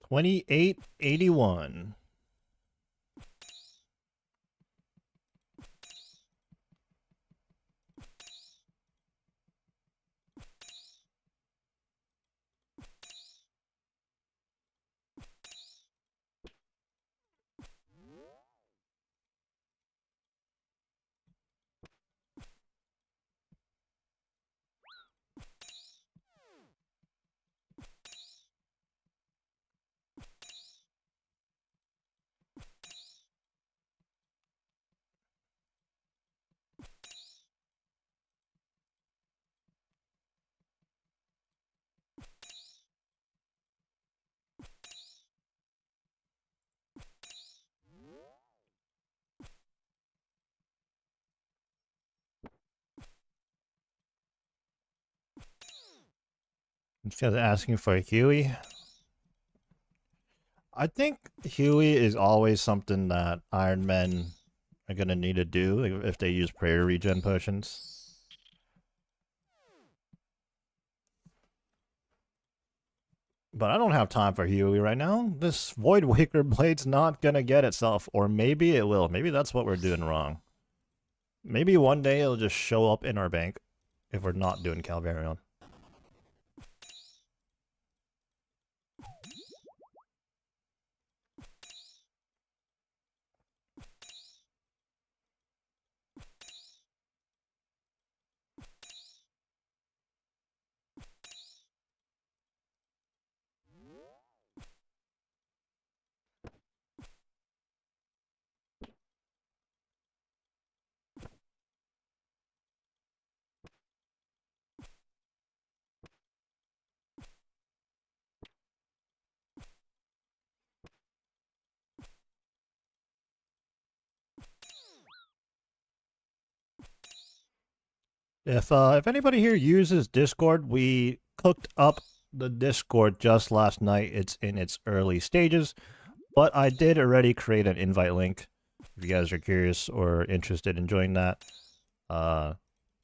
2881. This guy's asking for Huey. I think Huey is always something that Ironmen are gonna need to do if they use prayer regen potions. But I don't have time for Huey right now. This Void Waker Blade's not gonna get itself, or maybe it will. Maybe that's what we're doing wrong. Maybe one day it'll just show up in our bank if we're not doing Calvarion. If anybody here uses Discord, we cooked up the Discord just last night. It's in its early stages, but I did already create an invite link if you guys are curious or interested in joining that.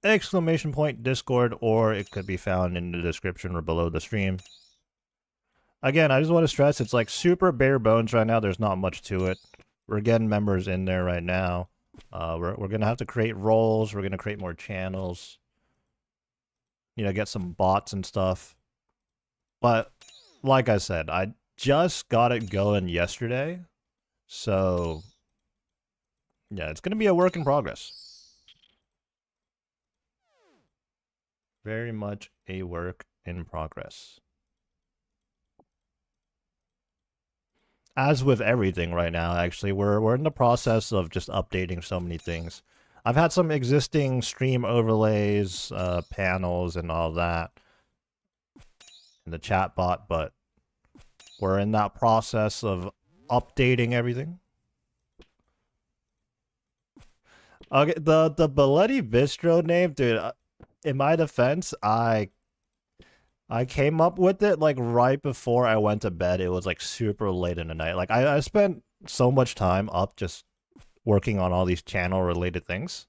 Exclamation point Discord, or it could be found in the description or below the stream. Again, I just want to stress it's like super bare bones right now. There's not much to it. We're getting members in there right now. We're gonna have to create roles. We're gonna create more channels. You know, get some bots and stuff. But like I said, I just got it going yesterday, so yeah, it's gonna be a work in progress. Very much a work in progress. As with everything right now, actually, we're in the process of just updating so many things. I've had some existing stream overlays, panels, and all that in the chat bot, but we're in that process of updating everything. Okay, the Belletti Bistro name, dude. In my defense, I came up with it like right before I went to bed. It was like super late in the night. Like I spent so much time up just working on all these channel related things.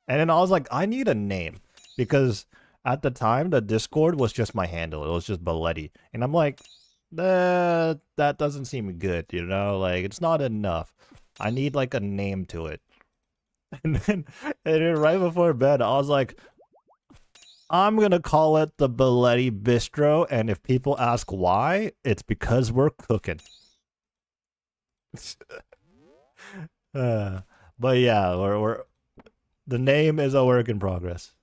And then I was like, I need a name, because at the time the Discord was just my handle. It was just Belletti. And I'm like, that doesn't seem good, you know? Like it's not enough. I need like a name to it. And then right before bed, I was like, I'm gonna call it the Belletti Bistro, and if people ask why, it's because we're cooking. But yeah, we're the name is a work in progress.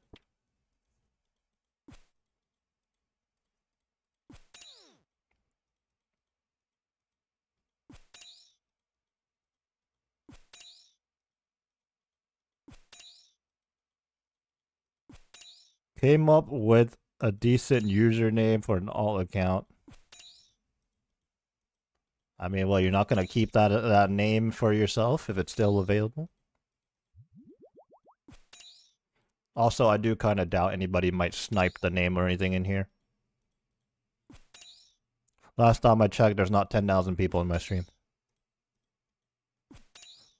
Came up with a decent username for an alt account. I mean, well, you're not gonna keep that name for yourself if it's still available. Also, I do kind of doubt anybody might snipe the name or anything in here. Last time I checked, there's not 10,000 people in my stream.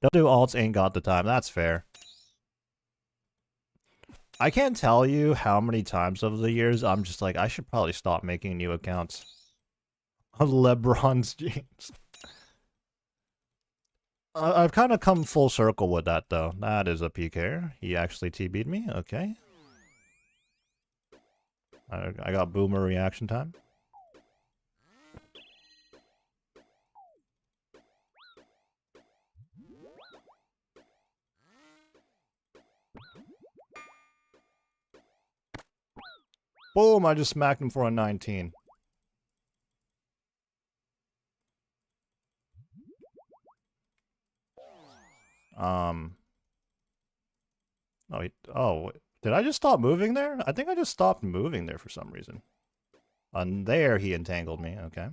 Don't do alts, ain't got the time. That's fair. I can't tell you how many times over the years I'm just like, I should probably stop making new accounts. LeBron's jeans. I've kind of come full circle with that, though. That is a PK. He actually TB'd me. Okay. I got boomer reaction time. Boom, I just smacked him for a 19. Oh, did I just stop moving there? I think I just stopped moving there for some reason. And there he entangled me, okay.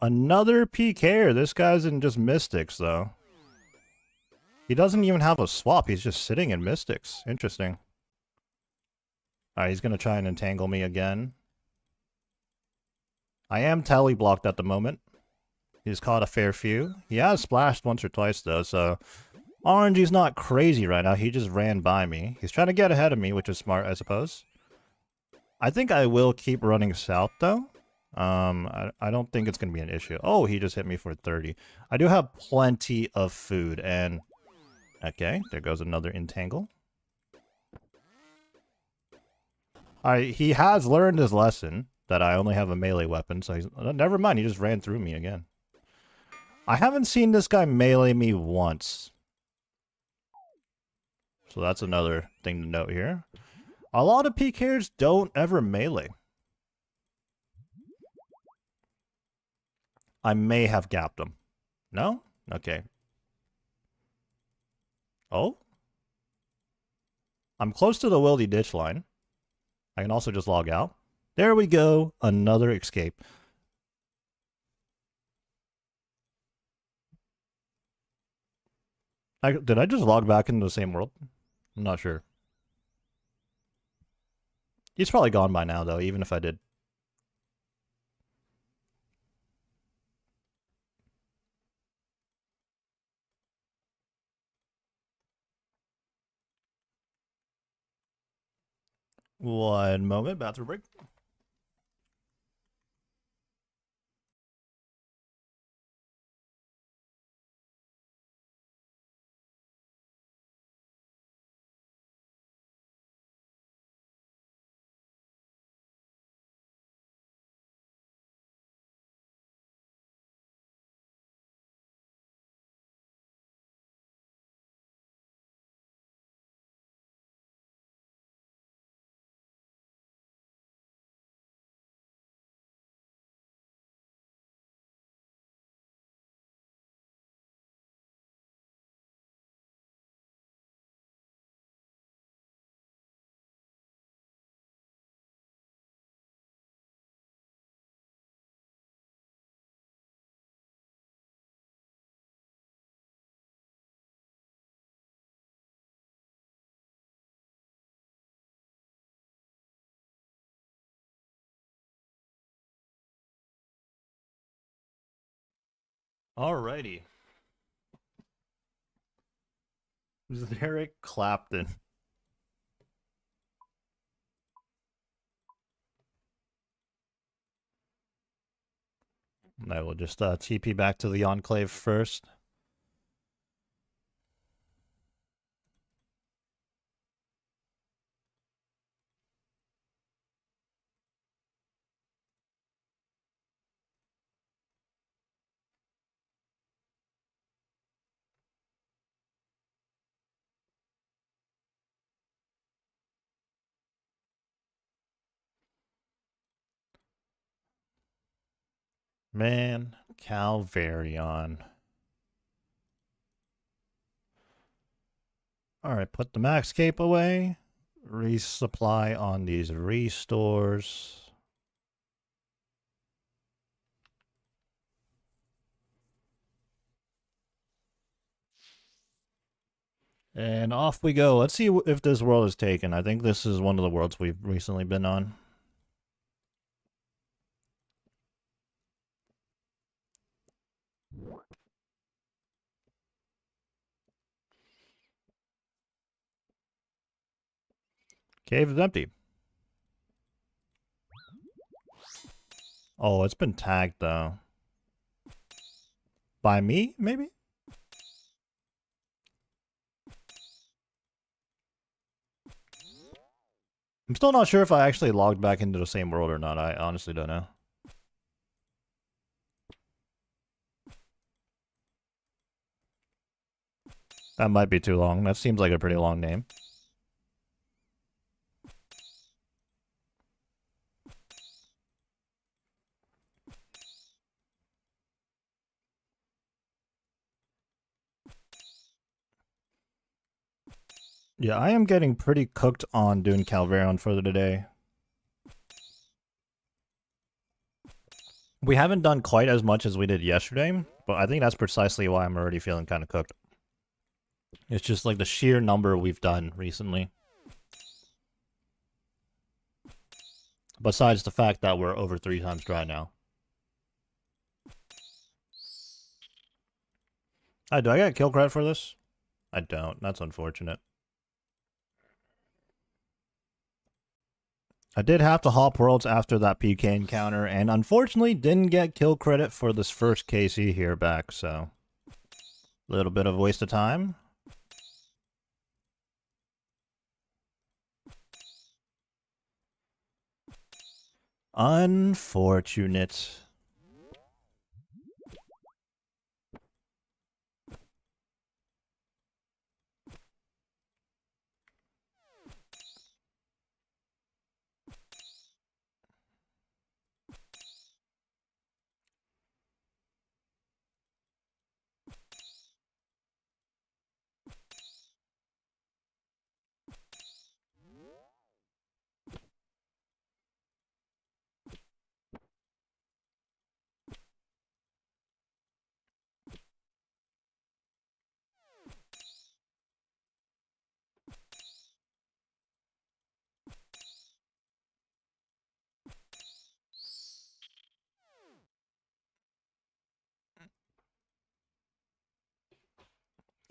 Another PKer. This guy's in just Mystics, though. He doesn't even have a swap. He's just sitting in Mystics. Interesting. Alright, he's gonna try and entangle me again. I am tally blocked at the moment. He's caught a fair few. He has splashed once or twice, though, so... RNG's not crazy right now. He just ran by me. He's trying to get ahead of me, which is smart, I suppose. I think I will keep running south, though. I don't think it's going to be an issue. Oh, he just hit me for 30. I do have plenty of food, and... Okay, there goes another entangle. He has learned his lesson, that I only have a melee weapon, so he's... Never mind, he just ran through me again. I haven't seen this guy melee me once. So that's another thing to note here. A lot of PKers don't ever melee. I may have gapped him. No? Okay. Oh? I'm close to the wildy ditch line. I can also just log out. There we go. Another escape. Did I just log back into the same world? I'm not sure. He's probably gone by now, though, even if I did. One moment, bathroom break. Alrighty. Derek Clapton. I will just TP back to the Enclave first. Man, Calvarion. Alright, put the max cape away. Resupply on these restores. And off we go. Let's see if this world is taken. I think this is one of the worlds we've recently been on. Cave is empty. Oh, it's been tagged though. By me, maybe? I'm still not sure if I actually logged back into the same world or not. I honestly don't know. That might be too long. That seems like a pretty long name. Yeah, I am getting pretty cooked on doing Calvarion for today. We haven't done quite as much as we did yesterday, but I think that's precisely why I'm already feeling kind of cooked. It's just like the sheer number we've done recently. Besides the fact that we're over 3 times dry now. Do I get kill credit for this? I don't. That's unfortunate. I did have to hop worlds after that PK encounter, and unfortunately didn't get kill credit for this first KC here back, so... a little bit of a waste of time. Unfortunate.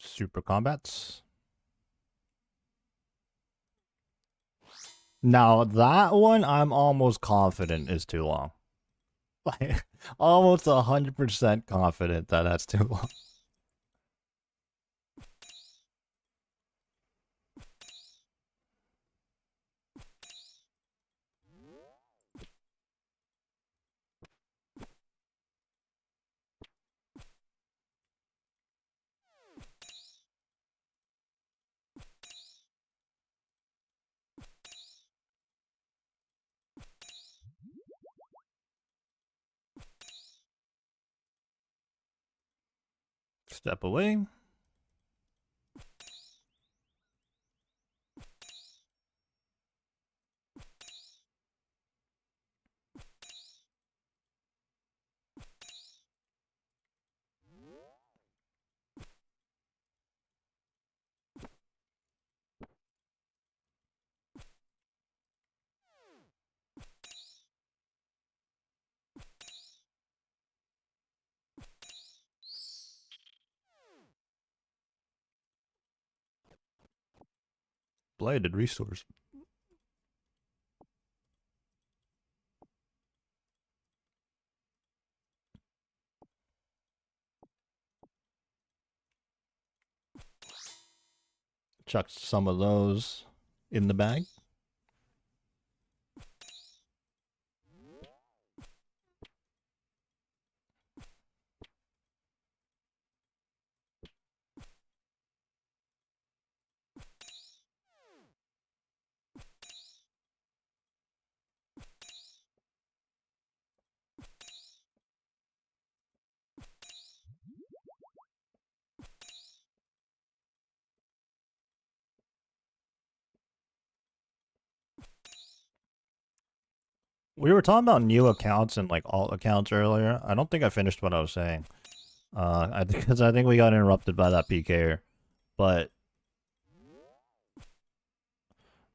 Super combats. Now, that one I'm almost confident is too long. Like, almost 100% confident that that's too long. Step away. Bladed resource. Chuck some of those in the bag. We were talking about new accounts and like alt accounts earlier. I don't think I finished what I was saying. Because I think we got interrupted by that PKer. But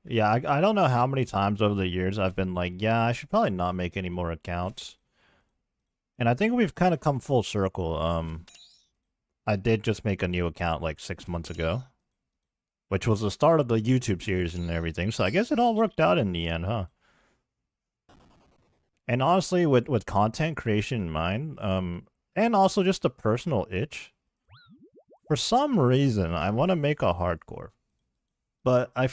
yeah, I don't know how many times over the years I've been like, yeah, I should probably not make any more accounts. And I think we've kind of come full circle. I did just make a new account like 6 months ago, which was the start of the YouTube series and everything. So I guess it all worked out in the end, huh? And honestly, with content creation in mind, and also just a personal itch, for some reason, I want to make a hardcore. But I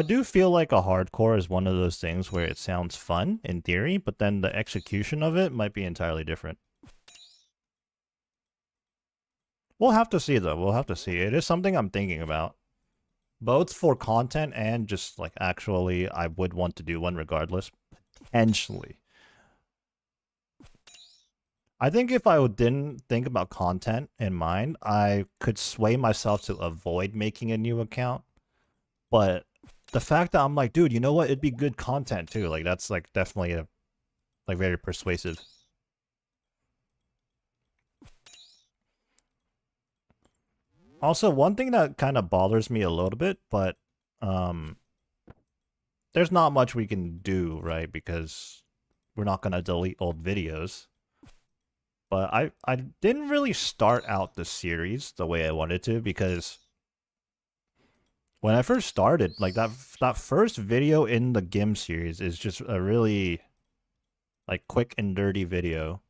do feel like a hardcore is one of those things where it sounds fun in theory, but then the execution of it might be entirely different. We'll have to see though. We'll have to see. It is something I'm thinking about. Both for content and just like actually I would want to do one regardless. Potentially. I think if I didn't think about content in mind, I could sway myself to avoid making a new account. But the fact that I'm like, dude, you know what? It'd be good content too. Like that's like definitely a like very persuasive. Also, one thing that kind of bothers me a little bit, but um there's not much we can do, right? Because we're not gonna delete old videos. But I didn't really start out the series the way I wanted to because when I first started, like that first video in the GIM series is just a really like quick and dirty video.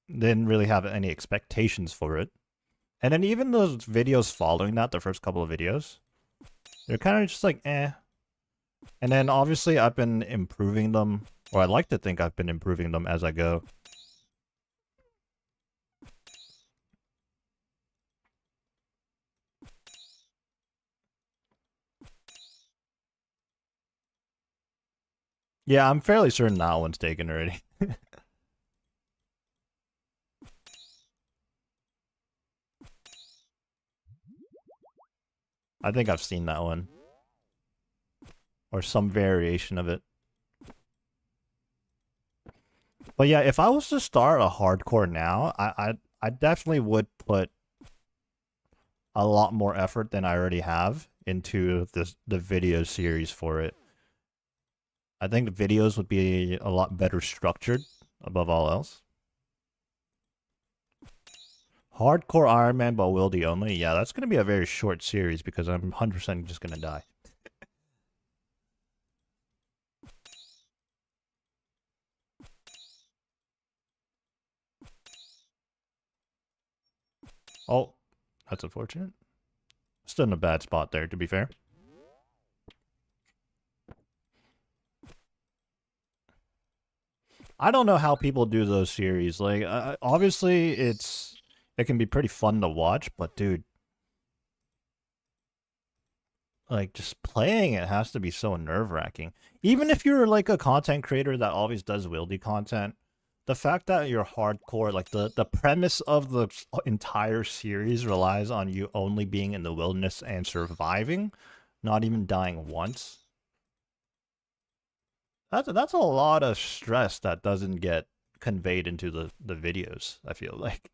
Didn't really have any expectations for it. And then even those videos following that, the first couple of videos, they're kind of just like eh. And then obviously I've been improving them, or I like to think I've been improving them as I go. Yeah, I'm fairly certain that one's taken already. I think I've seen that one. Or some variation of it. But yeah, if I was to start a hardcore now, I definitely would put a lot more effort than I already have into the video series for it. I think the videos would be a lot better structured above all else. Hardcore Ironman but Wildy only. Yeah, that's going to be a very short series because I'm 100% just going to die. Oh, that's unfortunate. Still in a bad spot there, to be fair. I don't know how people do those series. Like, obviously, it can be pretty fun to watch, but dude, like just playing it has to be so nerve wracking. Even if you're like a content creator that always does wieldy content, the fact that you're hardcore, like the premise of the entire series relies on you only being in the wilderness and surviving, not even dying once. That's a lot of stress that doesn't get conveyed into the videos, I feel like.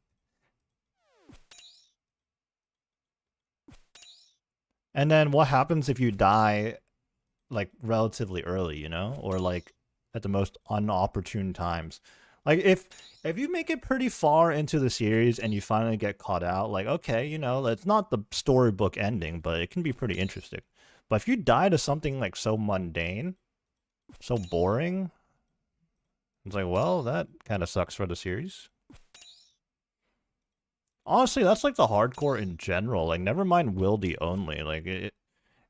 And then what happens if you die like relatively early, you know, or like at the most unopportune times. Like if you make it pretty far into the series and you finally get caught out, like okay, you know, it's not the storybook ending, but it can be pretty interesting. But if you die to something like so mundane, so boring, it's like, well, that kind of sucks for the series. Honestly, that's like the hardcore in general. Like, never mind Wildy only. Like,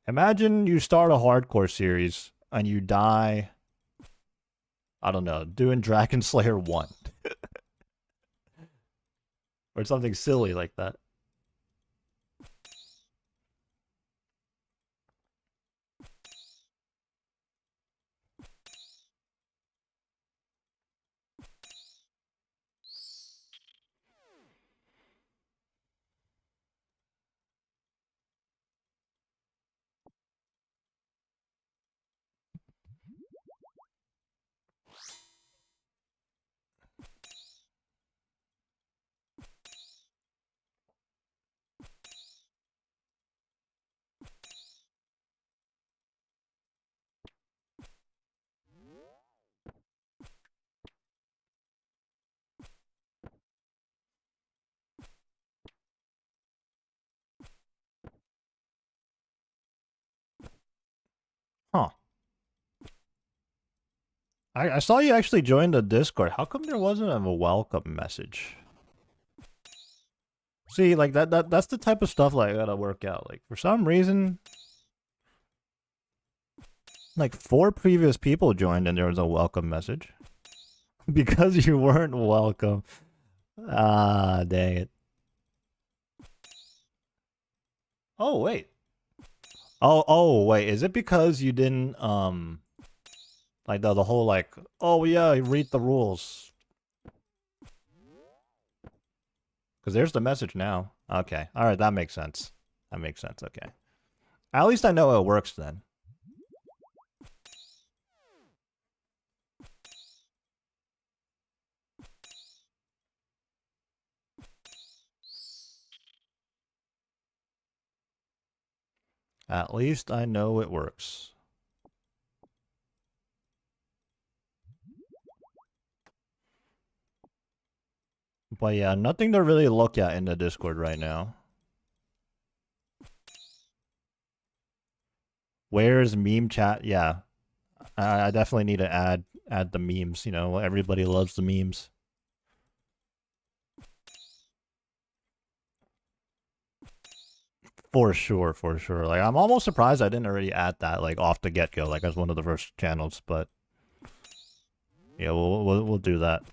imagine you start a hardcore series and you die, I don't know, doing Dragon Slayer 1 or something silly like that. I saw you actually joined the Discord. How come there wasn't a welcome message? See, like that's the type of stuff like I gotta work out. Like for some reason, like 4 previous people joined and there was a welcome message. Because you weren't welcome. Ah, dang it. Oh wait. Oh wait, is it because you didn't like the whole like, oh yeah, read the rules. Because there's the message now. Okay. Alright, that makes sense. That makes sense, okay. At least I know it works then. At least I know it works. But yeah, nothing to really look at in the Discord right now. Where's meme chat? Yeah. I definitely need to add the memes, you know, everybody loves the memes. For sure, for sure. Like I'm almost surprised I didn't already add that like off the get-go, like as one of the first channels, but yeah, we'll do that.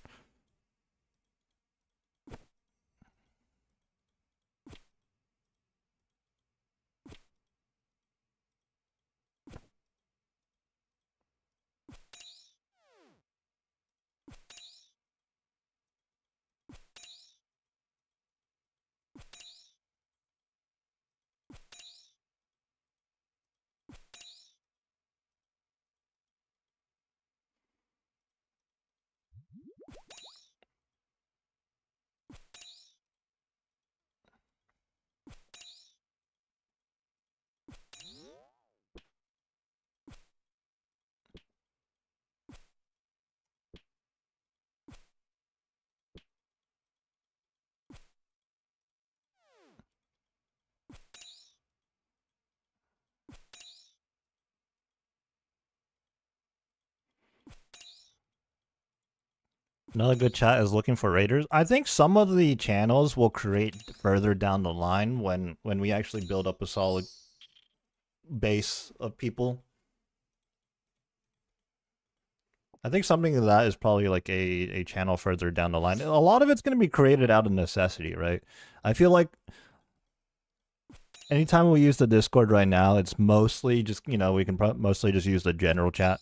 Another good chat is looking for raiders. I think some of the channels will create further down the line when we actually build up a solid base of people. I think something of that is probably like a channel further down the line. A lot of it's going to be created out of necessity, right? I feel like anytime we use the Discord right now, it's mostly just, you know, we can mostly just use the general chat.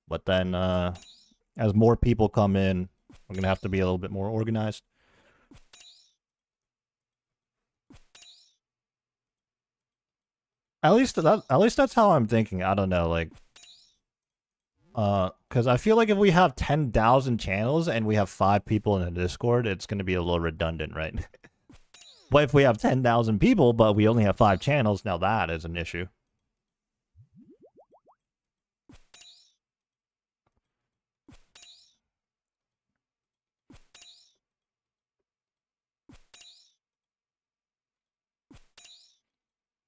But then as more people come in, we're going to have to be a little bit more organized. At least that's how I'm thinking. I don't know, like because I feel like if we have 10,000 channels and we have 5 people in the Discord, it's going to be a little redundant, right? But if we have 10,000 people, but we only have 5 channels, now that is an issue.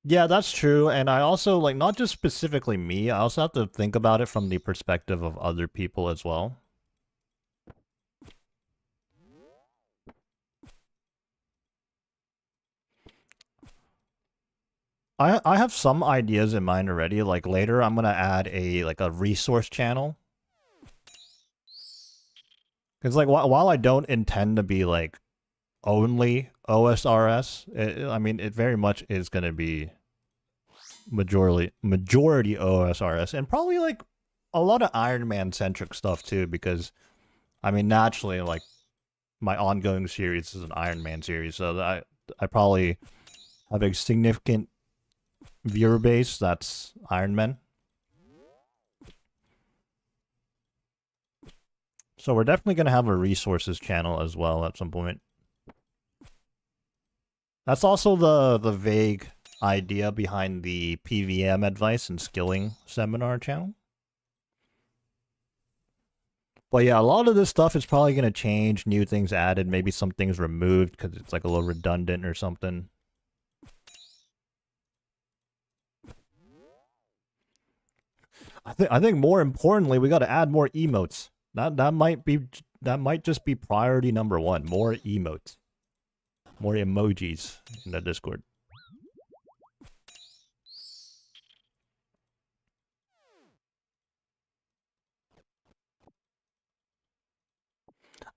Yeah, that's true. And I also, like, not just specifically me, I also have to think about it from the perspective of other people as well. I have some ideas in mind already. Like later, I'm gonna add a resource channel. Because like while I don't intend to be like only OSRS, I mean it very much is gonna be majority OSRS and probably like a lot of Ironman centric stuff too. Because I mean naturally like my ongoing series is an Ironman series, so I probably have a significant viewer base that's Ironman. So we're definitely going to have a resources channel as well at some point. That's also the vague idea behind the PVM advice and skilling seminar channel. But yeah, a lot of this stuff is probably going to change, new things added, maybe some things removed because it's like a little redundant or something. I think more importantly, we got to add more emotes. That might just be priority number one. More emotes, more emojis in the Discord.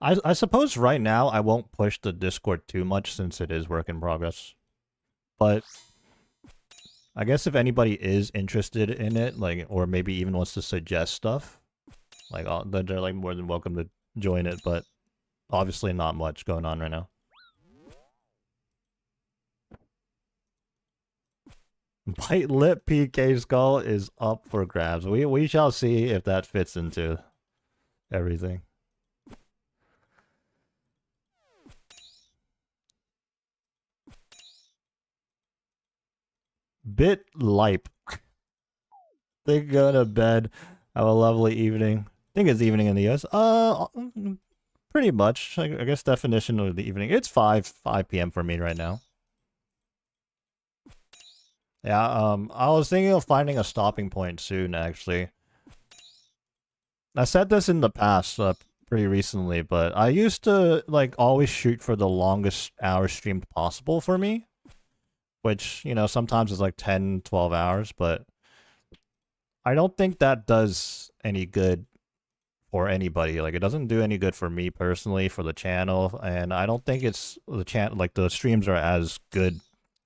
I suppose right now I won't push the Discord too much since it is work in progress. But I guess if anybody is interested in it, like, or maybe even wants to suggest stuff, like, they're like more than welcome to join it. But obviously, not much going on right now. Bite lip PK skull is up for grabs. We shall see if that fits into everything. Bit lipe. They go to bed. Have a lovely evening. I think it's evening in the US. Pretty much. I guess definition of the evening. It's 5 p.m. for me right now. Yeah, I was thinking of finding a stopping point soon, actually. I said this in the past, pretty recently, but I used to, like, always shoot for the longest hour streamed possible for me. Which, you know, sometimes is like 10, 12 hours, but I don't think that does any good for anybody. Like, it doesn't do any good for me personally, for the channel, and I don't think it's like the streams are as good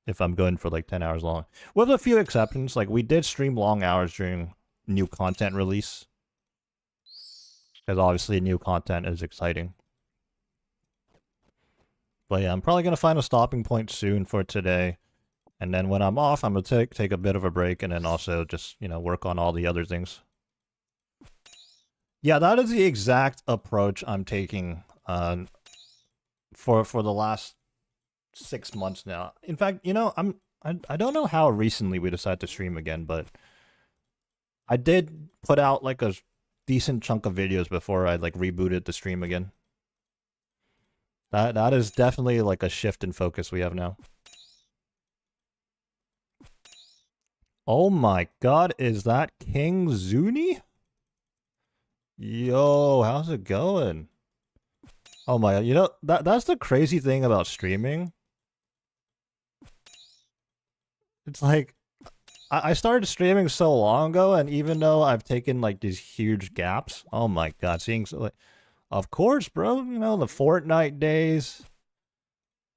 if I'm going for like 10 hours long. With a few exceptions, like we did stream long hours during new content release. Because obviously new content is exciting. But yeah, I'm probably going to find a stopping point soon for today. And then when I'm off, I'm going to take a bit of a break and then also just, you know, work on all the other things. Yeah, that is the exact approach I'm taking for the last 6 months now. In fact, you know, I don't know how recently we decided to stream again, but I did put out like a decent chunk of videos before I like rebooted the stream again. That is definitely like a shift in focus we have now. Oh my god, is that King Zuni? Yo, how's it going? Oh my god, you know, that's the crazy thing about streaming. It's like, I started streaming so long ago, and even though I've taken like these huge gaps, oh my god, seeing so, like, of course, bro, you know, the Fortnite days.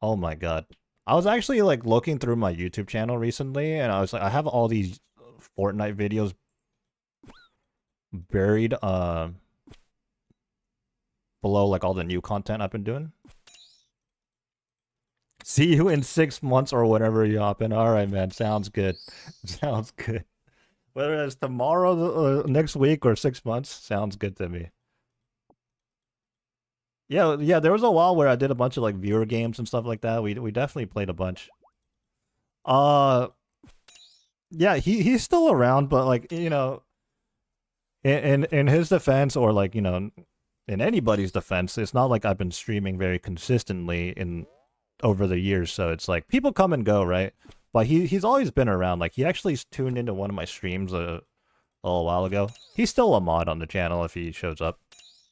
Oh my god. I was actually like looking through my YouTube channel recently, and I was like, I have all these Fortnite videos buried below like all the new content I've been doing. See you in 6 months or whenever you hop in. All right, man. Sounds good. Sounds good. Whether it's tomorrow, next week, or 6 months, sounds good to me. Yeah, yeah. There was a while where I did a bunch of like viewer games and stuff like that. We definitely played a bunch. Uh, yeah. He's still around, but like, you know, in his defense, or like, you know, in anybody's defense, it's not like I've been streaming very consistently in over the years, so it's like people come and go, right? But he's always been around. Like, he actually tuned into one of my streams a little while ago. He's still a mod on the channel if he shows up,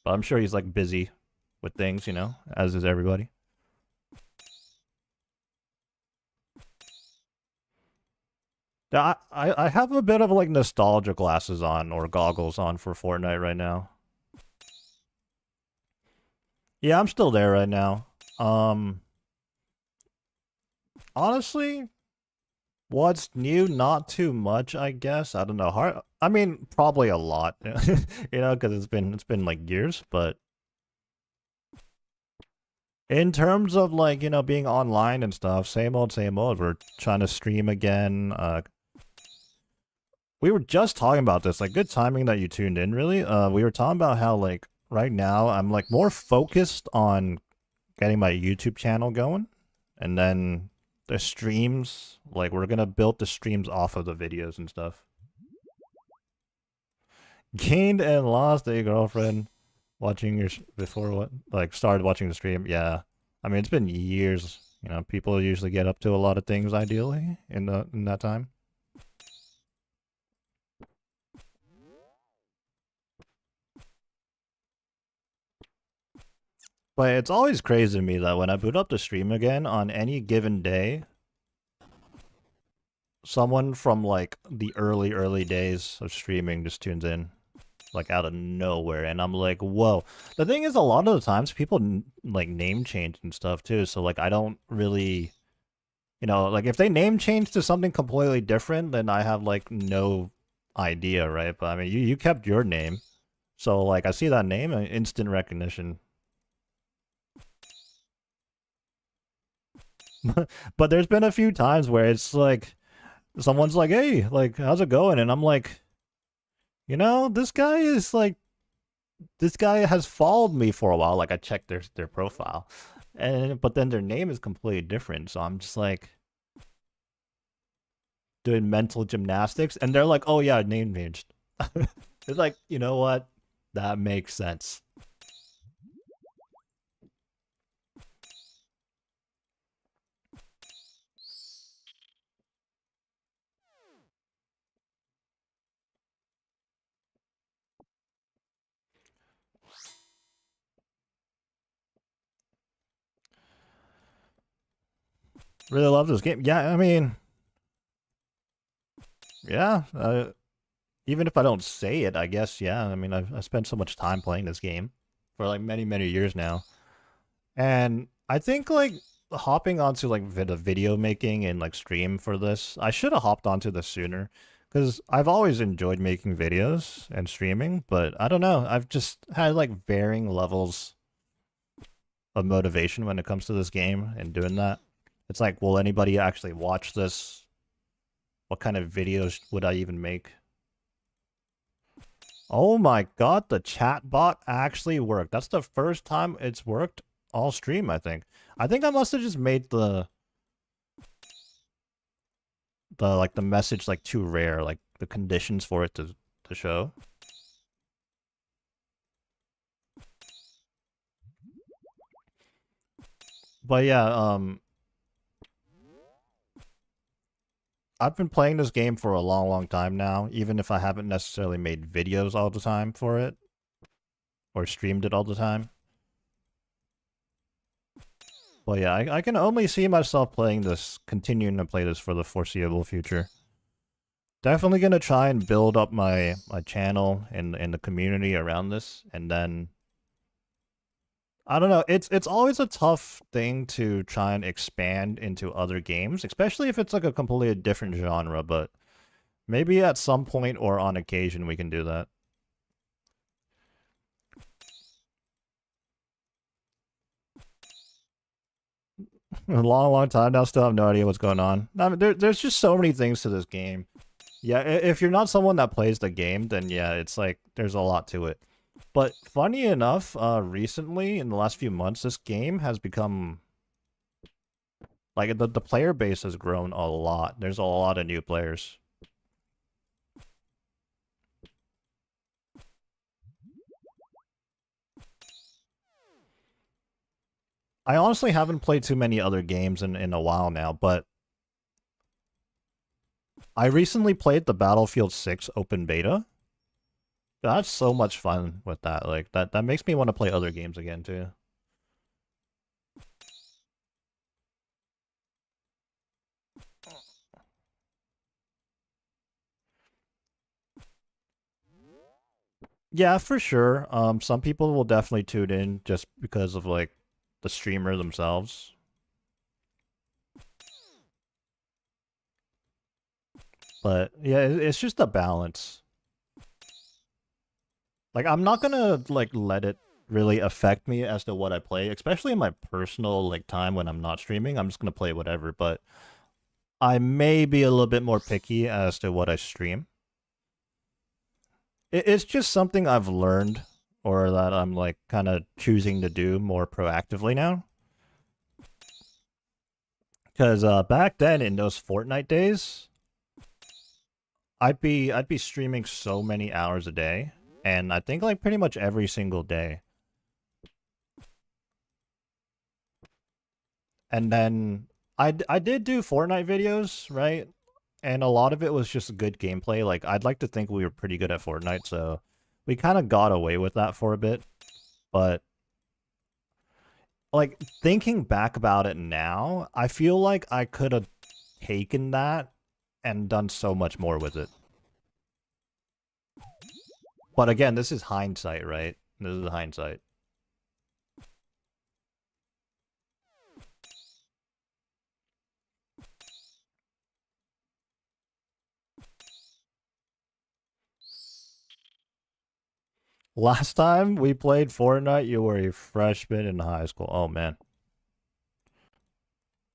but I'm sure he's like busy with things, you know, as is everybody. Yeah, I have a bit of like nostalgia glasses on or goggles on for Fortnite right now. Yeah, I'm still there right now. Honestly, what's new? Not too much, I guess. I don't know. Hard. I mean, probably a lot, you know, because it's been like years. But in terms of like, you know, being online and stuff, same old, same old. We're trying to stream again. We were just talking about this. Like, good timing that you tuned in. Really. We were talking about how like right now I'm like more focused on getting my YouTube channel going, and then the streams, like, we're gonna build the streams off of the videos and stuff. Gained and lost a girlfriend watching your before what, like, started watching the stream. Yeah, I mean, it's been years. You know, people usually get up to a lot of things ideally in that time. But it's always crazy to me that when I boot up the stream again on any given day, someone from like the early days of streaming just tunes in, like out of nowhere, and I'm like, whoa. The thing is, a lot of the times people like name change and stuff too, so like I don't really, like if they name change to something completely different, then I have like no idea, right? But I mean, you kept your name, so like I see that name and instant recognition. But there's been a few times where it's like someone's like, "Hey, like, how's it going?" And I'm like, this guy has followed me for a while. Like, I checked their profile, but then their name is completely different. So I'm just like doing mental gymnastics, and they're like, "Oh yeah, name changed." It's like, you know what? That makes sense. Really love this game. Yeah, I mean, yeah. Even if I don't say it, I guess, yeah. I mean, I spent so much time playing this game for like many years now, and I think like hopping onto like the video making and like stream for this, I should have hopped onto this sooner because I've always enjoyed making videos and streaming, but I don't know. I've just had like varying levels of motivation when it comes to this game and doing that. It's like, will anybody actually watch this? What kind of videos would I even make? Oh my god, the chat bot actually worked. That's the first time it's worked all stream, I think. I think I must have just made the message like too rare, like the conditions for it to show. But yeah, I've been playing this game for a long time now, even if I haven't necessarily made videos all the time for it or streamed it all the time. But yeah, I can only see myself playing this, continuing to play this for the foreseeable future. Definitely gonna try and build up my channel and the community around this, and then I don't know. It's always a tough thing to try and expand into other games, especially if it's like a completely different genre. But maybe at some point or on occasion we can do that. A long time now. Still have no idea what's going on. I mean, there's just so many things to this game. Yeah, if you're not someone that plays the game, then yeah, it's like there's a lot to it. But funny enough, recently in the last few months, this game has become like the player base has grown a lot. There's a lot of new players. I honestly haven't played too many other games in a while now, but I recently played the Battlefield 6 open beta. That's so much fun with that. Like that makes me want to play other games again too. Yeah, for sure. Some people will definitely tune in just because of like the streamer themselves. But yeah, it's just a balance. Like I'm not gonna like let it really affect me as to what I play, especially in my personal like time when I'm not streaming. I'm just gonna play whatever, but I may be a little bit more picky as to what I stream. It's just something I've learned or that I'm like kind of choosing to do more proactively now. Because back then in those Fortnite days, I'd be streaming so many hours a day, and I think like pretty much every single day. And then I did do Fortnite videos, right? And a lot of it was just good gameplay. Like I'd like to think we were pretty good at Fortnite, so we kind of got away with that for a bit. But like thinking back about it now, I feel like I could have taken that and done so much more with it. But again, this is hindsight, right? This is hindsight. Last time we played Fortnite, you were a freshman in high school. Oh, man.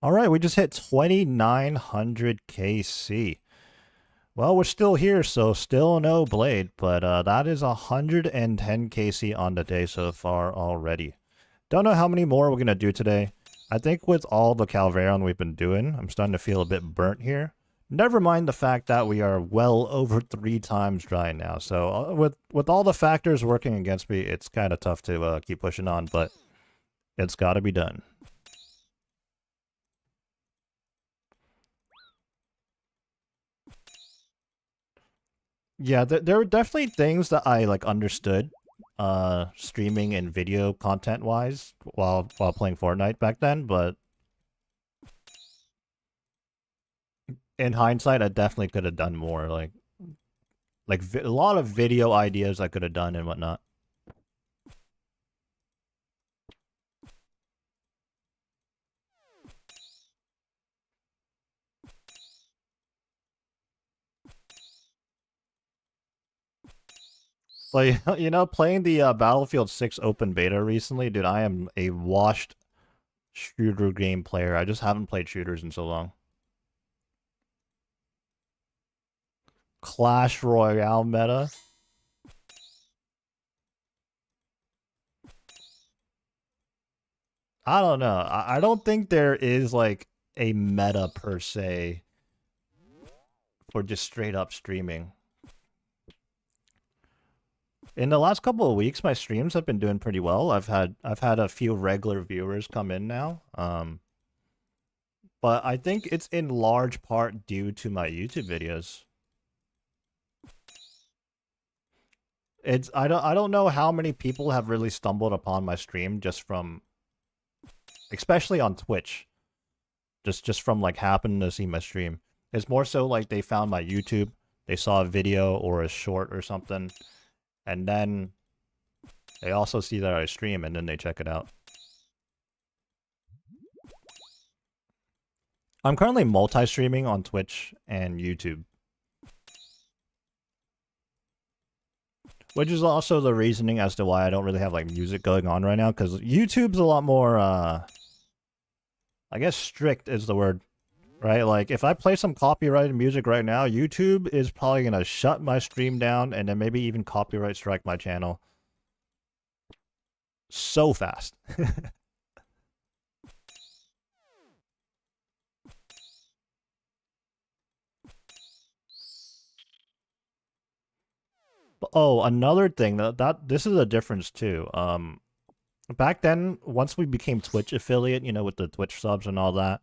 All right, we just hit 2,900 KC. Well, we're still here, so still no Blade, but that is 110 KC on the day so far already. Don't know how many more we're going to do today. I think with all the Calvaron we've been doing, I'm starting to feel a bit burnt here. Never mind the fact that we are well over 3 times dry now. So with all the factors working against me, it's kind of tough to keep pushing on, but it's got to be done. Yeah, there were definitely things that I like understood streaming and video content wise while playing Fortnite back then, but in hindsight I definitely could have done more, like a lot of video ideas I could have done and whatnot. Like, you know, playing the Battlefield 6 open beta recently, dude, I am a washed shooter game player. I just haven't played shooters in so long. Clash Royale meta. I don't know. I don't think there is like a meta per se for just straight up streaming. In the last couple of weeks, my streams have been doing pretty well. I've had a few regular viewers come in now. But I think it's in large part due to my YouTube videos. I don't know how many people have really stumbled upon my stream just from, especially on Twitch, just from like happening to see my stream. It's more so like they found my YouTube, they saw a video or a short or something, and then they also see that I stream and then they check it out. I'm currently multi-streaming on Twitch and YouTube. Which is also the reasoning as to why I don't really have like music going on right now, because YouTube's a lot more, I guess strict is the word, right? Like if I play some copyrighted music right now, YouTube is probably going to shut my stream down and then maybe even copyright strike my channel so fast. Oh, another thing that this is a difference too. Back then, once we became Twitch affiliate, you know, with the Twitch subs and all that,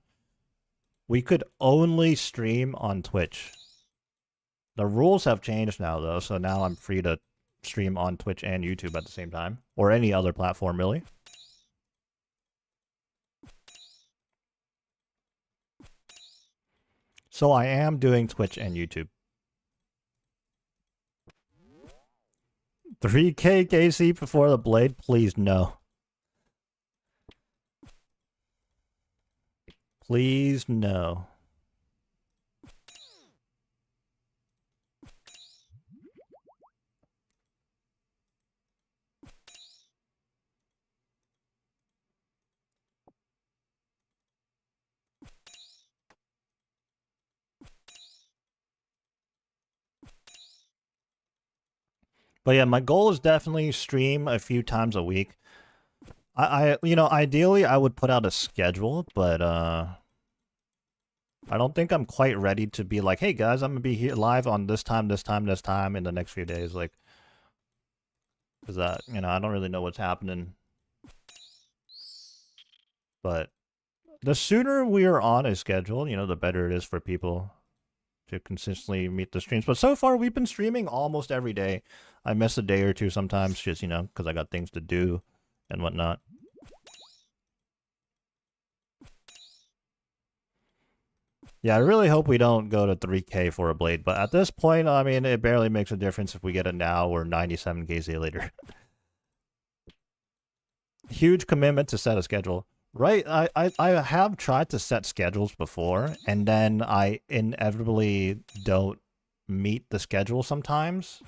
we could only stream on Twitch. The rules have changed now, though, so now I'm free to stream on Twitch and YouTube at the same time, or any other platform, really. So I am doing Twitch and YouTube. 3K KC before the Blade? Please, no. Please, no. But yeah, my goal is definitely stream a few times a week. You know, ideally I would put out a schedule, but I don't think I'm quite ready to be like, hey guys, I'm gonna be here live on this time, this time, this time in the next few days. Like, cause that, you know, I don't really know what's happening. But the sooner we are on a schedule, you know, the better it is for people to consistently meet the streams. But so far, we've been streaming almost every day. I miss a day or two sometimes, just, you know, because I got things to do and whatnot. Yeah, I really hope we don't go to 3K for a blade, but at this point, I mean, it barely makes a difference if we get it now or 97 KZ later. Huge commitment to set a schedule. Right, I have tried to set schedules before, and then I inevitably don't meet the schedule sometimes.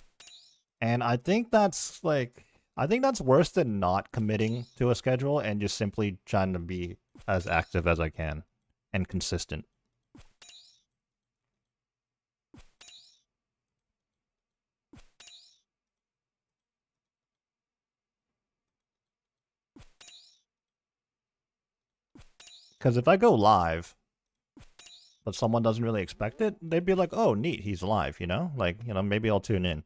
And I think that's worse than not committing to a schedule and just simply trying to be as active as I can and consistent. Because if I go live, but someone doesn't really expect it, they'd be like, oh, neat, he's live, you know? Like, you know, maybe I'll tune in.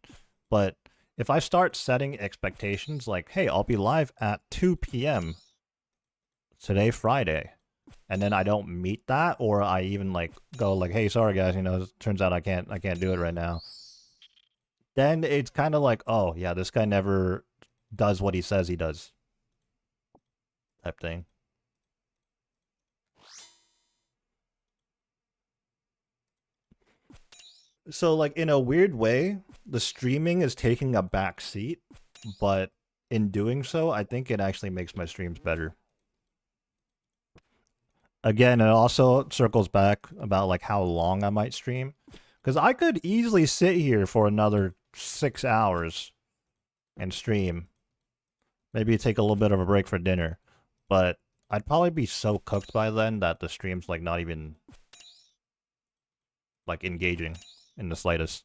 But if I start setting expectations like, hey, I'll be live at 2 p.m. today, Friday, and then I don't meet that, or I even like go like, hey, sorry guys, you know, it turns out I can't do it right now. Then it's kind of like, oh yeah, this guy never does what he says he does, type thing. So like in a weird way, the streaming is taking a back seat, but in doing so, I think it actually makes my streams better. Again, it also circles back about like how long I might stream, because I could easily sit here for another 6 hours and stream. Maybe take a little bit of a break for dinner, but I'd probably be so cooked by then that the stream's like not even like engaging in the slightest.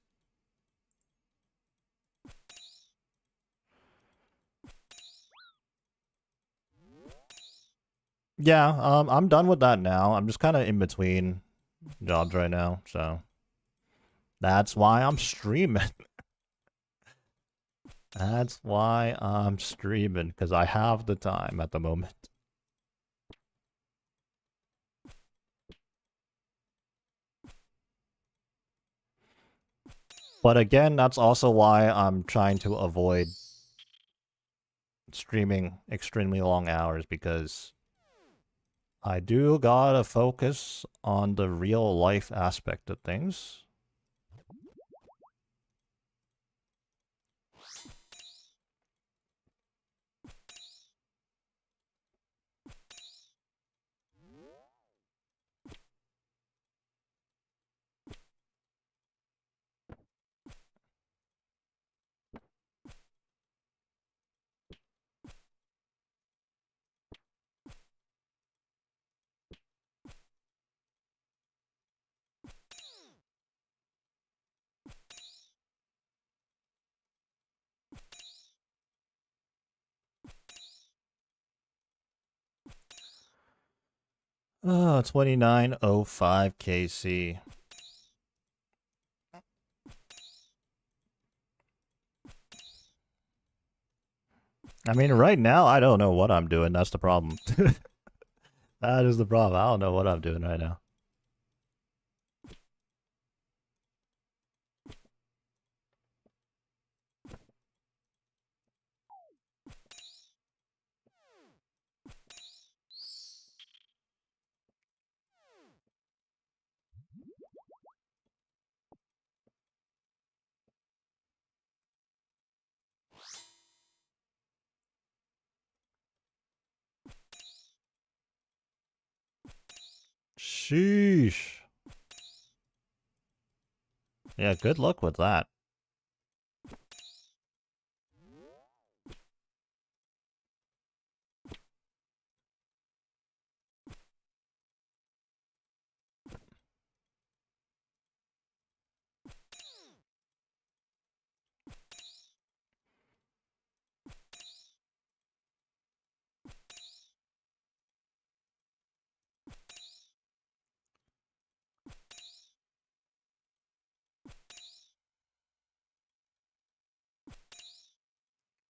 Yeah, I'm done with that now. I'm just kind of in between jobs right now, so that's why I'm streaming. That's why I'm streaming, because I have the time at the moment. But again, that's also why I'm trying to avoid streaming extremely long hours, because I do gotta focus on the real life aspect of things. Oh, 2905 KC. I mean, right now, I don't know what I'm doing. That's the problem. That is the problem. I don't know what I'm doing right now. Sheesh. Yeah, good luck with that.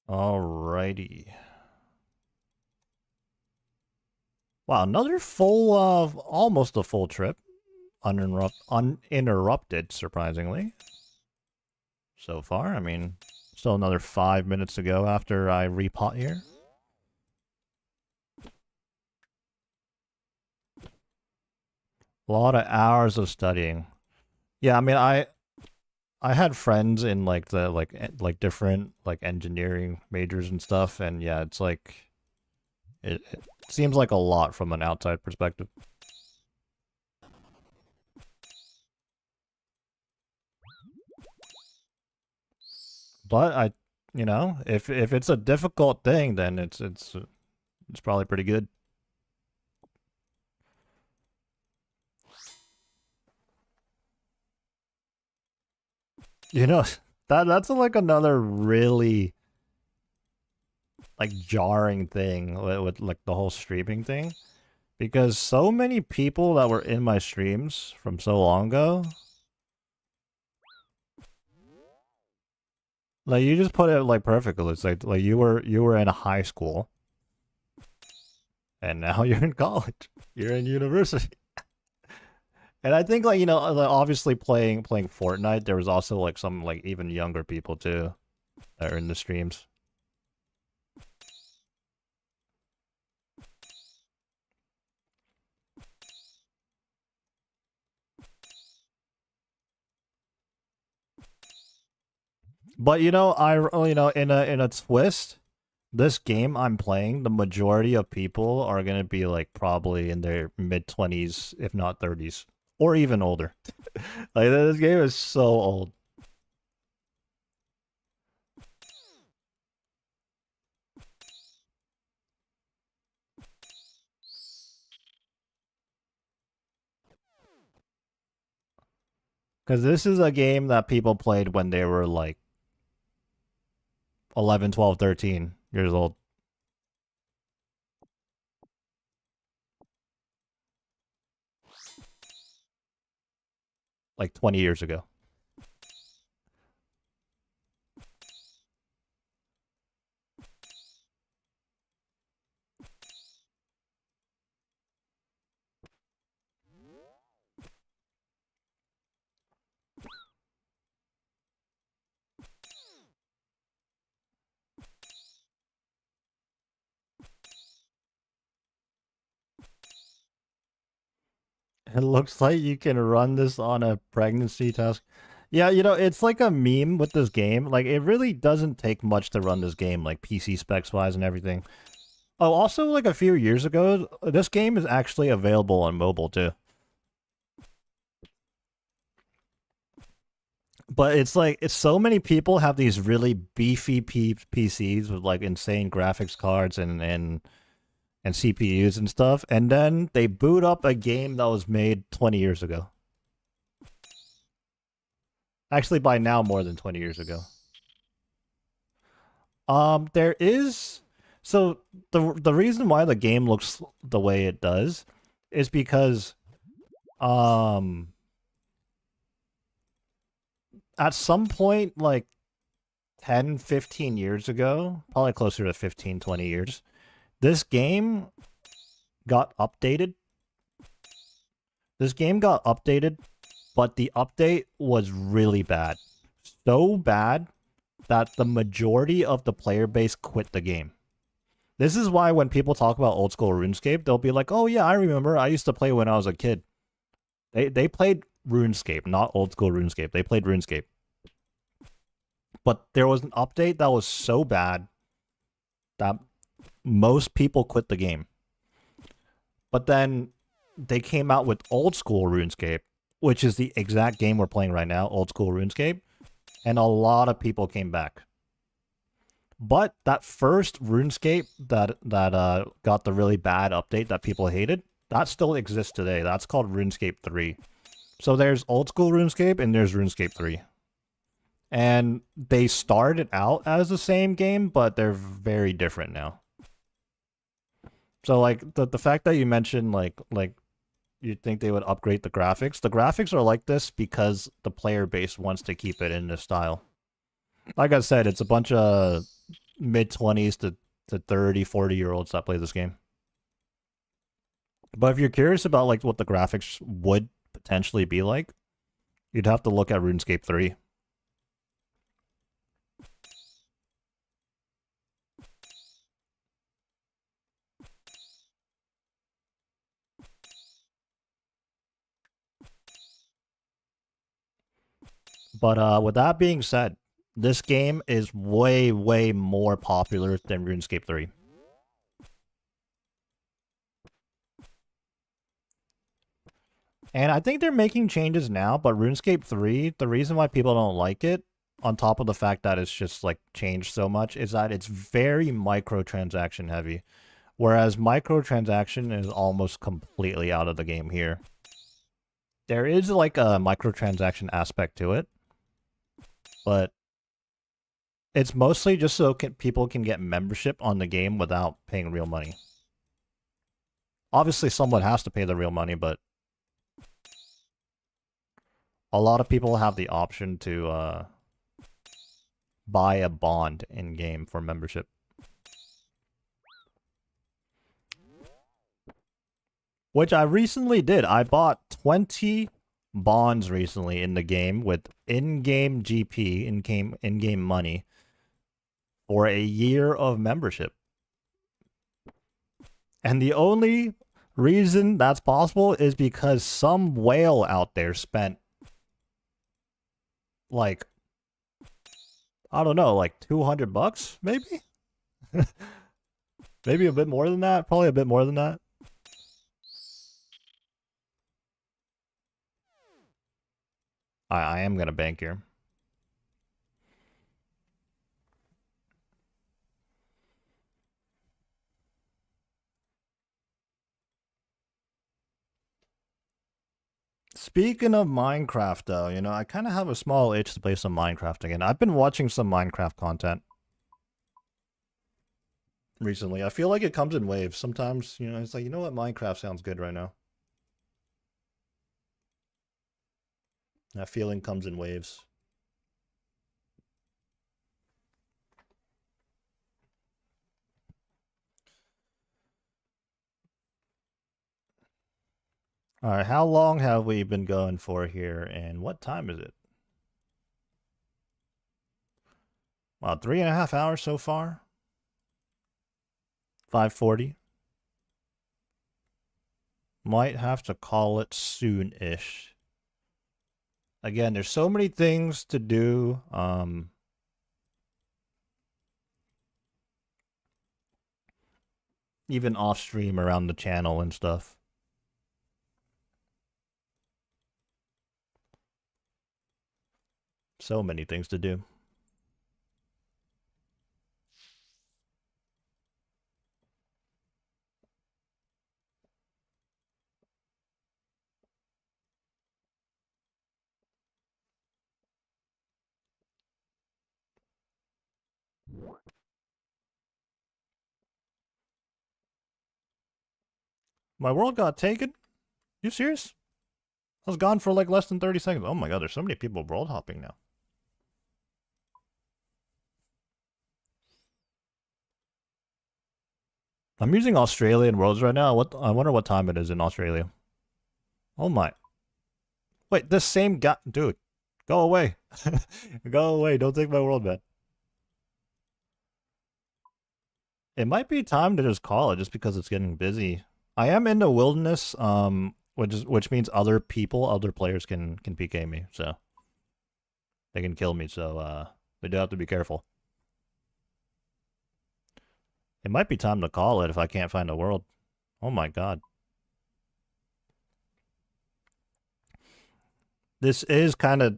Alrighty. Wow, another full, almost a full trip. Uninterrupted, surprisingly. So far, I mean, still another 5 minutes to go after I repot here. A lot of hours of studying. Yeah, I mean, I had friends in like the like different like engineering majors and stuff, and yeah, it's like it seems like a lot from an outside perspective. But you know, if it's a difficult thing, then it's probably pretty good. You know, that's like another really like jarring thing with like the whole streaming thing, because so many people that were in my streams from so long ago, like you just put it like perfectly. It's like you were in high school and now you're in college. You're in university. And I think like you know like, obviously playing Fortnite, there was also like some like even younger people too that are in the streams. But you know in a twist, this game I'm playing, the majority of people are gonna be like probably in their mid 20s, if not 30s, or even older. Like this game is so old. Because this is a game that people played when they were like 11, 12, 13 years old, like 20 years ago. It looks like you can run this on a pregnancy test. Yeah, you know, it's like a meme with this game. Like, it really doesn't take much to run this game, like PC specs wise and everything. Oh, also, like a few years ago, this game is actually available on mobile too. But it's so many people have these really beefy PCs with like insane graphics cards and CPUs and stuff, and then they boot up a game that was made 20 years ago. Actually, by now, more than 20 years ago. There is so the reason why the game looks the way it does is because um at some point like 10, 15 years ago, probably closer to 15, 20 years, this game got updated. This game got updated, but the update was really bad. So bad that the majority of the player base quit the game. This is why when people talk about old school RuneScape, they'll be like, "Oh yeah, I remember. I used to play when I was a kid." They played RuneScape, not old school RuneScape. They played RuneScape. But there was an update that was so bad that most people quit the game. But then they came out with old school RuneScape, which is the exact game we're playing right now, old school RuneScape, and a lot of people came back. But that first RuneScape that got the really bad update that people hated, that still exists today. That's called RuneScape 3. So there's old school RuneScape and there's RuneScape 3. And they started out as the same game, but they're very different now. So like the fact that you mentioned like you'd think they would upgrade the graphics are like this because the player base wants to keep it in this style. Like I said, it's a bunch of mid 20s to 30, 40-year olds that play this game. But if you're curious about like what the graphics would potentially be like, you'd have to look at RuneScape 3. But with that being said, this game is way, way more popular than RuneScape 3. And I think they're making changes now, but RuneScape 3, the reason why people don't like it, on top of the fact that it's just like changed so much, is that it's very microtransaction heavy. Whereas microtransaction is almost completely out of the game here. There is like a microtransaction aspect to it, but it's mostly just so people can get membership on the game without paying real money. Obviously, someone has to pay the real money, but a lot of people have the option to buy a bond in-game for membership. Which I recently did. I bought 20 bonds recently in the game with in-game GP, in-game money, for a year of membership. And the only reason that's possible is because some whale out there spent, like, I don't know, like $200, maybe? Maybe a bit more than that? Probably a bit more than that. I am gonna bank here. Speaking of Minecraft, though, you know, I kind of have a small itch to play some Minecraft again. I've been watching some Minecraft content recently. I feel like it comes in waves. Sometimes, you know, it's like, you know what, Minecraft sounds good right now. That feeling comes in waves. Alright, how long have we been going for here, and what time is it? Wow, 3.5 hours so far? 5:40. Might have to call it soon-ish. Again, there's so many things to do. Even off-stream around the channel and stuff. So many things to do. My world got taken? You serious? I was gone for like less than 30 seconds. Oh my god, there's so many people world hopping now. I'm using Australian worlds right now. I wonder what time it is in Australia. Oh my. Wait, this same guy... Dude, go away. Go away. Don't take my world, man. It might be time to just call it just because it's getting busy. I am in the wilderness, which means other players can PK me, so they can kill me, so they do have to be careful. It might be time to call it if I can't find a world. Oh my god. This is kind of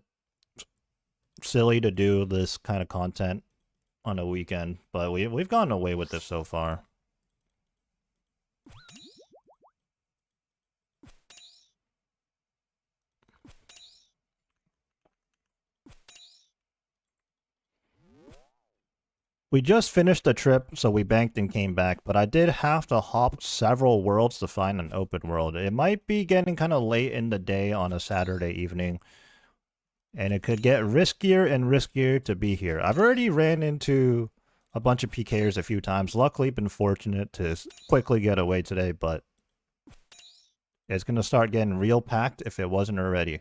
silly to do this kind of content on a weekend, but we've gotten away with this so far. We just finished the trip, so we banked and came back, but I did have to hop several worlds to find an open world. It might be getting kind of late in the day on a Saturday evening, and it could get riskier and riskier to be here. I've already ran into a bunch of PKers a few times. Luckily, been fortunate to quickly get away today, but it's going to start getting real packed if it wasn't already.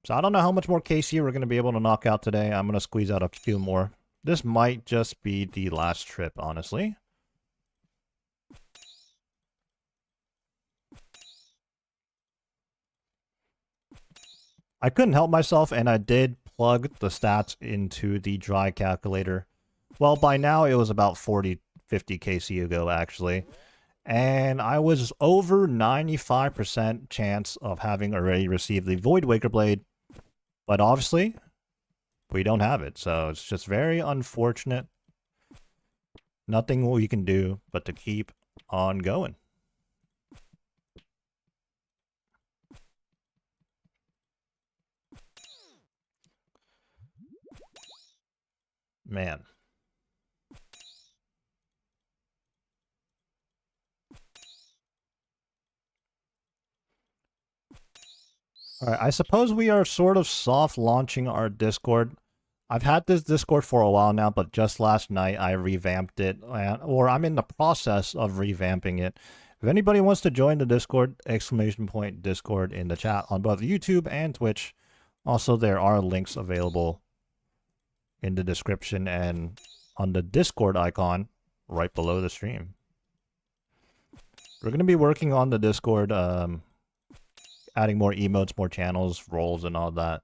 So I don't know how much more KC we're going to be able to knock out today. I'm going to squeeze out a few more. This might just be the last trip, honestly. I couldn't help myself, and I did plug the stats into the dry calculator. Well, by now it was about 50 kcu ago, actually. And I was over 95% chance of having already received the Void Waker Blade. But obviously, we don't have it, so it's just very unfortunate. Nothing we can do but to keep on going. Man. Alright, I suppose we are sort of soft launching our Discord. I've had this Discord for a while now, but just last night I revamped it, or I'm in the process of revamping it. If anybody wants to join the Discord, !Discord in the chat on both YouTube and Twitch. Also, there are links available in the description and on the Discord icon right below the stream. We're going to be working on the Discord, adding more emotes, more channels, roles, and all that.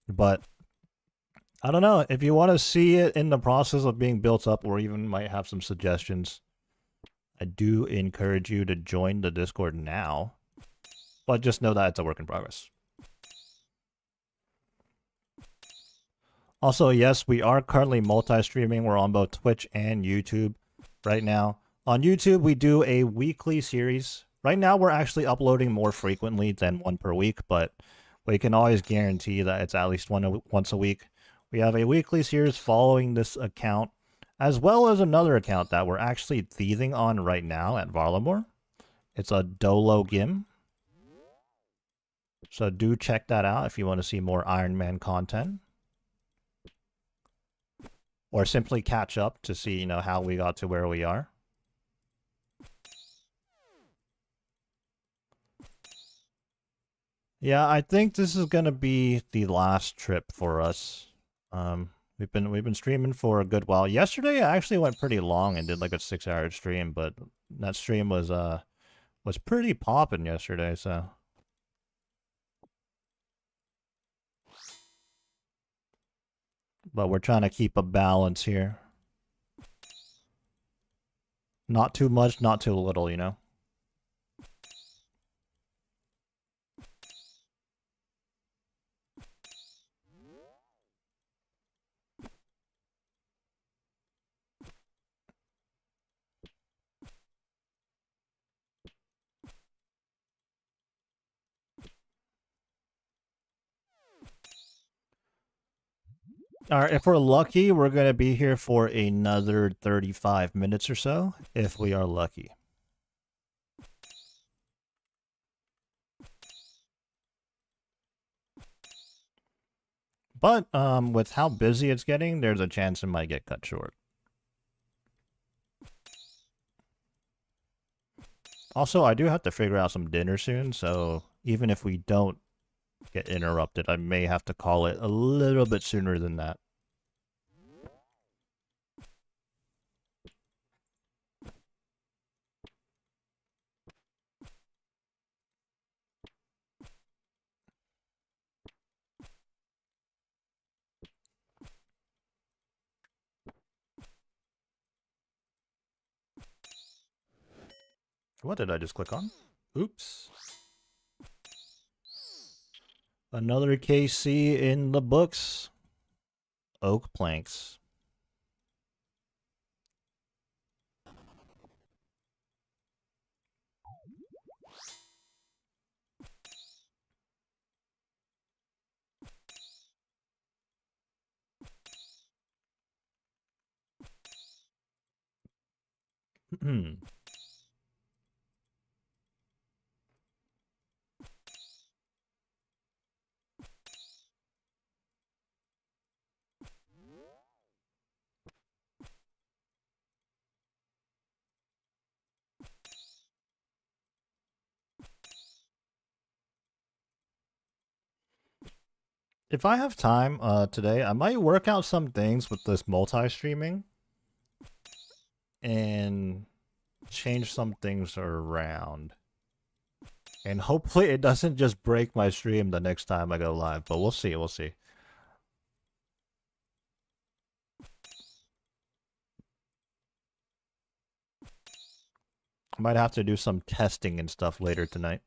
But I don't know, if you want to see it in the process of being built up, or even might have some suggestions, I do encourage you to join the Discord now. But just know that it's a work in progress. Also, yes, we are currently multi-streaming. We're on both Twitch and YouTube right now. On YouTube, we do a weekly series. Right now, we're actually uploading more frequently than one per week, but we can always guarantee that it's at least once a week. We have a weekly series following this account, as well as another account that we're actually thieving on right now at Varlamore. It's a Dolo Gim. So do check that out if you want to see more Ironman content. Or simply catch up to see, how we got to where we are. Yeah, I think this is gonna be the last trip for us. We've been streaming for a good while. Yesterday I actually went pretty long and did like a 6-hour stream, but that stream was pretty popping yesterday, so. But we're trying to keep a balance here. Not too much, not too little, Alright, if we're lucky, we're going to be here for another 35 minutes or so, if we are lucky. But with how busy it's getting, there's a chance it might get cut short. Also, I do have to figure out some dinner soon, so even if we don't get interrupted, I may have to call it a little bit sooner than that. What did I just click on? Oops. Another KC in the books. Oak planks. If I have time today, I might work out some things with this multi-streaming and change some things around And hopefully it doesn't just break my stream the next time I go live, but we'll see, we'll see. I might have to do some testing and stuff later tonight.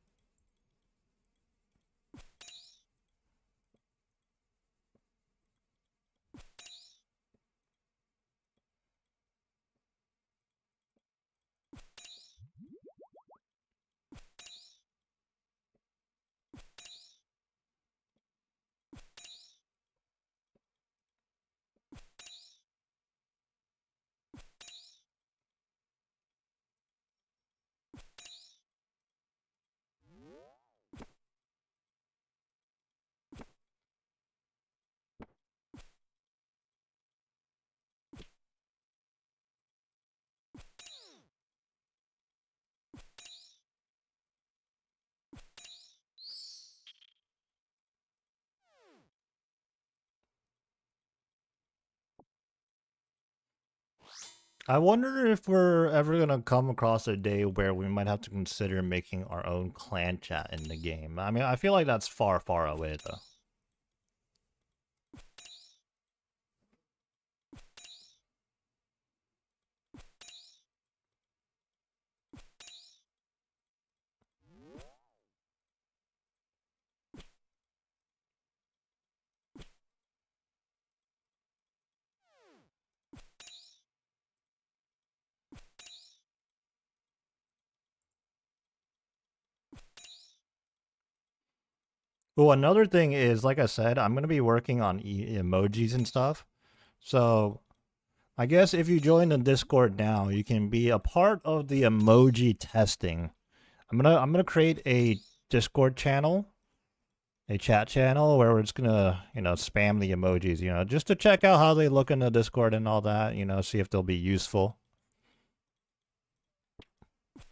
I wonder if we're ever gonna come across a day where we might have to consider making our own clan chat in the game. I mean, I feel like that's far, far away, though. Oh, another thing is, like I said, I'm gonna be working on emojis and stuff. So I guess if you join the Discord now, you can be a part of the emoji testing. I'm gonna create a Discord channel, a chat channel where we're just gonna, spam the emojis, just to check out how they look in the Discord and all that, see if they'll be useful.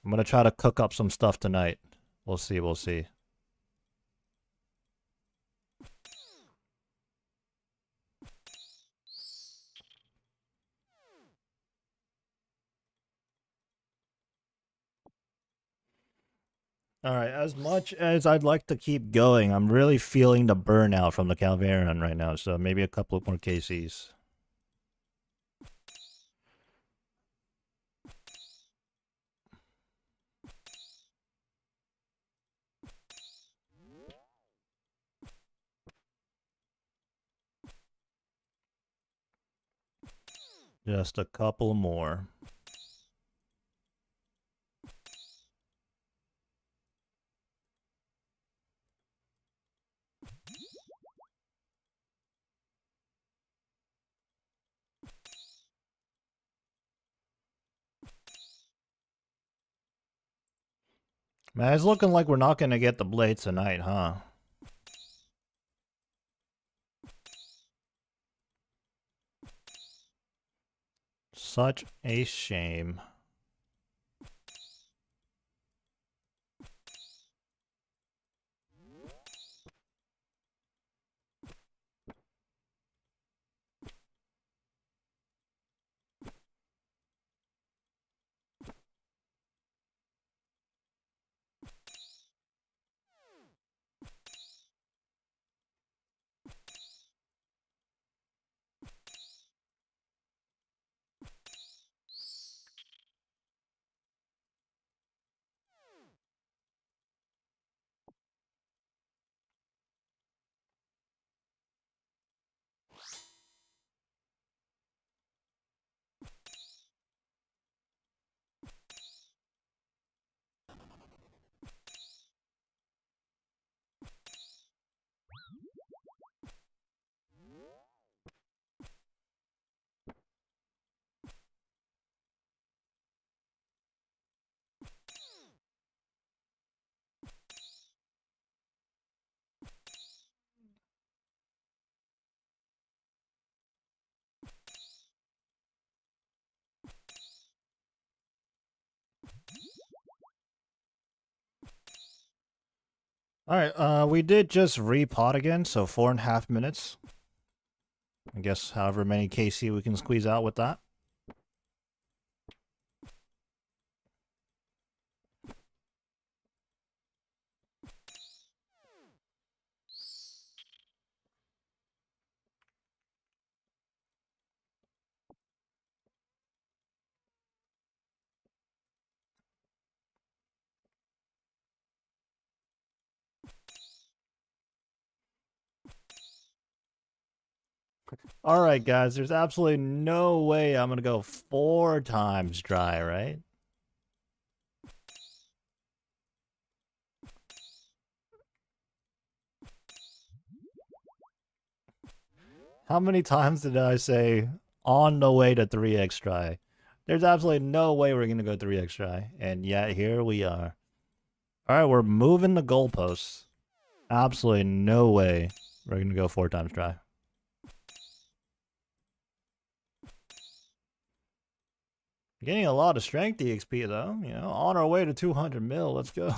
I'm gonna try to cook up some stuff tonight. We'll see, we'll see. All right, as much as I'd like to keep going, I'm really feeling the burnout from the Calvarian right now, so maybe a couple of more KCs. Just a couple more. Man, it's looking like we're not going to get the blade tonight, huh? Such a shame. Alright, we did just repot again, so 4.5 minutes. I guess however many KC we can squeeze out with that. All right, guys, there's absolutely no way I'm going to go 4 times dry, right? How many times did I say on the way to 3x dry? There's absolutely no way we're going to go 3x dry. And yet, here we are. All right, we're moving the goalposts. Absolutely no way we're going to go 4 times dry. Getting a lot of strength EXP, though. You know, on our way to 200 mil. Let's go.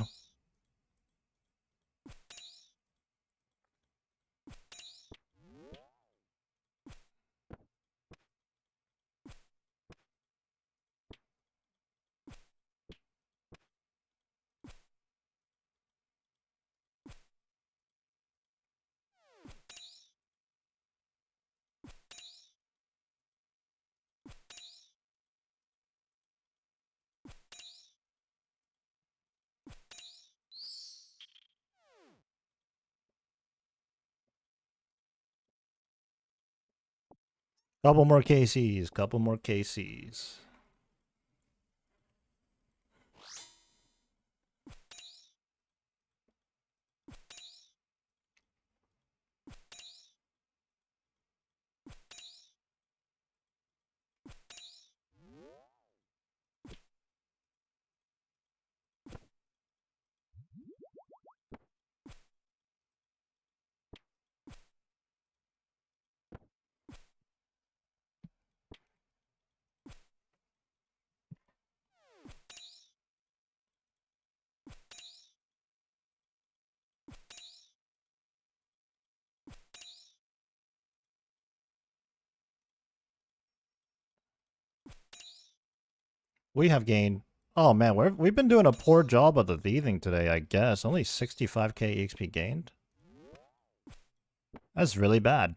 Couple more KCs. Couple more KCs. We have gained. Oh man, we've been doing a poor job of the thieving today, I guess. Only 65k EXP gained. That's really bad.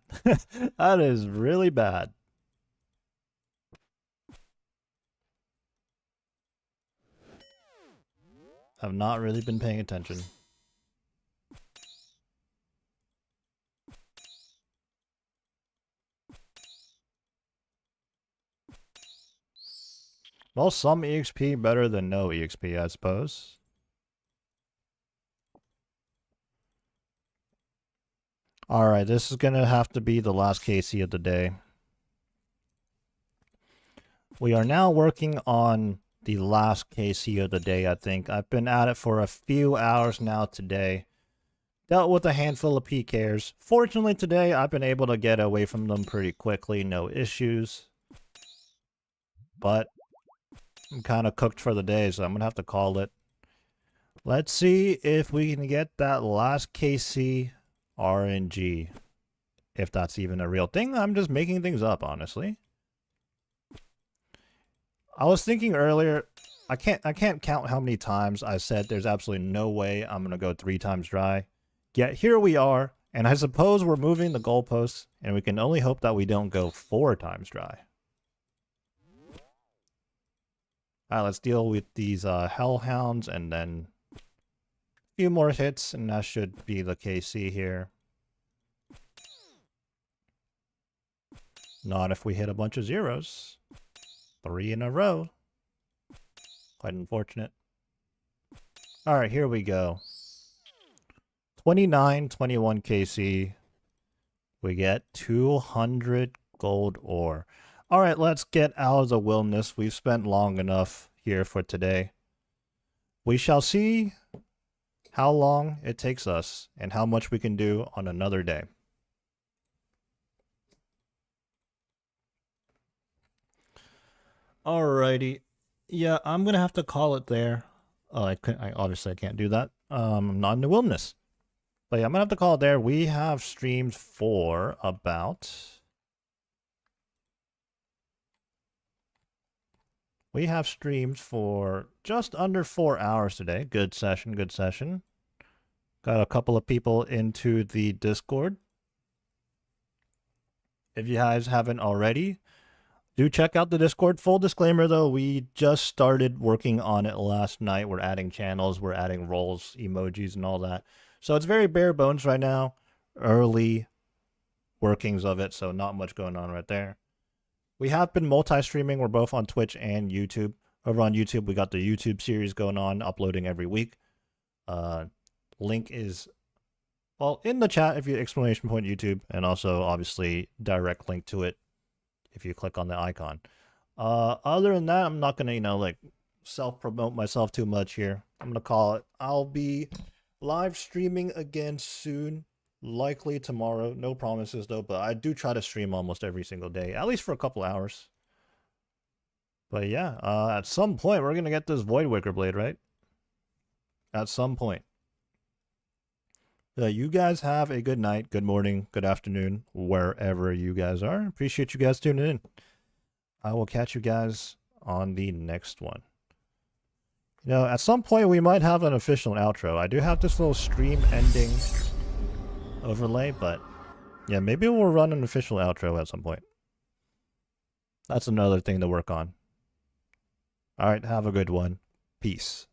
That is really bad. I've not really been paying attention. Well, some EXP better than no EXP, I suppose. Alright, this is gonna have to be the last KC of the day. We are now working on the last KC of the day, I think. I've been at it for a few hours now today. Dealt with a handful of PKers. Fortunately today, I've been able to get away from them pretty quickly, no issues. But I'm kind of cooked for the day, so I'm going to have to call it. Let's see if we can get that last KC RNG. If that's even a real thing. I'm just making things up, honestly. I was thinking earlier, I can't count how many times I said there's absolutely no way I'm going to go 3 times dry. Yet here we are, and I suppose we're moving the goalposts, and we can only hope that we don't go 4 times dry. Alright, let's deal with these hellhounds, and then a few more hits, and that should be the KC here. Not if we hit a bunch of zeros. 3 in a row. Quite unfortunate. Alright, here we go. 29, 21 KC. We get 200 gold ore. Alright, let's get out of the wilderness. We've spent long enough here for today. We shall see how long it takes us and how much we can do on another day. Alrighty. Yeah, I'm gonna have to call it there. I obviously I can't do that. I'm not in the wilderness. But yeah, I'm gonna have to call it there. We have streamed for about... We have streamed for just under 4 hours today. Good session, good session. Got a couple of people into the Discord. If you guys haven't already, do check out the Discord. Full disclaimer though, we just started working on it last night. We're adding channels, we're adding roles, emojis, and all that. So it's very bare bones right now. Early. workings of it, so not much going on right there. We have been multi-streaming. We're both on Twitch and YouTube. Over on YouTube, we got the YouTube series going on, uploading every week. Link is, well, in the chat if you exclamation point YouTube, and also obviously direct link to it if you click on the icon. Other than that, I'm not gonna, like self-promote myself too much here. I'm gonna call it. I'll be live streaming again soon, likely tomorrow. No promises though, but I do try to stream almost every single day, at least for a couple hours. But yeah, at some point we're gonna get this Void Wicker Blade, right? At some point. You guys have a good night, good morning, good afternoon, wherever you guys are. Appreciate you guys tuning in. I will catch you guys on the next one. At some point we might have an official outro. I do have this little stream ending overlay, but yeah, maybe we'll run an official outro at some point. That's another thing to work on. All right, have a good one. Peace.